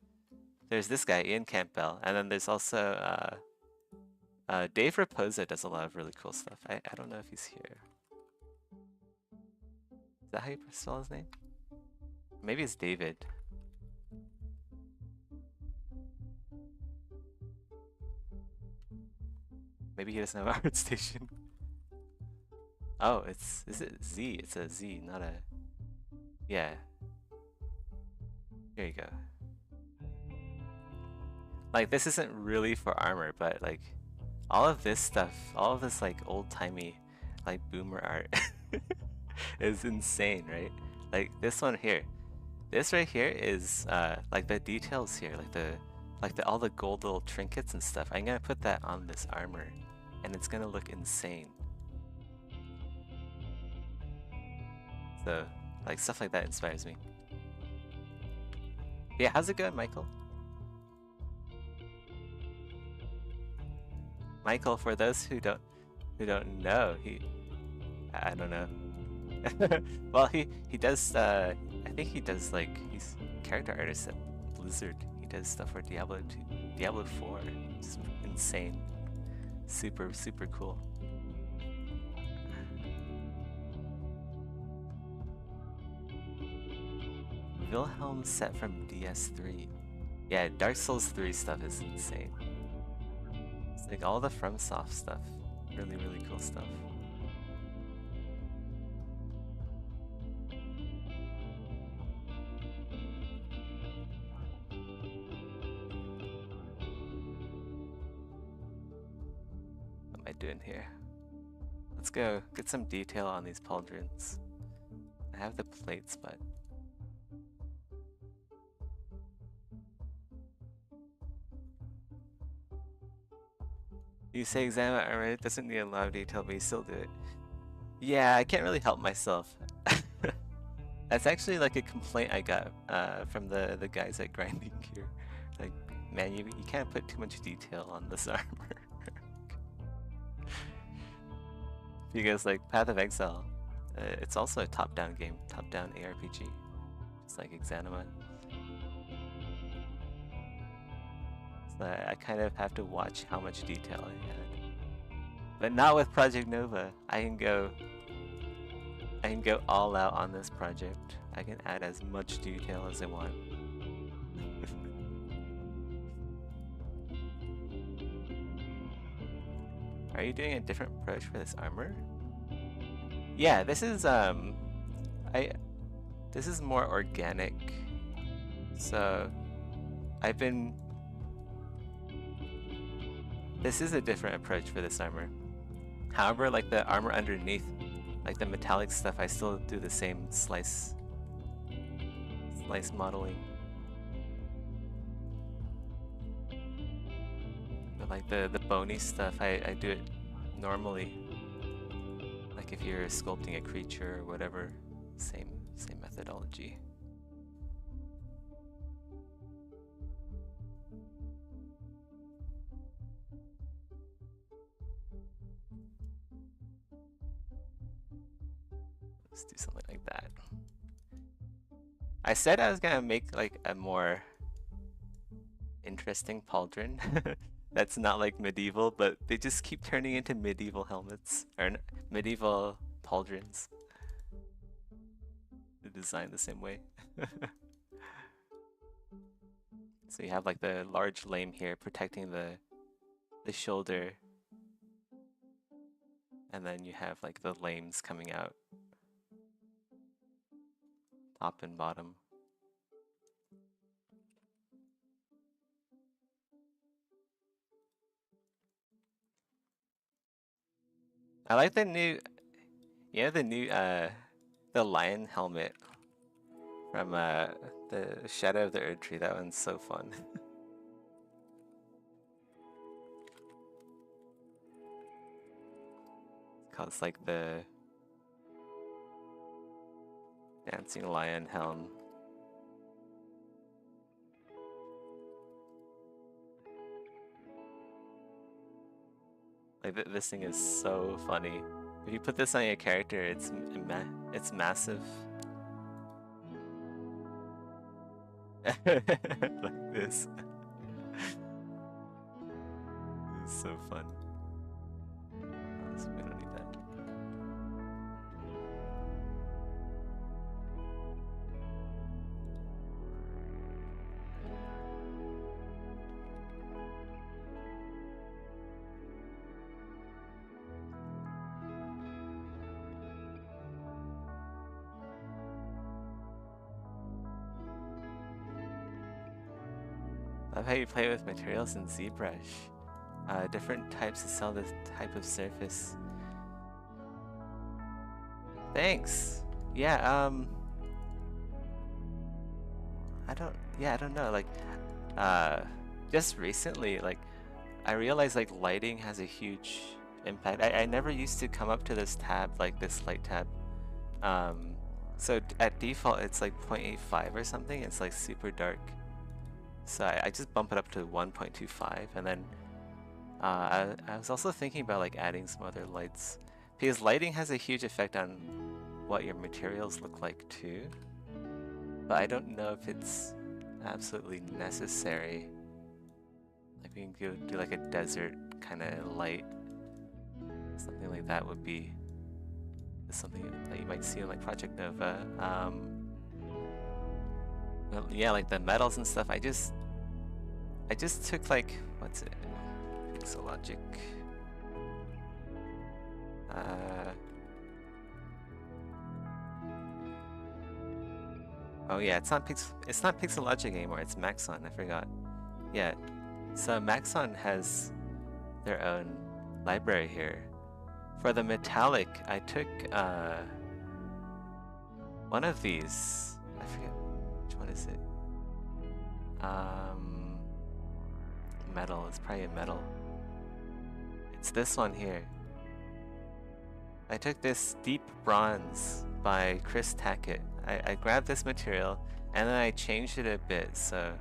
there's this guy, Ian Campbell, and then there's also Dave Raposa does a lot of really cool stuff. I don't know if he's here. Is that how you spell his name? Maybe it's David. Maybe he doesn't have a art station. Oh, is it Z? It's a Z, not a... Yeah. Here you go. Like, this isn't really for armor, but like, all of this stuff, all of this like old-timey, like boomer art is insane, right? Like this one here. This right here is like the details here, like all the gold little trinkets and stuff. I'm gonna put that on this armor, and it's gonna look insane. So, like stuff like that inspires me. Yeah, how's it going, Michael? Michael, for those who don't know, I don't know. Well, he does. I think he does like he's character artist at Blizzard. He does stuff for Diablo 2, Diablo 4. It's insane, super cool. Wilhelm set from DS3. Yeah, Dark Souls 3 stuff is insane. It's like all the FromSoft stuff. Really cool stuff. What am I doing here? Let's go get some detail on these pauldrons. I have the plates, but... You say examine armor, it doesn't need a lot of detail, but you still do it. Yeah, I can't really help myself. That's actually like a complaint I got from the guys at Grinding Gear. Like, man, you can't put too much detail on this armor. Because like Path of Exile, it's also a top-down game, top-down ARPG, just like Exanima. So I kind of have to watch how much detail I add. But not with Project Nova. I can go all out on this project. I can add as much detail as I want. Are you doing a different approach for this armor? Yeah, this is this is more organic. So this is a different approach for this armor. However, like the armor underneath, like the metallic stuff, I still do the same slice modeling. But like the bony stuff, I do it normally. Like if you're sculpting a creature or whatever, same methodology. Let's do something like that. I said I was gonna make like a more interesting pauldron that's not like medieval, but they just keep turning into medieval helmets or medieval pauldrons. They're designed the same way. So you have like the large lame here protecting the shoulder, and then you have like the lames coming out. Top and bottom. I like the new, the lion helmet from the Shadow of the Erdtree. That one's so fun. It's like the dancing lion helm. Like this thing is so funny. If you put this on your character, it's massive. Like this. It's so fun. We don't need that. love how you play with materials in ZBrush. Different types to sell this type of surface. Thanks. Yeah, I don't know. Like, just recently, like, I realized like lighting has a huge impact. I never used to come up to this tab, like this light tab. So at default, it's like 0.85 or something. It's like super dark. So I just bump it up to 1.25, and then I was also thinking about like adding some other lights, because lighting has a huge effect on what your materials look like too. But I don't know if it's absolutely necessary. Like we can do like a desert kind of light. Something like that would be something that you might see in like Project Nova. Well, yeah, like the metals and stuff. I just took like, what's it? Pixelogic. Oh yeah, it's not Pixelogic anymore. It's Maxon. I forgot. Yeah. So Maxon has their own library here. For the metallic, I took one of these. I forget which one is it. Metal. It's probably a metal. It's this one here. I took this Deep Bronze by Chris Tackett. I grabbed this material and then I changed it a bit. So,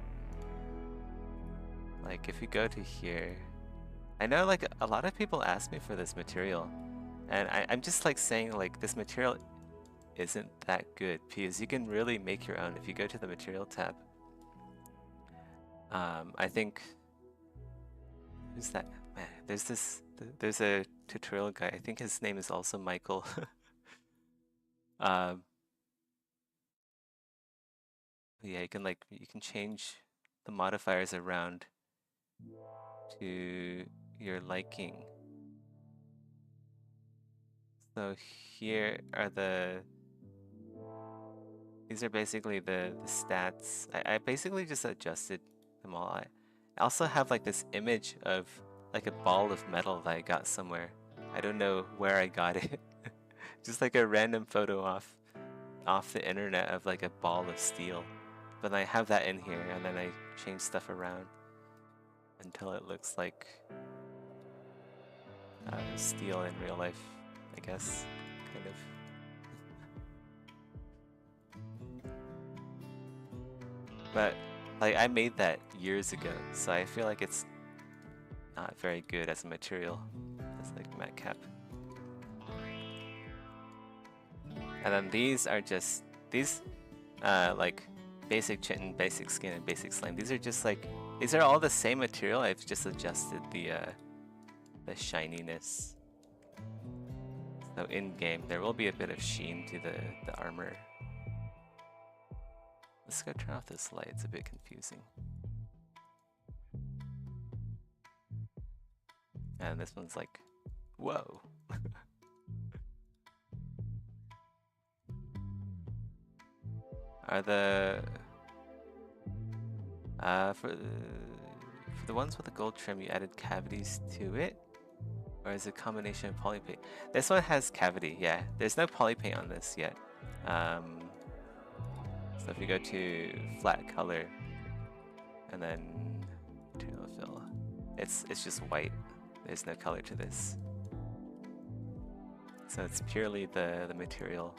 like, if you go to here, I know like a lot of people ask me for this material, and I'm just like saying like this material isn't that good, because you can really make your own if you go to the material tab. I think, who's that? Man, there's a tutorial guy. I think his name is also Michael. Yeah, you can change the modifiers around to your liking. So here are these are basically the stats. I basically just adjusted them all. I also have like this image of like a ball of metal that I got somewhere. I don't know where I got it. Just like a random photo off the internet of like a ball of steel. But I have that in here, and then I change stuff around until it looks like steel in real life, I guess, kind of. But like I made that years ago, so I feel like it's not very good as a material. It's like matte cap. And then these are just like basic chitin, basic skin, and basic slime. These are just like, these are all the same material. I've just adjusted the shininess. So in game, there will be a bit of sheen to the armor. Let's go turn off this light. It's a bit confusing. And this one's like, whoa. Are for the ones with the gold trim, you added cavities to it, or is it a combination of polypaint? This one has cavity, yeah. There's no polypaint on this yet. So if you go to flat color and then material fill, it's just white. There's no color to this. So it's purely the material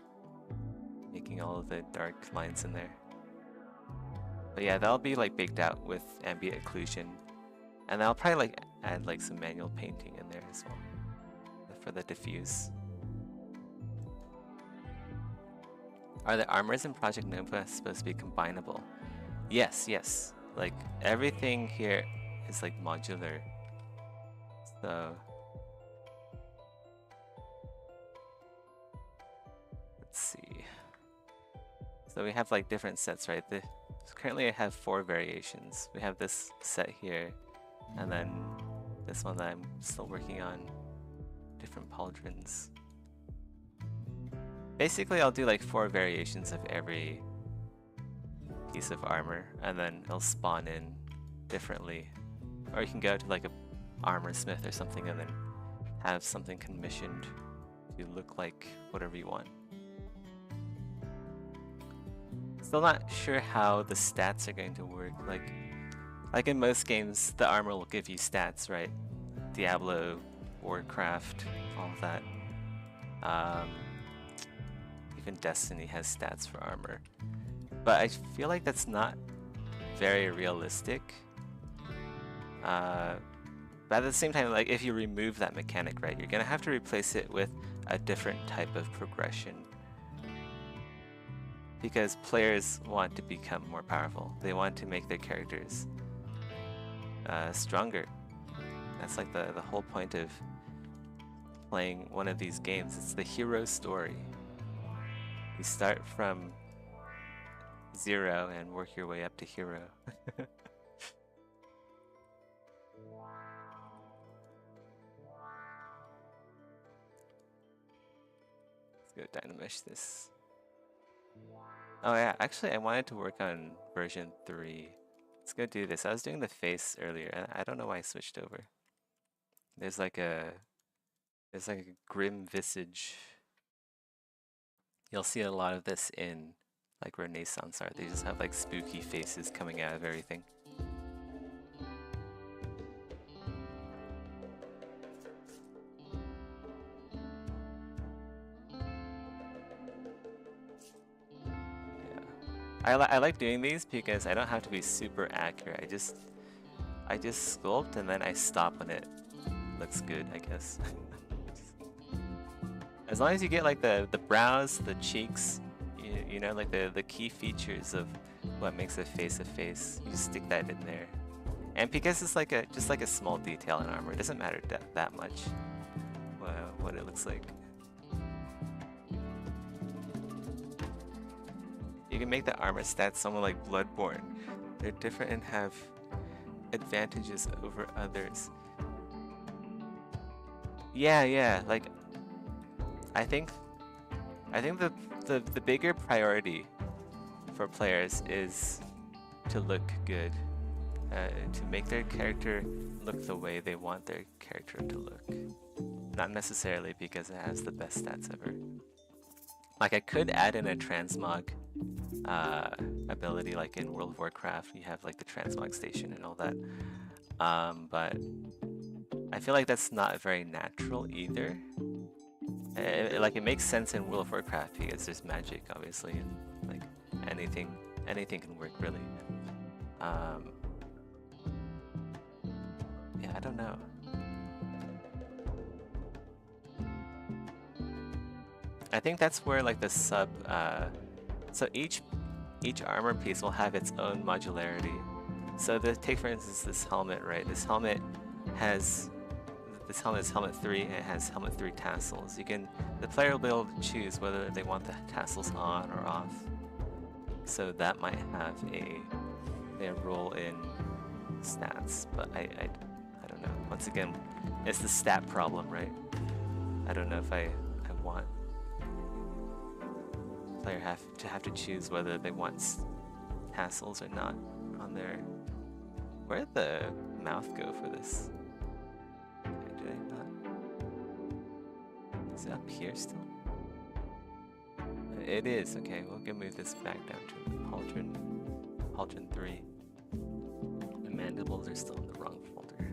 making all of the dark lines in there. But yeah, that'll be like baked out with ambient occlusion, and I'll probably like add like some manual painting in there as well for the diffuse. Are the armors in Project Nova supposed to be combinable? Yes, yes. Like everything here is like modular. So let's see. So we have like different sets, right? So currently I have 4 variations. We have this set here, and then this one that I'm still working on, different pauldrons. Basically I'll do like 4 variations of every piece of armor, and then it'll spawn in differently. Or you can go to like a armor smith or something and then have something commissioned to look like whatever you want. Still not sure how the stats are going to work. Like in most games, the armor will give you stats, right? Diablo, Warcraft, all of that. Even Destiny has stats for armor. But I feel like that's not very realistic. But at the same time, like if you remove that mechanic, right, you're gonna have to replace it with a different type of progression. Because players want to become more powerful. They want to make their characters stronger. That's like the whole point of playing one of these games. It's the hero story. You start from 0 and work your way up to hero. Let's go Dynamesh this. Oh yeah, actually I wanted to work on version 3. Let's go do this. I was doing the face earlier and I don't know why I switched over. There's like a grim visage. You'll see a lot of this in like Renaissance art. They just have like spooky faces coming out of everything. I like doing these because I don't have to be super accurate. I just sculpt and then I stop when it looks good, I guess. As long as you get like the brows, the cheeks, you know, like the key features of what makes a face, you just stick that in there. And because it's like just like a small detail in armor, it doesn't matter that much what it looks like. You can make the armor stats somewhat like Bloodborne. They're different and have advantages over others. Yeah, like I think the bigger priority for players is to look good, to make their character look the way they want their character to look. Not necessarily because it has the best stats ever. Like I could add in a transmog ability, like in World of Warcraft, you have like the transmog station and all that. But I feel like that's not very natural either. Like it makes sense in World of Warcraft because there's magic, obviously, and like anything can work really. Yeah, I don't know. I think that's where like the sub. So each armor piece will have its own modularity. So take for instance this helmet, right? This helmet is helmet 3 and it has helmet 3 tassels. The player will be able to choose whether they want the tassels on or off. So that might have a role in stats, but I don't know. Once again, it's the stat problem, right? I don't know if I want player have to choose whether they want tassels or not on their. Where'd the mouth go for this? Did I not? Is it up here still? It is. Okay, we'll go move this back down to Pauldron 3. The mandibles are still in the wrong folder.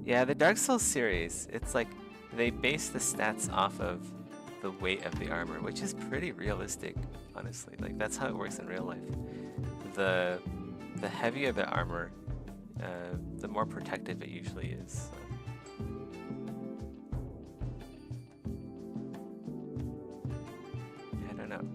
Yeah, the Dark Souls series, it's like they base the stats off of the weight of the armor, which is pretty realistic, honestly. Like that's how it works in real life. The heavier the armor, the more protective it usually is. So. I don't know.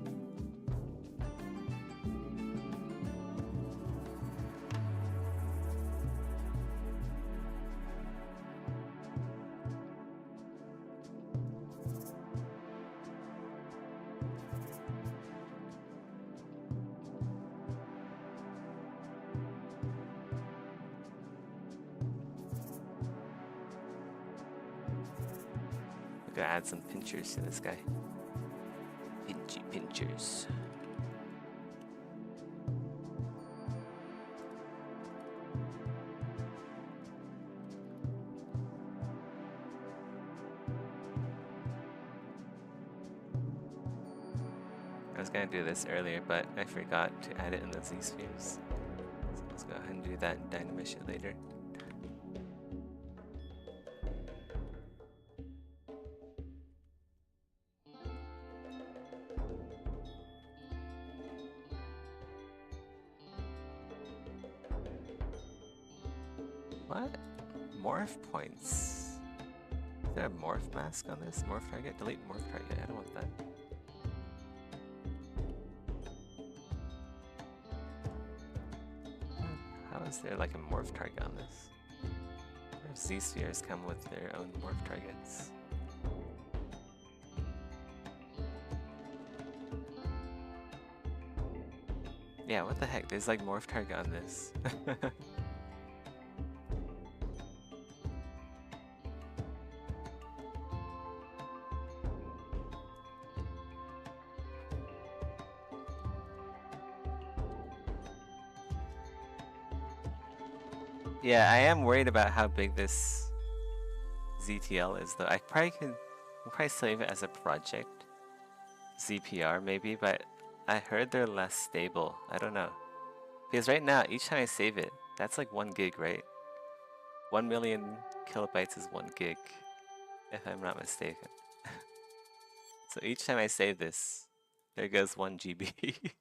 Gotta add some pinchers to this guy. Pinchy pinchers. I was gonna do this earlier, but I forgot to add it in the Z-spheres. So let's go ahead and do that and Dynamish it later. What? Morph points. Is there a morph mask on this? Morph target? Delete morph target. I don't want that. How is there like a morph target on this? Or if Z-spheres come with their own morph targets? Yeah, what the heck? There's like morph target on this. Yeah, I am worried about how big this ZTL is though. I'll probably save it as a project. ZPR maybe, but I heard they're less stable. I don't know. Because right now, each time I save it, that's like 1 gig, right? 1 million kilobytes is 1 gig, if I'm not mistaken. So each time I save this, there goes 1 GB.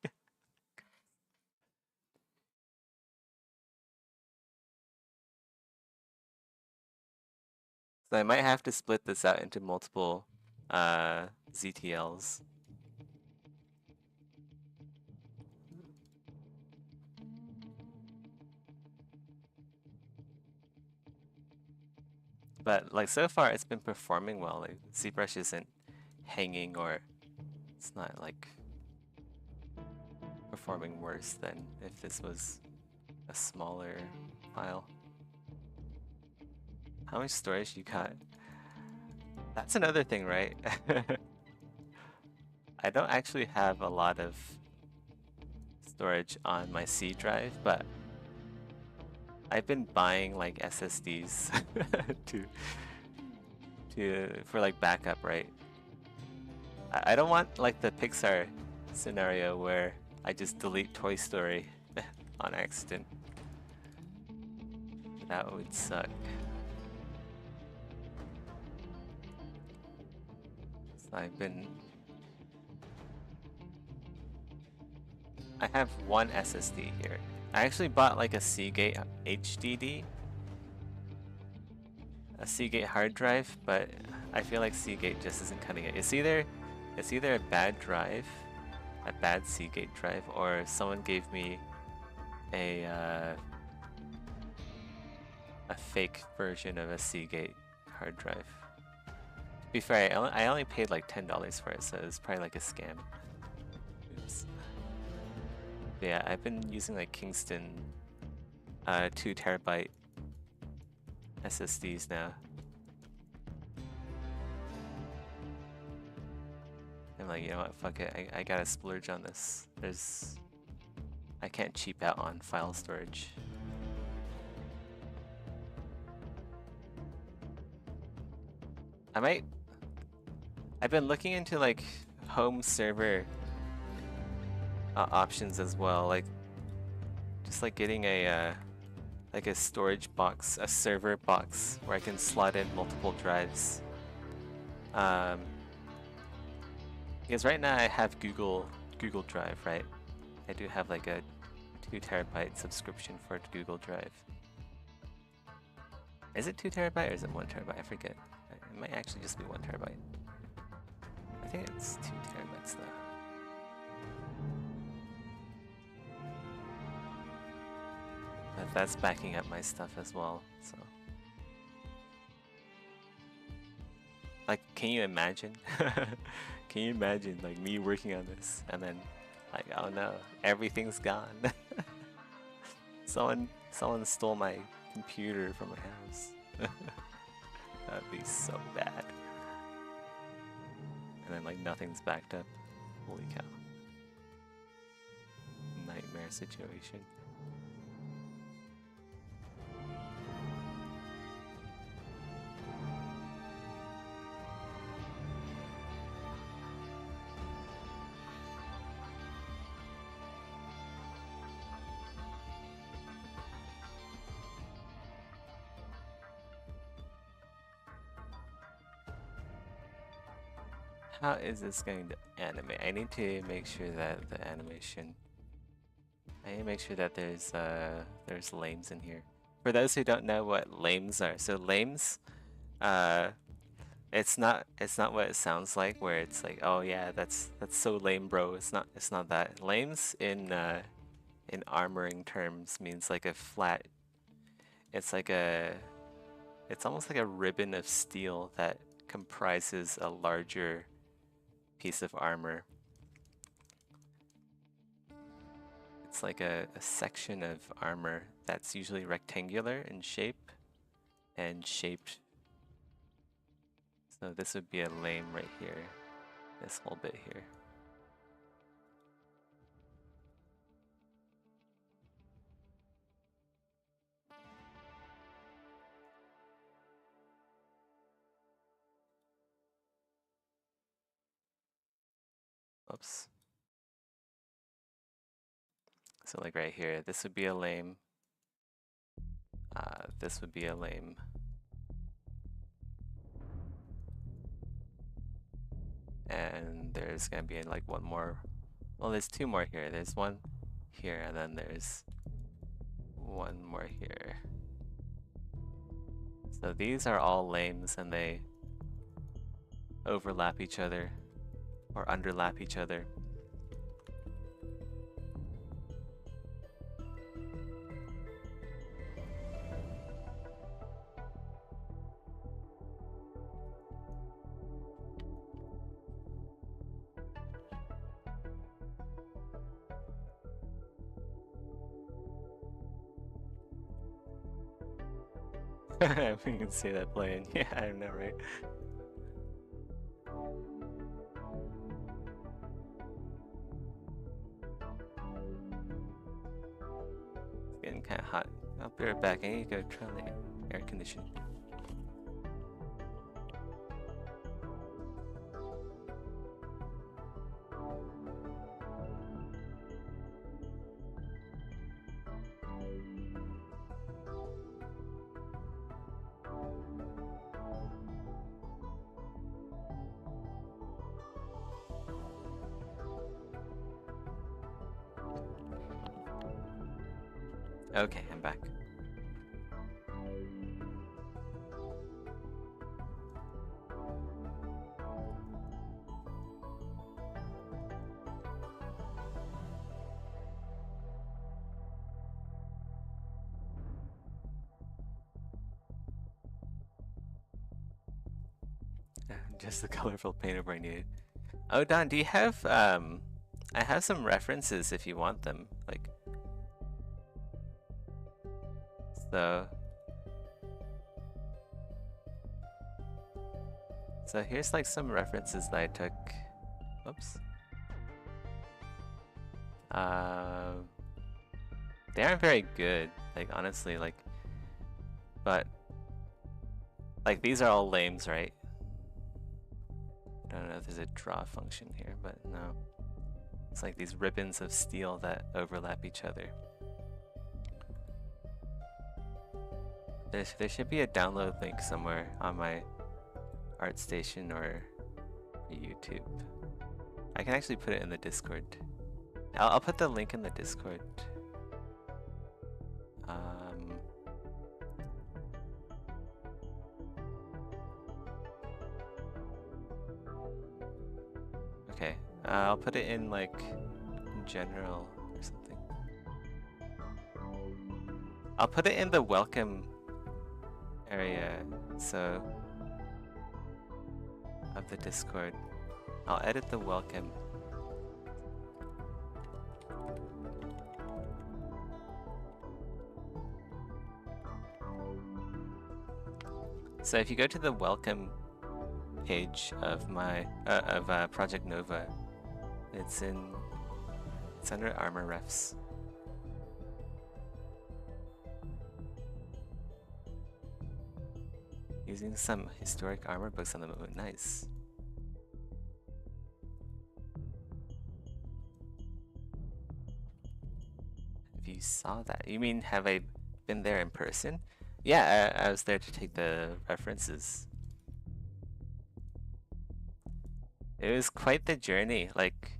So I might have to split this out into multiple ZTLs. But like so far it's been performing well. Like ZBrush isn't hanging or it's not like performing worse than if this was a smaller file. How much storage you got? That's another thing, right? I don't actually have a lot of storage on my C drive, but I've been buying like SSDs for like backup, right? I don't want like the Pixar scenario where I just delete Toy Story on accident. That would suck. So I have one SSD here. I actually bought like a Seagate HDD, a Seagate hard drive, but I feel like Seagate just isn't cutting it. It's either a bad drive, a bad Seagate drive, or someone gave me a fake version of a Seagate hard drive. To be fair, I only paid like $10 for it, so it was probably like a scam. Oops. But yeah, I've been using like Kingston 2 terabyte SSDs now. I'm like, you know what, fuck it, I gotta splurge on this. I can't cheap out on file storage. I've been looking into like home server options as well, like just like getting a like a storage box, a server box where I can slot in multiple drives. Because right now I have Google Drive, right? I do have like a 2 terabyte subscription for Google Drive. Is it 2 terabyte or is it 1 terabyte? I forget. It might actually just be 1 terabyte. I think it's 2 terabytes though. But that's backing up my stuff as well, so. Like, can you imagine? Can you imagine like me working on this and then like, oh no, everything's gone. Someone stole my computer from my house. That'd be so bad. and then like nothing's backed up. Holy cow. Nightmare situation. How is this going to animate? I need to make sure that the animation. I need to make sure that there's lames in here. For those who don't know what lames are, so lames, it's not what it sounds like, where it's like, oh yeah, that's so lame, bro. It's not that. Lames in armoring terms means like a flat. It's almost like a ribbon of steel that comprises a larger piece of armor. It's like a section of armor that's usually rectangular in shape and shaped. So this would be a lame right here, this whole bit here. Oops. So like right here, this would be a lame. This would be a lame. And there's gonna be like one more. Well, there's two more here. There's one here, and then there's one more here. So these are all lames, and they overlap each other or underlap each other. We can see that playing. Yeah, I know, right? It's getting kind of hot. I'll be right back. I need to go try the air conditioning. Okay, I'm back. Just the colorful paint over I needed. Oh, Don, do you have I have some references if you want them. Like, so here's like some references that I took. Whoops. They aren't very good, like honestly, like, but like these are all lames, right? I don't know if there's a draw function here, but no. It's like these ribbons of steel that overlap each other. There should be a download link somewhere on my ArtStation or YouTube. I can actually put it in the Discord. I'll put the link in the Discord. Okay, I'll put it in like general or something. I'll put it in the welcome area, so of the Discord. I'll edit the welcome. So if you go to the welcome page of my Project Nova. It's under armor refs. Using some historic armor books on the moon. Nice. If you saw that, you mean have I been there in person? Yeah, I was there to take the references. It was quite the journey. Like,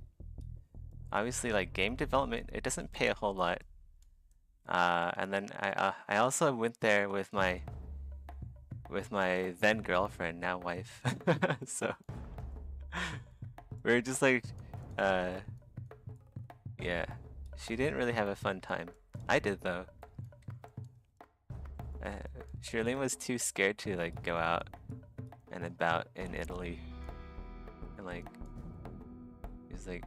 obviously, like game development, it doesn't pay a whole lot. And then I also went there with my then girlfriend, now wife. So we were just like, yeah, she didn't really have a fun time. I did though. Shirlene was too scared to like go out and about in Italy, and like, she was like,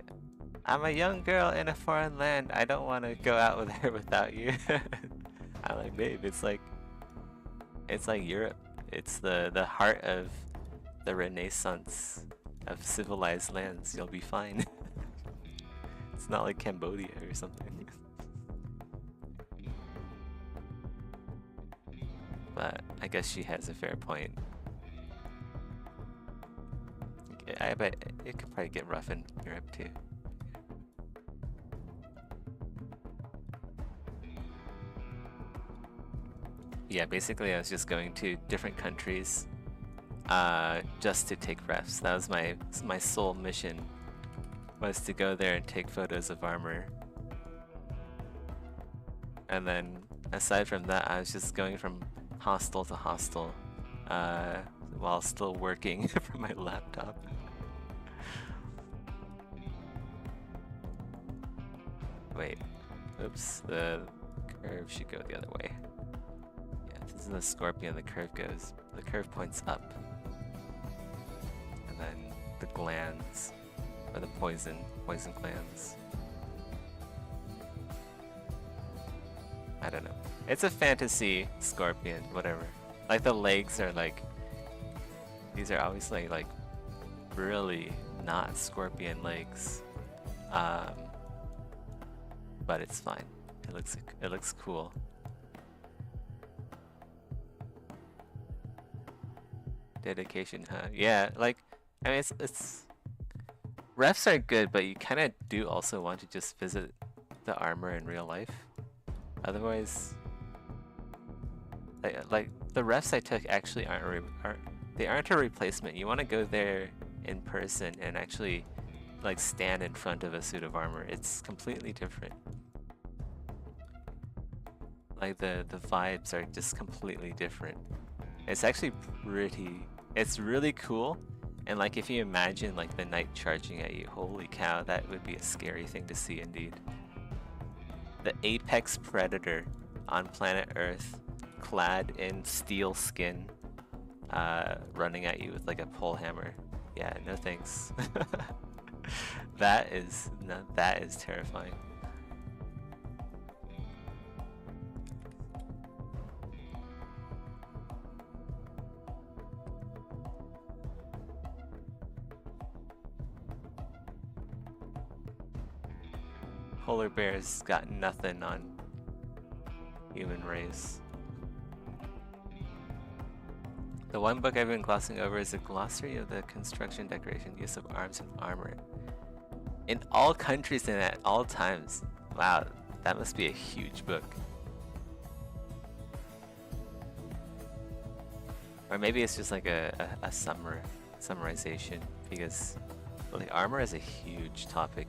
I'm a young girl in a foreign land. I don't want to go out with her without you. I'm like, babe, it's like Europe. It's the heart of the Renaissance of civilized lands. You'll be fine. It's not like Cambodia or something. But I guess she has a fair point. I bet it could probably get rough in Europe too. Yeah, basically I was just going to different countries just to take refs. That was my sole mission, was to go there and take photos of armor. And then aside from that, I was just going from hostel to hostel while still working from my laptop. Wait, oops, the curve should go the other way. Yeah, this is the scorpion, the curve points up. And then the glands, or the poison glands. I don't know. It's a fantasy scorpion, whatever. Like the legs are like, these are obviously like really not scorpion legs. But it's fine. It looks cool. Dedication, huh? Yeah, like I mean it's refs are good, but you kind of do also want to just visit the armor in real life. Otherwise, like the refs I took actually aren't a replacement. You want to go there in person and actually like stand in front of a suit of armor. It's completely different. Like the vibes are just completely different. It's actually it's really cool. And like if you imagine like the knight charging at you, holy cow, that would be a scary thing to see indeed. The apex predator on planet Earth, clad in steel skin, running at you with like a pole hammer. Yeah, no thanks. That is terrifying. Polar bears got nothing on human race. The one book I've been glossing over is a glossary of the construction, decoration, use of arms and armor in all countries and at all times. Wow, that must be a huge book. Or maybe it's just like a summarization, because like armor is a huge topic.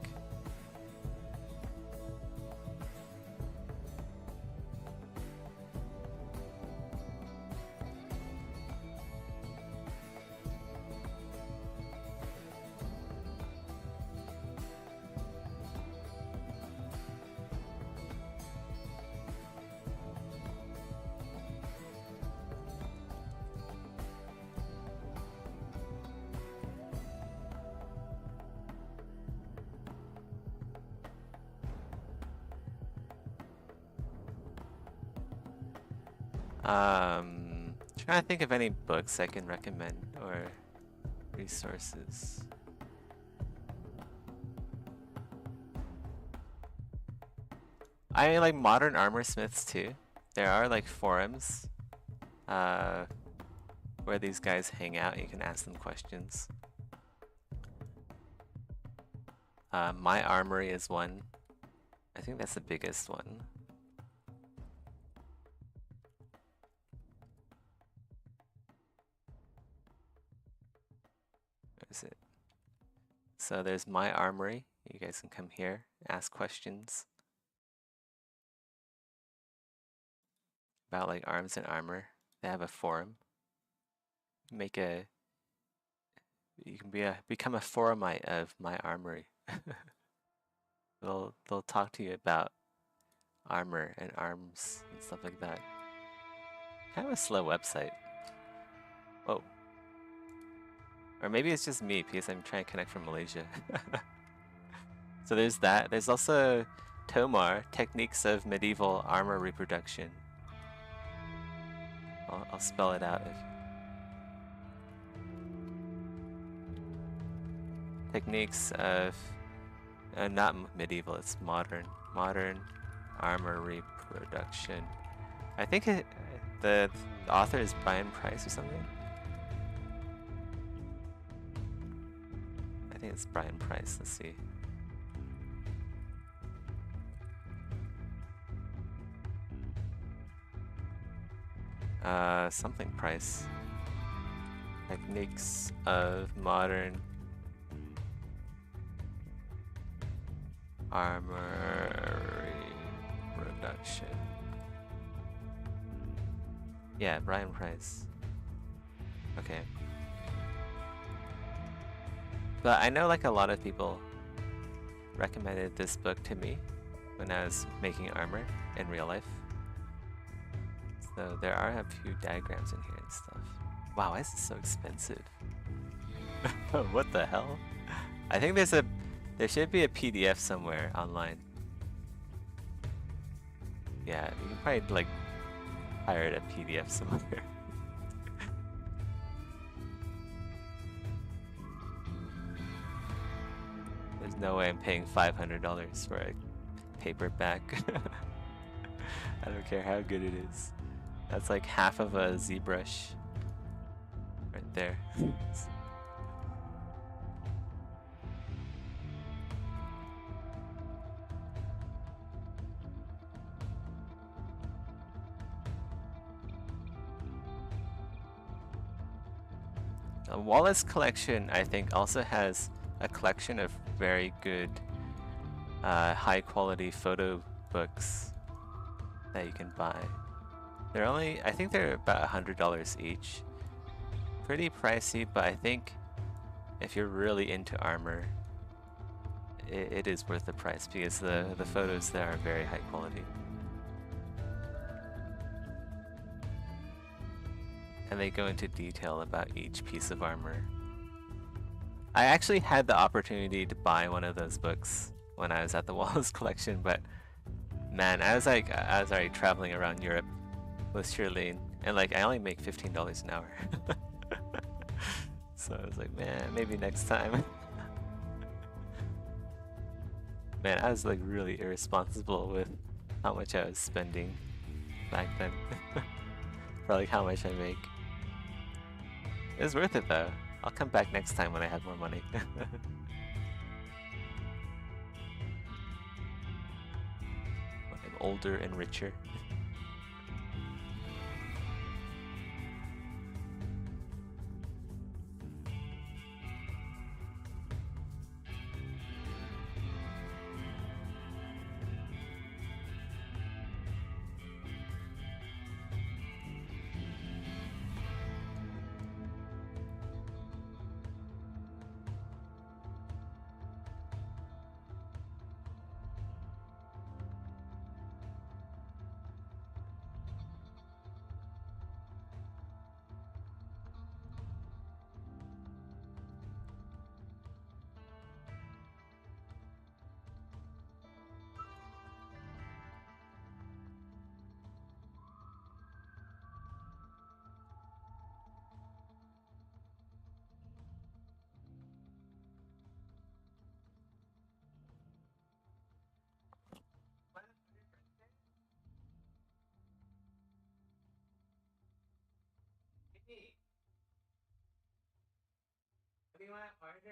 Trying to think of any books I can recommend, or Resources. I like modern armor smiths too. There are like forums where these guys hang out. You can ask them questions. My Armory is one. I think that's the biggest one. Where is it? So there's My Armory. You guys can come here, ask questions about like arms and armor. They have a forum. You can become a forumite of My Armory. They'll talk to you about armor and arms and stuff like that. Kind of a slow website. Whoa. Or maybe it's just me because I'm trying to connect from Malaysia. So there's that. There's also Tomar, Techniques of Medieval Armor Reproduction. I'll spell it out. Techniques of, not medieval, it's modern. Modern armor reproduction. I think the author is Brian Price or something. I think it's Brian Price, let's see. Something Price. Techniques of Modern Armor Reproduction. Yeah, Brian Price. Okay. But I know like a lot of people recommended this book to me when I was making armor in real life. So there are a few diagrams in here and stuff. Wow, why is this so expensive? What the hell? I think there should be a PDF somewhere online. Yeah, you can probably like pirate a PDF somewhere. There's no way I'm paying $500 for a paperback. I don't care how good it is. That's like half of a ZBrush right there. Wallace Collection, I think, also has a collection of very good, high quality photo books that you can buy. They're only, I think they're about $100 each. Pretty pricey, but I think if you're really into armor, it is worth the price because the photos there are very high quality. And they go into detail about each piece of armor. I actually had the opportunity to buy one of those books when I was at the Wallace Collection, but man, I was already traveling around Europe with Shirlene, and like I only make $15 an hour. So I was like, man, maybe next time. Man, I was like really irresponsible with how much I was spending back then. For like how much I make. It was worth it though. I'll come back next time when I have more money. When I'm older and richer. Oh,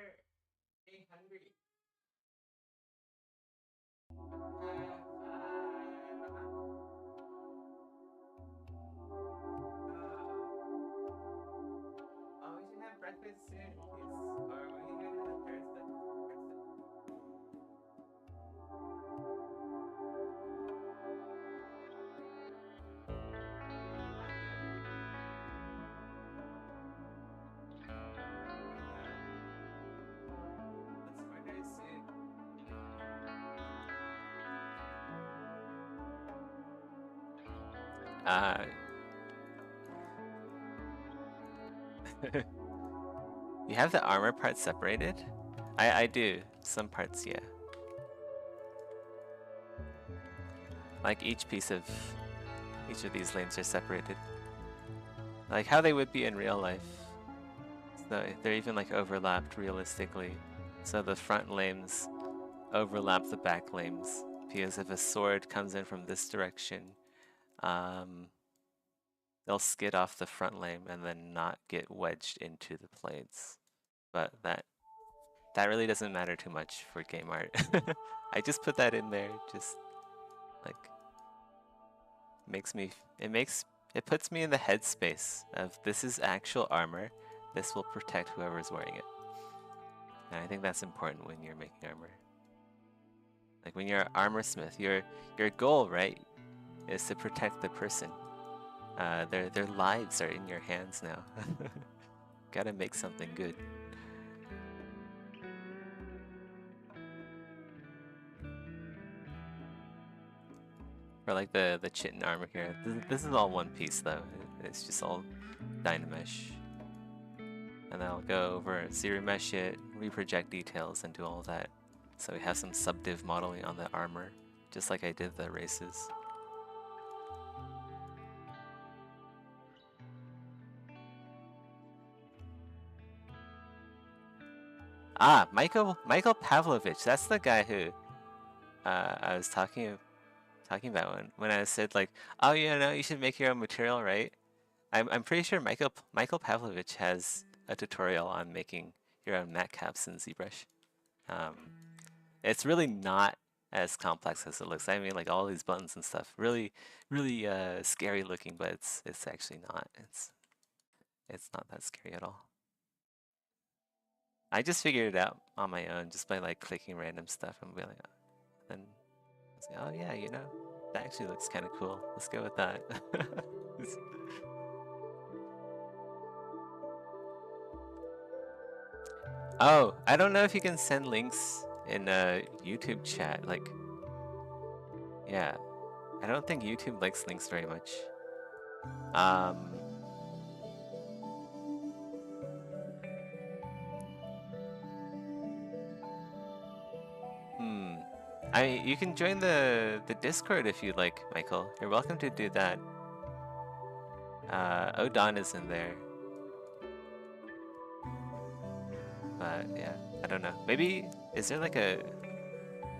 we should have breakfast soon, or we can go to the Paris. Let's order soon. You have the armor part separated? I do. Some parts, yeah. Like each of these lanes are separated. Like how they would be in real life. So they're even like overlapped realistically. So the front lanes overlap the back lanes. Because if a sword comes in from this direction, they'll skid off the front lane and then not get wedged into the blades. But that really doesn't matter too much for game art. I just put that in there, just like it puts me in the headspace of this is actual armor. This will protect whoever's wearing it. And I think that's important when you're making armor. Like when you're an armor smith, your goal, right, is to protect the person. Their lives are in your hands now. Gotta make something good. For like the chitin armor here, this is all one piece though. It's just all Dynamesh. And then I'll go over zero mesh it, reproject details, and do all that. So we have some subdiv modeling on the armor, just like I did the races. Ah, Michael Pavlovich. That's the guy who I was talking about when I said like, oh, you know, you should make your own material, right? I'm pretty sure Michael Pavlovich has a tutorial on making your own matte caps in ZBrush. It's really not as complex as it looks. I mean, like all these buttons and stuff, really scary looking, but it's actually not. It's not that scary at all. I just figured it out on my own just by like clicking random stuff and being like, then I was like, oh yeah, you know, that actually looks kind of cool. Let's go with that. Oh, I don't know if you can send links in a YouTube chat. Like, yeah, I don't think YouTube likes links very much. I mean, you can join the Discord if you'd like, Michael. You're welcome to do that. Odon is in there. But yeah, I don't know. Maybe, is there like a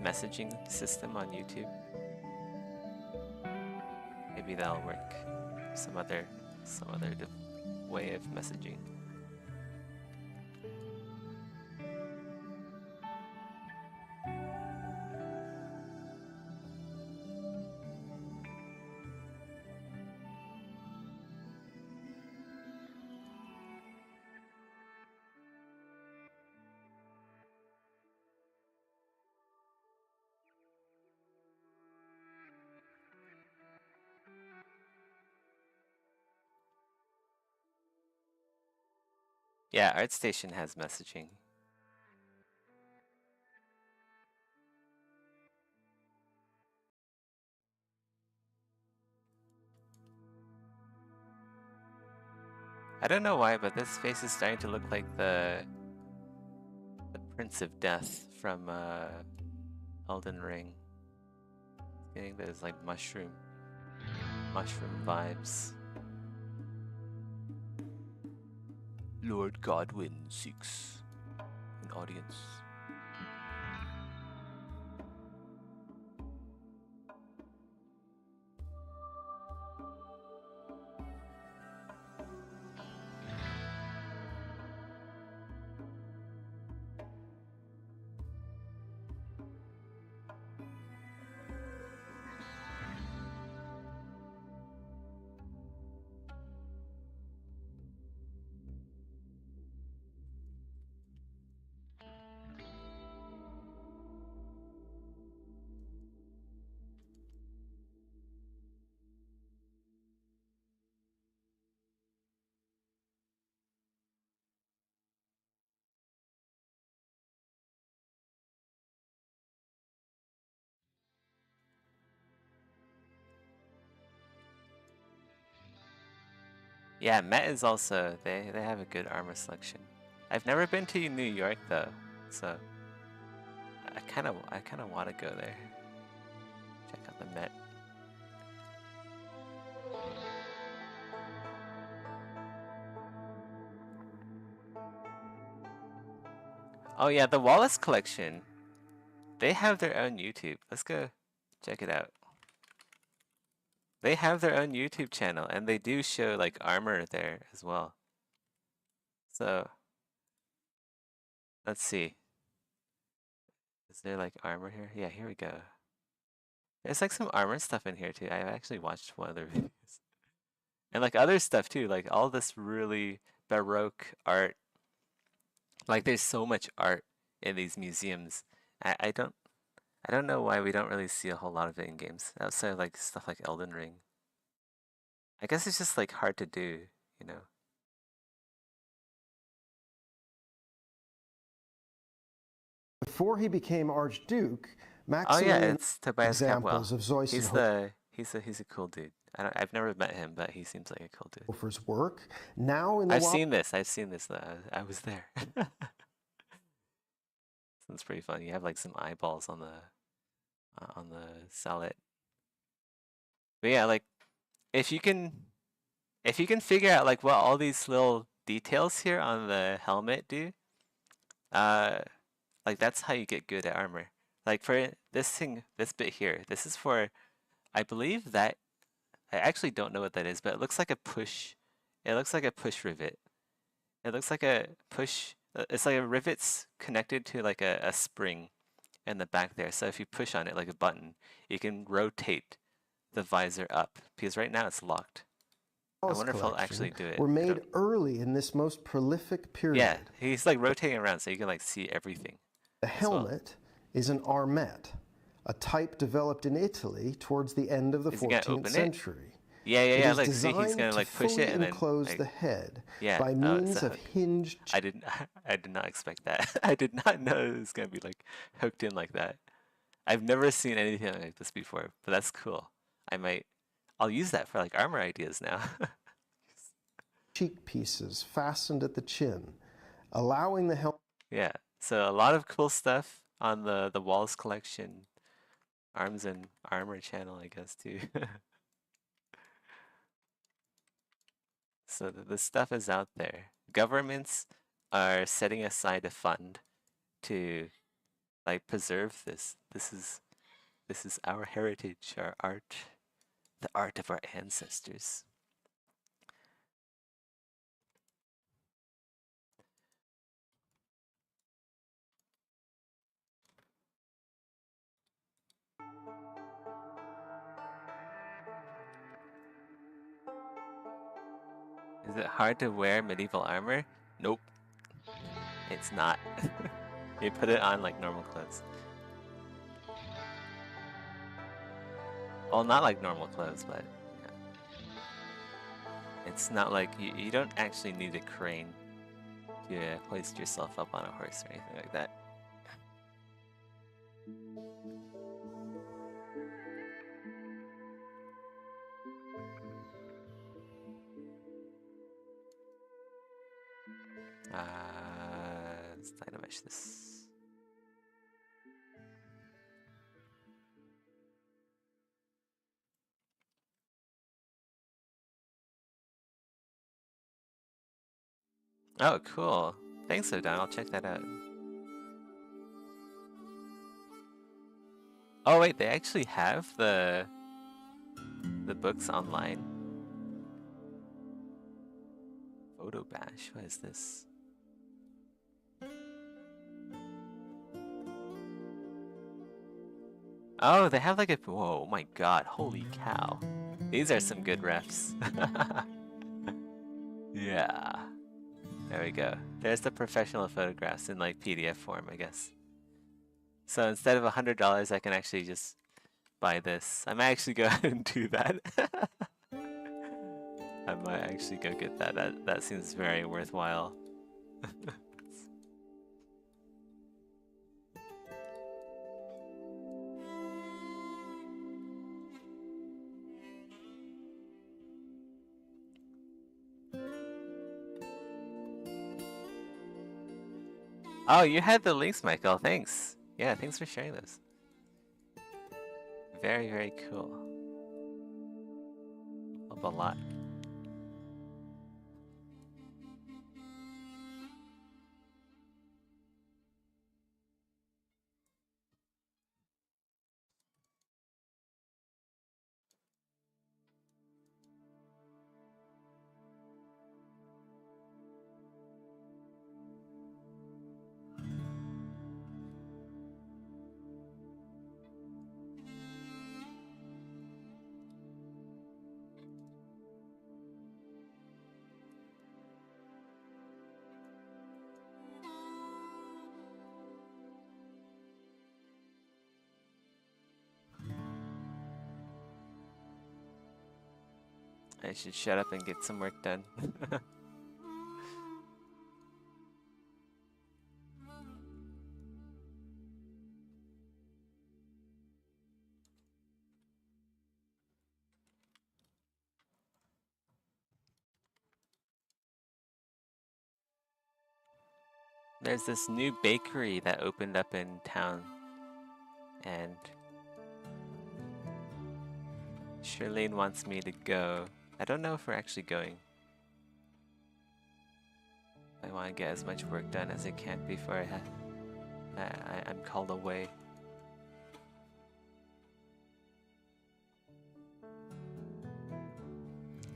messaging system on YouTube? Maybe that'll work. Some other way of messaging. Yeah, ArtStation has messaging. I don't know why, but this face is starting to look like the Prince of Death from Elden Ring. Getting those like mushroom vibes. Lord Godwin seeks an audience. Yeah, Met is also they have a good armor selection. I've never been to New York though, so I kind of want to go there. Check out the Met. Oh yeah, the Wallace collection. They have their own YouTube. Let's go check it out. They have their own YouTube channel and they do show like armor there as well. So let's see. Is there like armor here? Yeah, here we go. There's like some armor stuff in here too. I actually watched one of their videos. And like other stuff too, like all this really Baroque art. Like there's so much art in these museums. I don't know why we don't really see a whole lot of it in games outside of like stuff like Elden Ring. I guess it's just like hard to do, you know. Before he became Archduke, Oh Maximilian yeah, it's Tobias Campbell. examples of He's a cool dude. I've never met him, but he seems like a cool dude. Zeusenhoffer's work. Now in the I've seen this. I was there. Sounds pretty fun. You have like some eyeballs on the salad. But yeah, like if you can figure out like what all these little details here on the helmet do, like that's how you get good at armor. Like for this bit here, this is for, I believe that, I actually don't know what that is, but it looks like a push. It looks like a push rivet. It looks like a push. It's like a rivet's connected to like a spring in the back there. So if you push on it like a button, you can rotate the visor up because right now it's locked. I wonder if I'll actually do it. Were made early in this most prolific period. Yeah, he's like rotating around so you can like see everything. The helmet is an armet, a type developed in Italy towards the end of the 14th century. Yeah. It Like is see, he's gonna designed like to push fully it and then enclose like, the head yeah, by means of hinged. I did not expect that. I did not know it was gonna be like hooked in like that. I've never seen anything like this before, but that's cool. I'll use that for like armor ideas now. Cheek pieces fastened at the chin, allowing the helmet. Yeah, so a lot of cool stuff on the Wallace Collection Arms and Armor channel, I guess, too. So the stuff is out there. Governments are setting aside a fund to like preserve this. This is our heritage, our art, the art of our ancestors. Is it hard to wear medieval armor? Nope. It's not. You put it on like normal clothes. Well, not like normal clothes, but yeah. It's not like you don't actually need a crane to hoist yourself up on a horse or anything like that. Let's dynamish this. Oh, cool. Thanks, Odon. I'll check that out. Oh wait, they actually have the books online. Photo Bash. What is this? Oh, they have like a... Whoa, my god. Holy cow. These are some good refs. Yeah. There we go. There's the professional photographs in like PDF form, I guess. So instead of $100, I can actually just buy this. I might actually go ahead and do that. I might actually go get that. That seems very worthwhile. Oh, you had the links, Michael. Thanks. Yeah, thanks for sharing those. Very, very cool. Love a lot. I should shut up and get some work done. There's this new bakery that opened up in town, and Shirlene wants me to go. I don't know if we're actually going. I want to get as much work done as I can before I'm called away.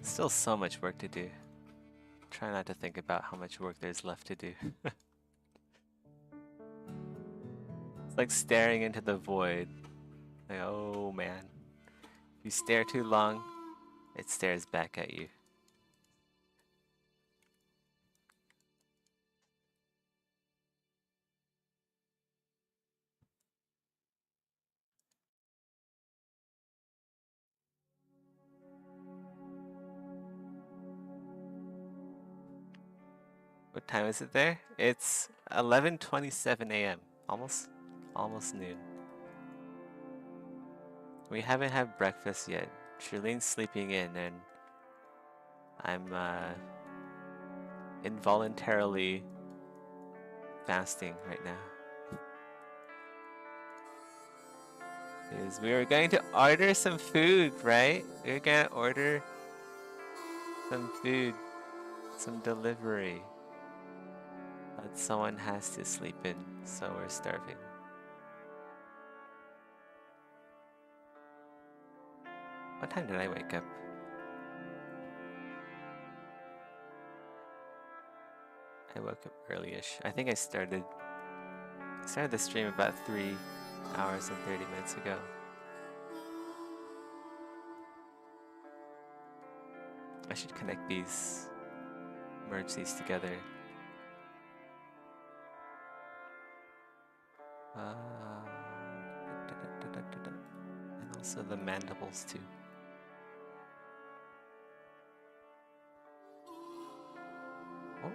Still so much work to do. Try not to think about how much work there's left to do. It's like staring into the void. Like, oh man. If you stare too long, it stares back at you. What time is it there? It's 11:27 a.m. Almost noon. We haven't had breakfast yet. Shirlene's sleeping in, and I'm involuntarily fasting right now. Because we were going to order some food, right? We were gonna order some food, some delivery. But someone has to sleep in, so we're starving. What time did I wake up? I woke up early-ish. I think I started the stream about 3 hours and 30 minutes ago. I should connect these, merge these together. And also the mandibles too. Oh.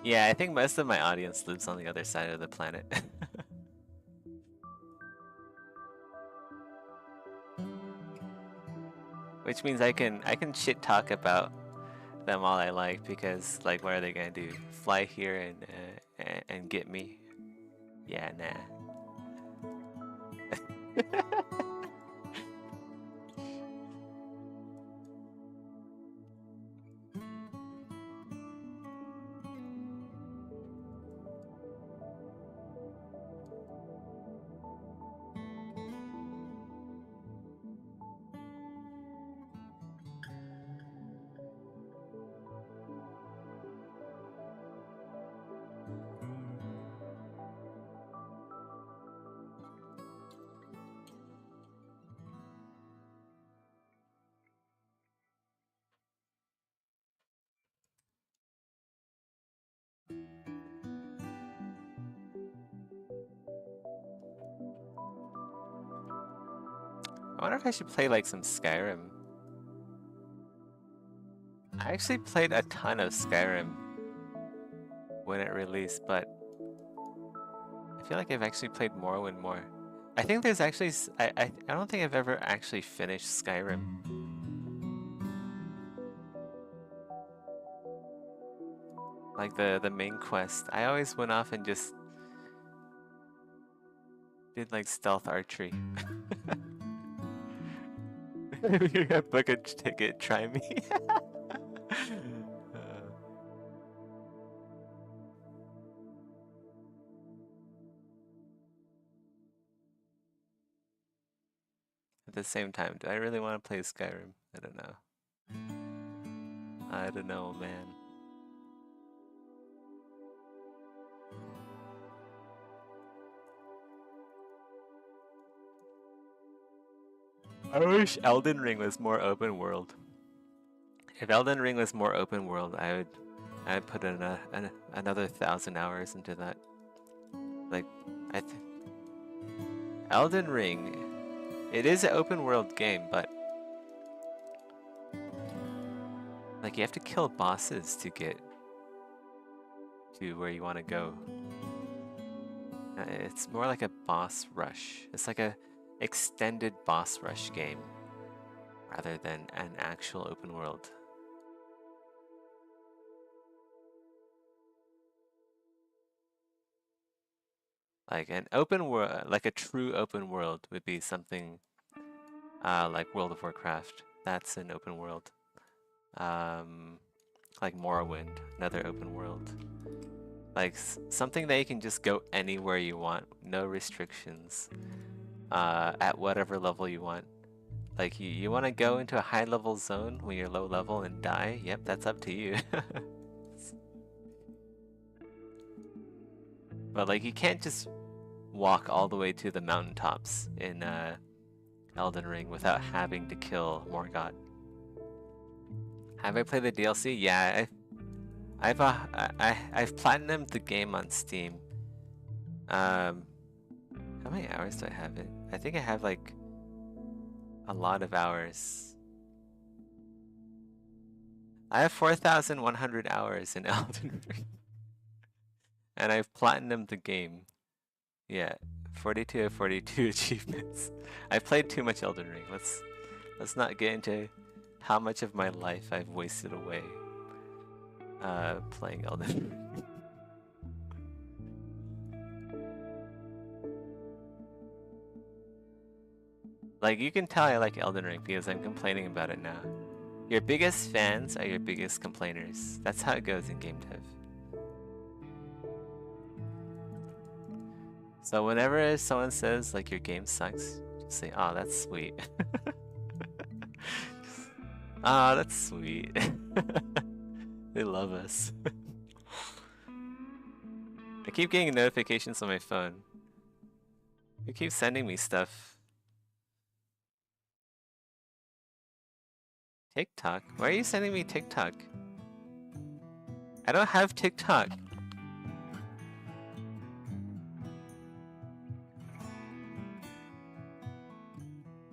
Yeah, I think most of my audience lives on the other side of the planet. Which means I can shit talk about them all I like, because like, what are they gonna do? Fly here and get me? Yeah, nah. I wonder if I should play like some Skyrim. I actually played a ton of Skyrim when it released, but I feel like I've actually played Morrowind more. I think there's actually I don't think I've ever actually finished Skyrim. Like the main quest. I always went off and just did like stealth archery. You're gonna book a ticket, try me. At the same time, do I really want to play Skyrim? I don't know. I don't know, man. I wish Elden Ring was more open world. If Elden Ring was more open world, I'd put in another 1,000 hours into that. Like, Elden Ring, it is an open world game, but like you have to kill bosses to get to where you want to go. It's more like a boss rush. It's like a extended boss rush game rather than an actual open world. Like an open world, like a true open world would be something like World of Warcraft. That's an open world. Like Morrowind, another open world. Like something that you can just go anywhere you want, no restrictions, at whatever level you want. Like you want to go into a high level zone when you're low level and die? Yep, that's up to you. But like you can't just walk all the way to the mountaintops in Elden Ring without having to kill Morgott. Have I played the DLC? Yeah, I've platinumed the game on Steam. How many hours do I have it? I think I have like a lot of hours. I have 4,100 hours in Elden Ring. And I've platinumed the game. Yeah, 42 of 42 achievements. I played too much Elden Ring. Let's not get into how much of my life I've wasted away playing Elden Ring. Like, you can tell I like Elden Ring because I'm complaining about it now. Your biggest fans are your biggest complainers. That's how it goes in game dev. So whenever someone says like your game sucks, just say, "Oh, that's sweet." Ah, that's sweet. They love us. I keep getting notifications on my phone. They keep sending me stuff. TikTok? Why are you sending me TikTok? I don't have TikTok.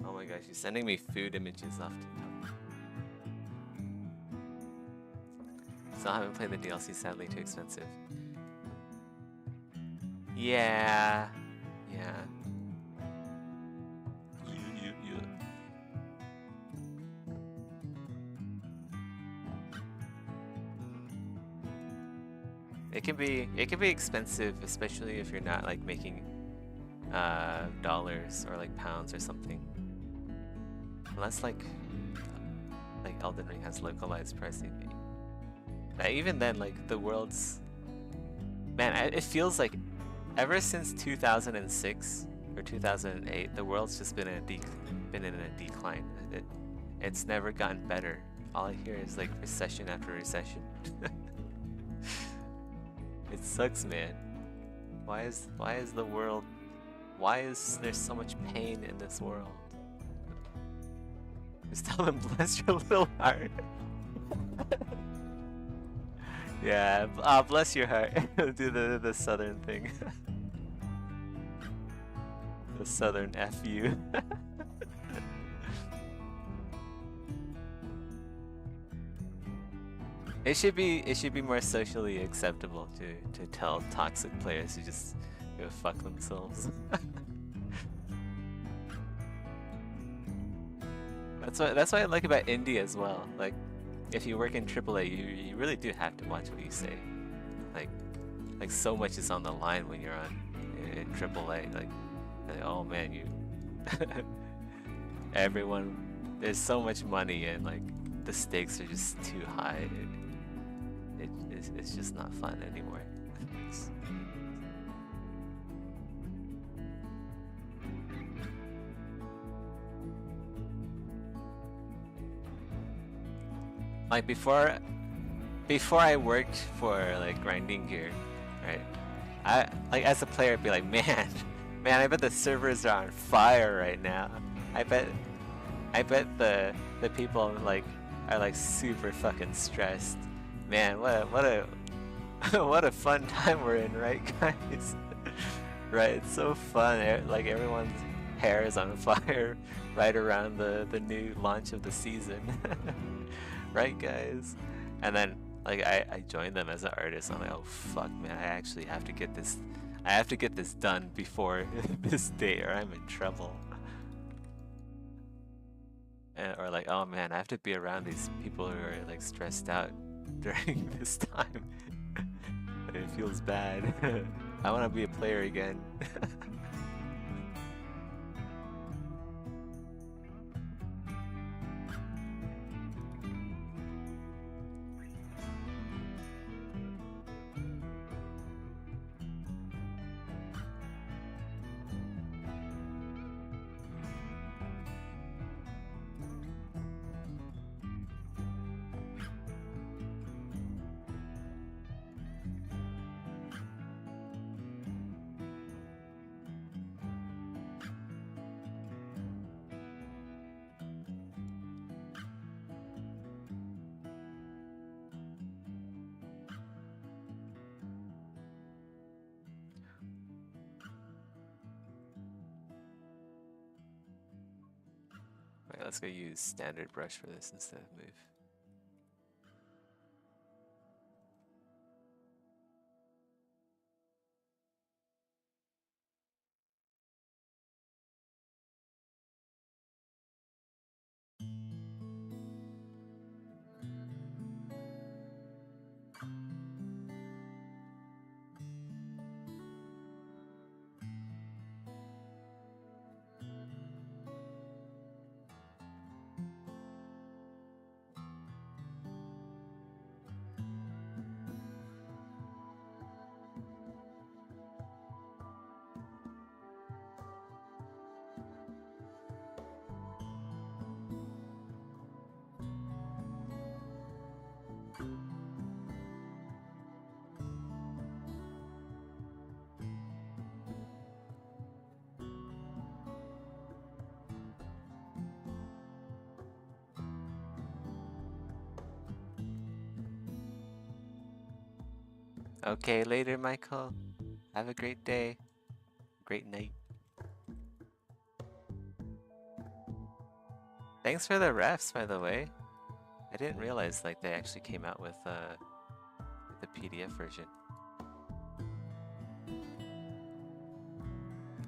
Oh my gosh, you're sending me food images off TikTok. Still haven't played the DLC, sadly too expensive. Yeah. It can be expensive, especially if you're not like making dollars or like pounds or something. Unless like Elden Ring has localized pricing. Even then, like the world's it feels like ever since 2006 or 2008, the world's just been in a decline. It's never gotten better. All I hear is like recession after recession. It sucks, man. Why is the world? Why is there so much pain in this world? Just tell them, bless your little heart. Yeah, bless your heart. Do the southern thing. The southern FU. It should be more socially acceptable to tell toxic players to just go fuck themselves. That's what I like about indie as well. Like, if you work in AAA, you really do have to watch what you say. Like so much is on the line when you're on in AAA. Like oh man, you everyone, there's so much money and like the stakes are just too high. It's just not fun anymore. Like before I worked for like Grinding Gear, right? I like as a player I'd be like, man, I bet the servers are on fire right now. I bet the people like are like super fucking stressed. Man, what a what a fun time we're in, right, guys? Right, it's so fun. Like everyone's hair is on fire right around the new launch of the season. Right, guys? And then like I joined them as an artist. I'm like, oh fuck, man, I actually have to get this. I have to get this done before this day, or I'm in trouble. Or like, oh man, I have to be around these people who are like stressed out during this time. It feels bad. I want to be a player again. Let's go use standard brush for this instead of move. Okay, later, Michael. Have a great day. Great night. Thanks for the refs, by the way. I didn't realize like they actually came out with the PDF version.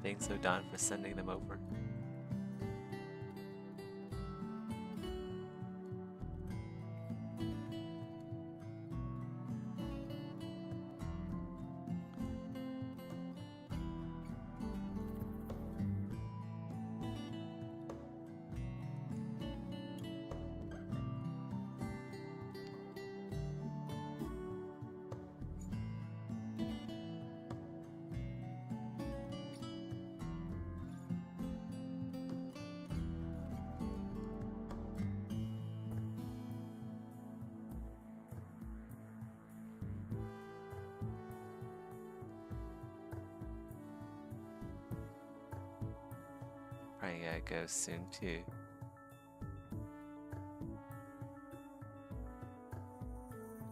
Thanks, Odon, for sending them over. Probably gotta go soon too.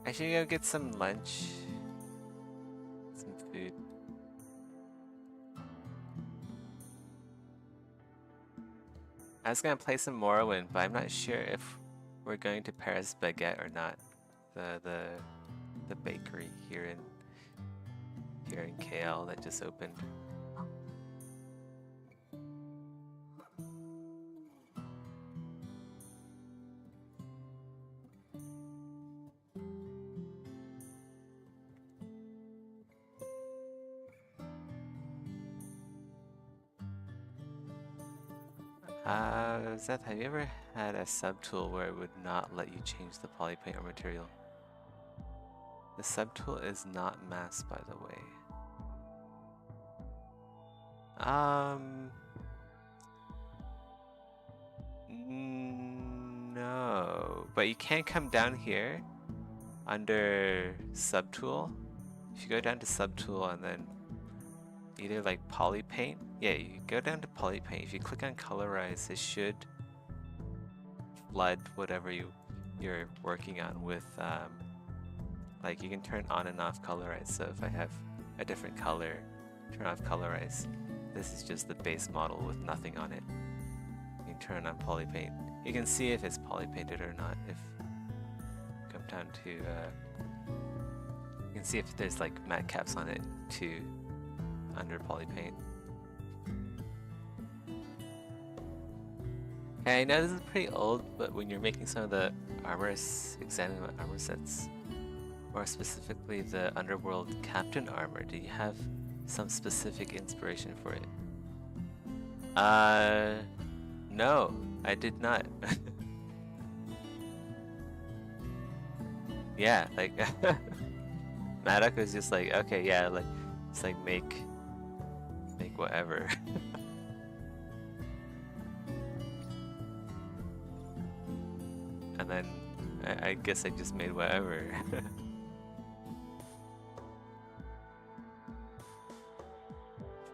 I should go get some lunch. Some food. I was gonna play some Morrowind, but I'm not sure if we're going to Paris Baguette or not. the bakery here in KL that just opened. Zeth, have you ever had a subtool where it would not let you change the polypaint or material? The subtool is not masked, by the way. No, but you can come down here under subtool. If you go down to subtool and then either like polypaint, yeah, you go down to polypaint. If you click on colorize, it should flood whatever you're working on with like you can turn on and off colorize. So if I have a different color, turn off colorize. This is just the base model with nothing on it. You can turn on polypaint. You can see if it's polypainted or not. If you come down to you can see if there's like matte caps on it too under polypaint. Okay, I know this is pretty old, but when you're making some of the examine armor sets, more specifically the Underworld Captain armor, do you have some specific inspiration for it? No, I did not. Yeah, like Maddock was just like, okay, yeah, like it's like make whatever. And then I guess I just made whatever.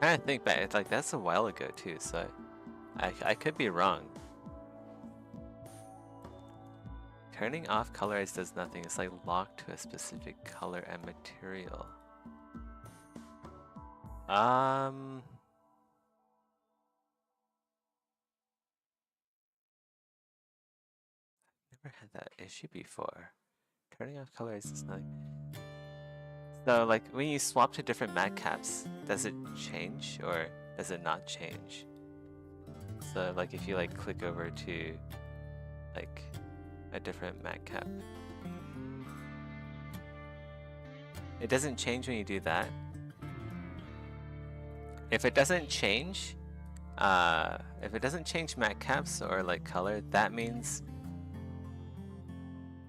Trying to think back, it's like that's a while ago too, so I could be wrong. Turning off colorize does nothing. It's like locked to a specific color and material. Never had that issue before. Turning off colorize does nothing. So like when you swap to different matte caps, does it change or does it not change? So like if you like click over to like a different matte cap, it doesn't change when you do that. If it doesn't change matte caps or like color, that means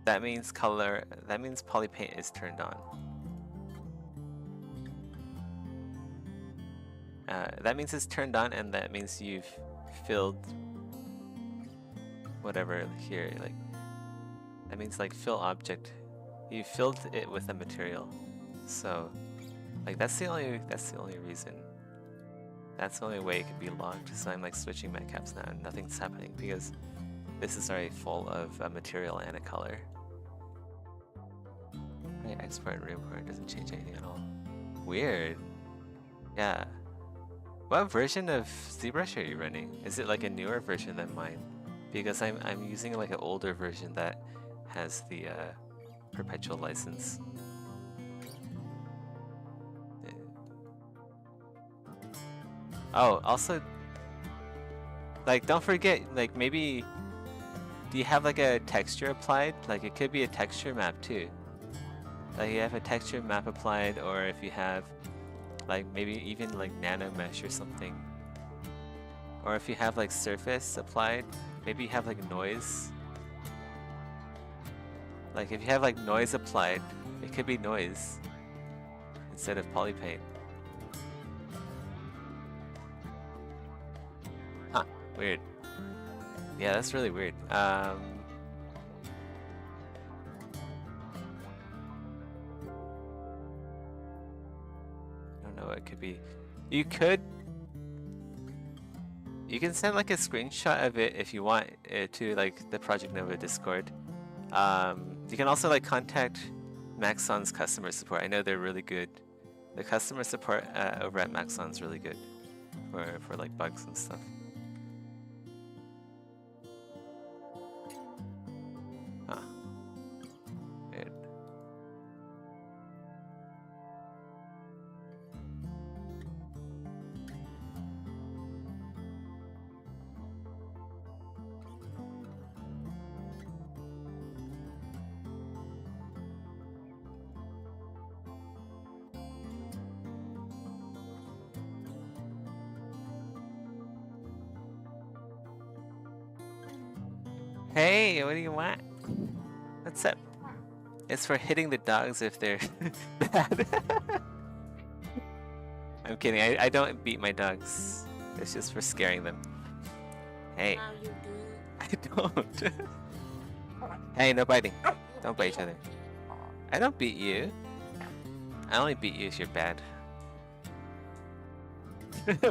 polypaint is turned on. That means it's turned on, and that means you've filled whatever here, like that means like fill object. You filled it with a material. So like that's the only reason. That's the only way it could be locked. So I'm like switching matte caps now and nothing's happening because this is already full of a material and a color. Right, export and re-import doesn't change anything at all. Weird. Yeah. What version of ZBrush are you running? Is it like a newer version than mine? Because I'm using like an older version that has the perpetual license. Oh, also, like don't forget, like maybe, do you have like a texture applied? Like it could be a texture map too. Like you have a texture map applied, or if you have like maybe even like nano mesh or something, or if you have like surface applied, maybe you have like noise. Like if you have like noise applied, it could be noise instead of polypaint. Huh, weird. Yeah, that's really weird. I don't know what it could be. You can send like a screenshot of it if you want it to like the Project Nova Discord. You can also like contact Maxon's customer support. I know they're really good. The customer support over at Maxon's really good for like bugs and stuff. Huh. Weird. Hey, what do you want? What's up? It's for hitting the dogs if they're bad. I'm kidding. I don't beat my dogs. It's just for scaring them. Hey. How you do? I don't. Hey, no biting. Don't bite each other. I don't beat you. I only beat you if you're bad.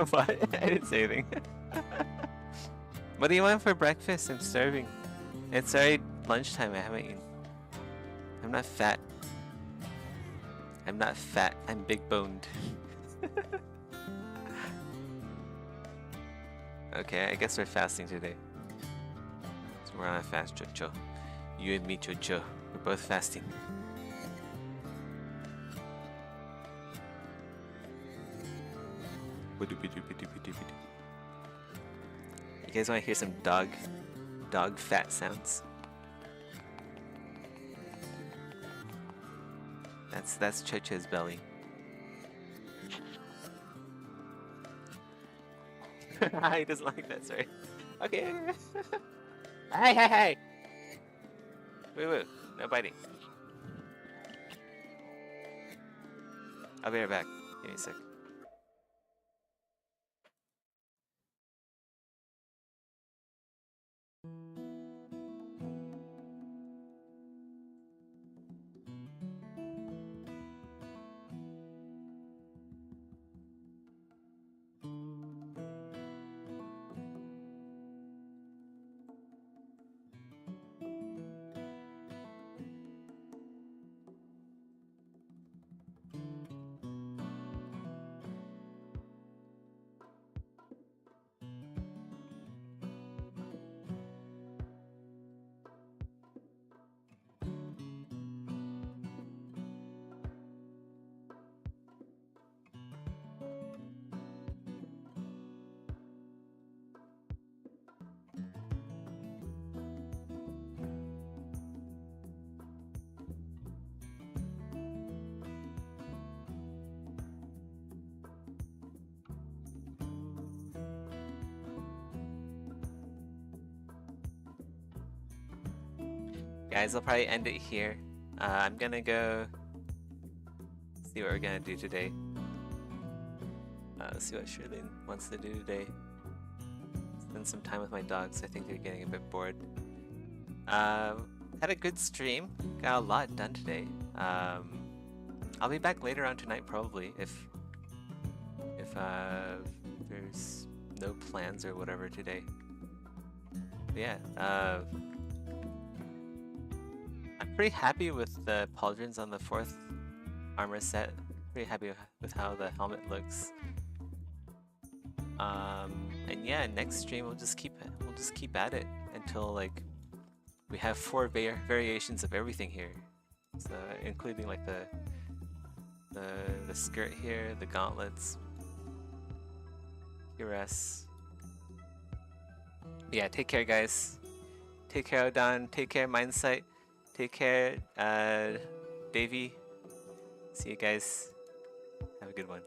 What? I didn't say anything. What do you want for breakfast? I'm starving. It's already lunchtime. I haven't eaten. I'm not fat. I'm not fat. I'm big boned. Okay, I guess we're fasting today. So we're on a fast, Chocho. You and me, Chocho. We're both fasting. You guys want to hear some dog fat sounds? That's Chocho's belly. He doesn't like that, sorry. Okay. Hey! Woo, no biting. I'll be right back. Give me a sec. Guys, I'll probably end it here. I'm gonna go see what we're gonna do today. See what Shirley wants to do today. Spend some time with my dogs. I think they're getting a bit bored. Had a good stream. Got a lot done today. I'll be back later on tonight probably if there's no plans or whatever today. But yeah. I'm pretty happy with the pauldrons on the 4th armor set. Pretty happy with how the helmet looks. And yeah, next stream we'll just keep at it until like we have 4 variations of everything here. So including like the skirt here, the gauntlets, cuirass. Yeah, take care guys. Take care Odan. Take care Mindsight. Take care, Davey. See you guys. Have a good one.